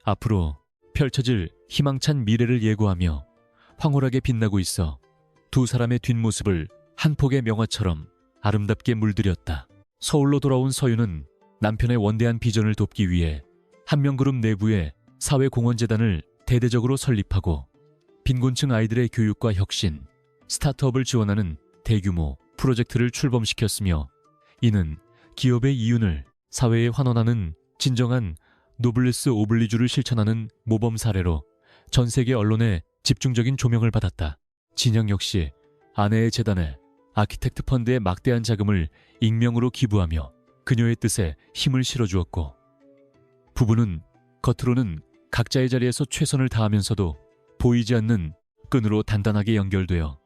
앞으로 펼쳐질 희망찬 미래를 예고하며 황홀하게 빛나고 있어 두 사람의 뒷모습을 한 폭의 명화처럼 아름답게 물들였다. 서울로 돌아온 서유는 남편의 원대한 비전을 돕기 위해 한명그룹 내부에 사회공헌재단을 대대적으로 설립하고 빈곤층 아이들의 교육과 혁신, 스타트업을 지원하는 대규모 프로젝트를 출범시켰으며 이는 기업의 이윤을 사회에 환원하는 진정한 노블레스 오블리주를 실천하는 모범 사례로 전 세계 언론에 집중적인 조명을 받았다. 진영 역시 아내의 재단에 아키텍트 펀드의 막대한 자금을 익명으로 기부하며 그녀의 뜻에 힘을 실어주었고 부부는 겉으로는 각자의 자리에서 최선을 다하면서도 보이지 않는 끈으로 단단하게 연결되어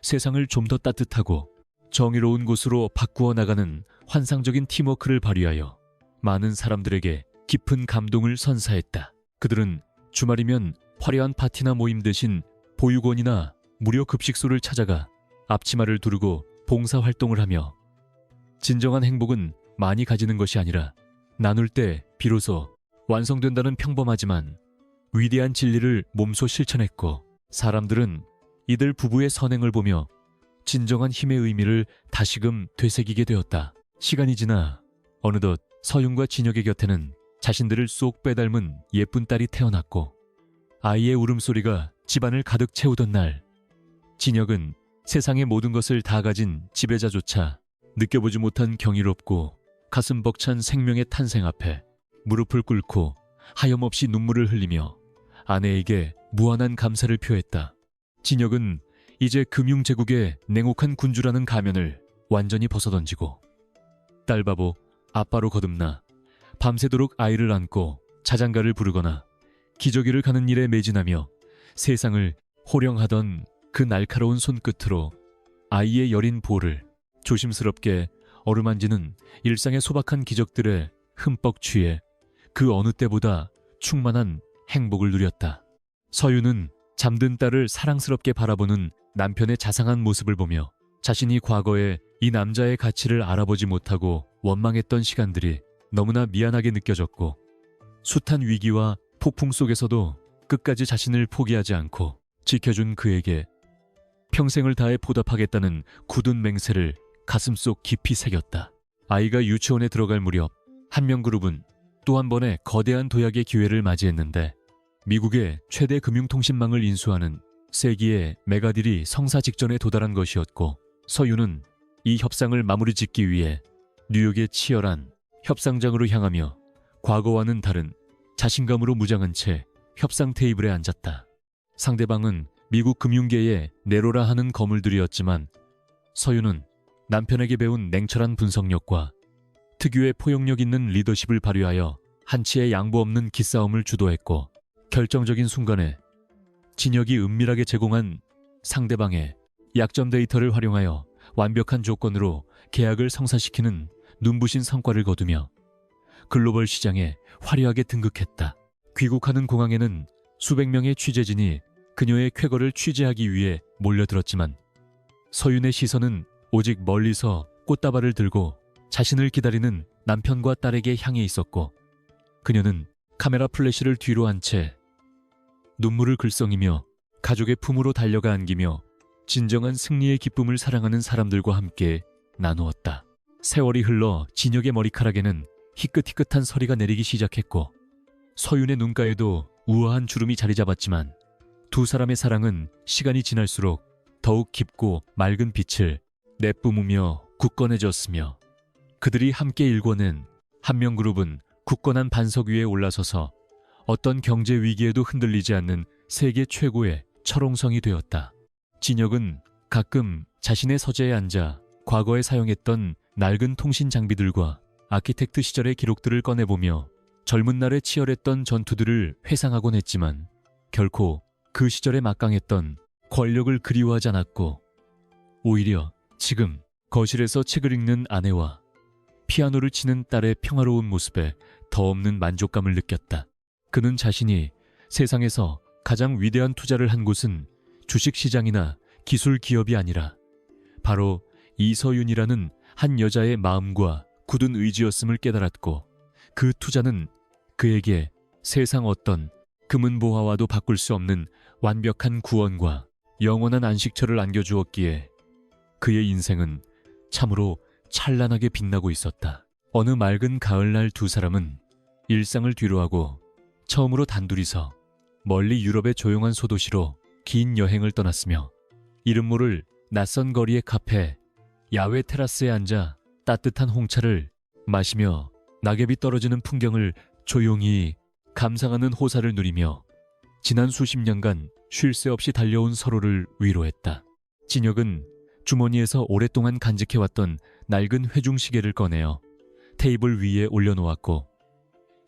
세상을 좀 더 따뜻하고 정의로운 곳으로 바꾸어 나가는 환상적인 팀워크를 발휘하여 많은 사람들에게 깊은 감동을 선사했다. 그들은 주말이면 화려한 파티나 모임 대신 보육원이나 무료 급식소를 찾아가 앞치마를 두르고 봉사활동을 하며 진정한 행복은 많이 가지는 것이 아니라 나눌 때 비로소 완성된다는 평범하지만 위대한 진리를 몸소 실천했고 사람들은 이들 부부의 선행을 보며 진정한 힘의 의미를 다시금 되새기게 되었다. 시간이 지나 어느덧 서윤과 진혁의 곁에는 자신들을 쏙 빼닮은 예쁜 딸이 태어났고 아이의 울음소리가 집안을 가득 채우던 날 진혁은 세상의 모든 것을 다 가진 지배자조차 느껴보지 못한 경이롭고 가슴 벅찬 생명의 탄생 앞에 무릎을 꿇고 하염없이 눈물을 흘리며 아내에게 무한한 감사를 표했다. 진혁은 이제 금융제국의 냉혹한 군주라는 가면을 완전히 벗어던지고 딸바보 아빠로 거듭나 밤새도록 아이를 안고 자장가를 부르거나 기저귀를 가는 일에 매진하며 세상을 호령하던 그 날카로운 손끝으로 아이의 여린 볼을 조심스럽게 어루만지는 일상의 소박한 기적들에 흠뻑 취해 그 어느 때보다 충만한 행복을 누렸다. 서유는 잠든 딸을 사랑스럽게 바라보는 남편의 자상한 모습을 보며 자신이 과거에 이 남자의 가치를 알아보지 못하고 원망했던 시간들이 너무나 미안하게 느껴졌고 숱한 위기와 폭풍 속에서도 끝까지 자신을 포기하지 않고 지켜준 그에게 평생을 다해 보답하겠다는 굳은 맹세를 가슴속 깊이 새겼다. 아이가 유치원에 들어갈 무렵 한명그룹은 또 한 번의 거대한 도약의 기회를 맞이했는데 미국의 최대 금융통신망을 인수하는 세기의 메가딜이 성사 직전에 도달한 것이었고 서유는 이 협상을 마무리 짓기 위해 뉴욕의 치열한 협상장으로 향하며 과거와는 다른 자신감으로 무장한 채 협상 테이블에 앉았다. 상대방은 미국 금융계의 네로라 하는 거물들이었지만 서유는 남편에게 배운 냉철한 분석력과 특유의 포용력 있는 리더십을 발휘하여 한치의 양보 없는 기싸움을 주도했고 결정적인 순간에 진혁이 은밀하게 제공한 상대방의 약점 데이터를 활용하여 완벽한 조건으로 계약을 성사시키는 눈부신 성과를 거두며 글로벌 시장에 화려하게 등극했다. 귀국하는 공항에는 수백 명의 취재진이 그녀의 쾌거를 취재하기 위해 몰려들었지만 서윤의 시선은 오직 멀리서 꽃다발을 들고 자신을 기다리는 남편과 딸에게 향해 있었고 그녀는 카메라 플래시를 뒤로 한 채 눈물을 글썽이며 가족의 품으로 달려가 안기며 진정한 승리의 기쁨을 사랑하는 사람들과 함께 나누었다. 세월이 흘러 진혁의 머리카락에는 희끗희끗한 서리가 내리기 시작했고 서윤의 눈가에도 우아한 주름이 자리 잡았지만 두 사람의 사랑은 시간이 지날수록 더욱 깊고 맑은 빛을 내뿜으며 굳건해졌으며 그들이 함께 일궈낸 한명그룹은 굳건한 반석 위에 올라서서 어떤 경제 위기에도 흔들리지 않는 세계 최고의 철옹성이 되었다. 진혁은 가끔 자신의 서재에 앉아 과거에 사용했던 낡은 통신 장비들과 아키텍트 시절의 기록들을 꺼내보며 젊은 날에 치열했던 전투들을 회상하곤 했지만 결코 그 시절에 막강했던 권력을 그리워하지 않았고 오히려 지금 거실에서 책을 읽는 아내와 피아노를 치는 딸의 평화로운 모습에 더없는 만족감을 느꼈다. 그는 자신이 세상에서 가장 위대한 투자를 한 곳은 주식시장이나 기술 기업이 아니라 바로 이서윤이라는 한 여자의 마음과 굳은 의지였음을 깨달았고, 그 투자는 그에게 세상 어떤 금은보화와도 바꿀 수 없는 완벽한 구원과 영원한 안식처를 안겨주었기에 그의 인생은 참으로 찬란하게 빛나고 있었다. 어느 맑은 가을날 두 사람은 일상을 뒤로하고 처음으로 단둘이서 멀리 유럽의 조용한 소도시로 긴 여행을 떠났으며, 이름 모를 낯선 거리의 카페, 야외 테라스에 앉아 따뜻한 홍차를 마시며 낙엽이 떨어지는 풍경을 조용히 감상하는 호사를 누리며 지난 수십 년간 쉴 새 없이 달려온 서로를 위로했다. 진혁은 주머니에서 오랫동안 간직해왔던 낡은 회중시계를 꺼내어 테이블 위에 올려놓았고,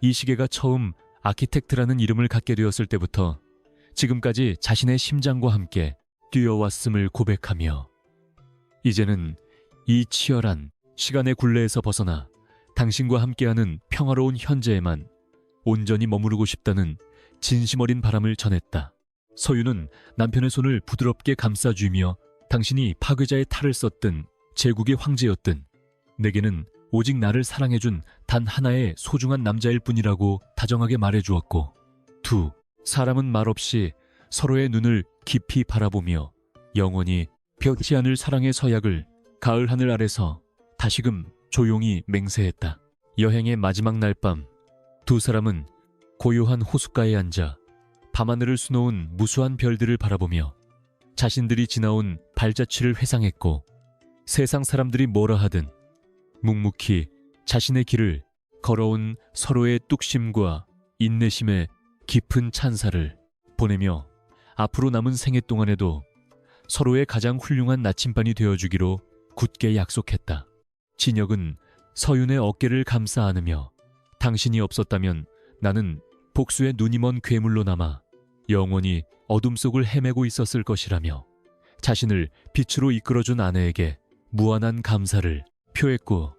이 시계가 처음 아키텍트라는 이름을 갖게 되었을 때부터 지금까지 자신의 심장과 함께 뛰어왔음을 고백하며, 이제는 이 치열한 시간의 굴레에서 벗어나 당신과 함께하는 평화로운 현재에만 온전히 머무르고 싶다는 진심 어린 바람을 전했다. 서유는 남편의 손을 부드럽게 감싸주며, 당신이 파괴자의 탈을 썼든 제국의 황제였든 내게는 오직 나를 사랑해준 단 하나의 소중한 남자일 뿐이라고 다정하게 말해주었고, 두 사람은 말없이 서로의 눈을 깊이 바라보며 영원히 펴지 않을 사랑의 서약을 가을 하늘 아래서 다시금 조용히 맹세했다. 여행의 마지막 날 밤, 두 사람은 고요한 호숫가에 앉아 밤하늘을 수놓은 무수한 별들을 바라보며 자신들이 지나온 발자취를 회상했고, 세상 사람들이 뭐라 하든 묵묵히 자신의 길을 걸어온 서로의 뚝심과 인내심에 깊은 찬사를 보내며 앞으로 남은 생애 동안에도 서로의 가장 훌륭한 나침반이 되어주기로 굳게 약속했다. 진혁은 서윤의 어깨를 감싸 안으며, 당신이 없었다면 나는 복수의 눈이 먼 괴물로 남아 영원히 어둠 속을 헤매고 있었을 것이라며 자신을 빛으로 이끌어준 아내에게 무한한 감사를 표했고,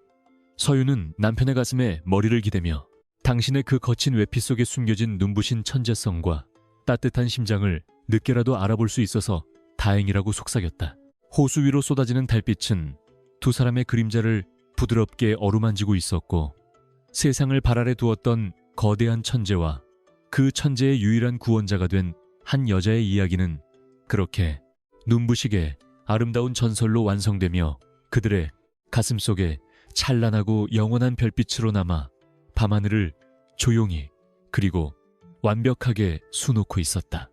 서윤은 남편의 가슴에 머리를 기대며 당신의 그 거친 외피 속에 숨겨진 눈부신 천재성과 따뜻한 심장을 늦게라도 알아볼 수 있어서 다행이라고 속삭였다. 호수 위로 쏟아지는 달빛은 두 사람의 그림자를 부드럽게 어루만지고 있었고, 세상을 발 아래 두었던 거대한 천재와 그 천재의 유일한 구원자가 된 한 여자의 이야기는 그렇게 눈부시게 아름다운 전설로 완성되며 그들의 가슴 속에 찬란하고 영원한 별빛으로 남아 밤하늘을 조용히 그리고 완벽하게 수놓고 있었다.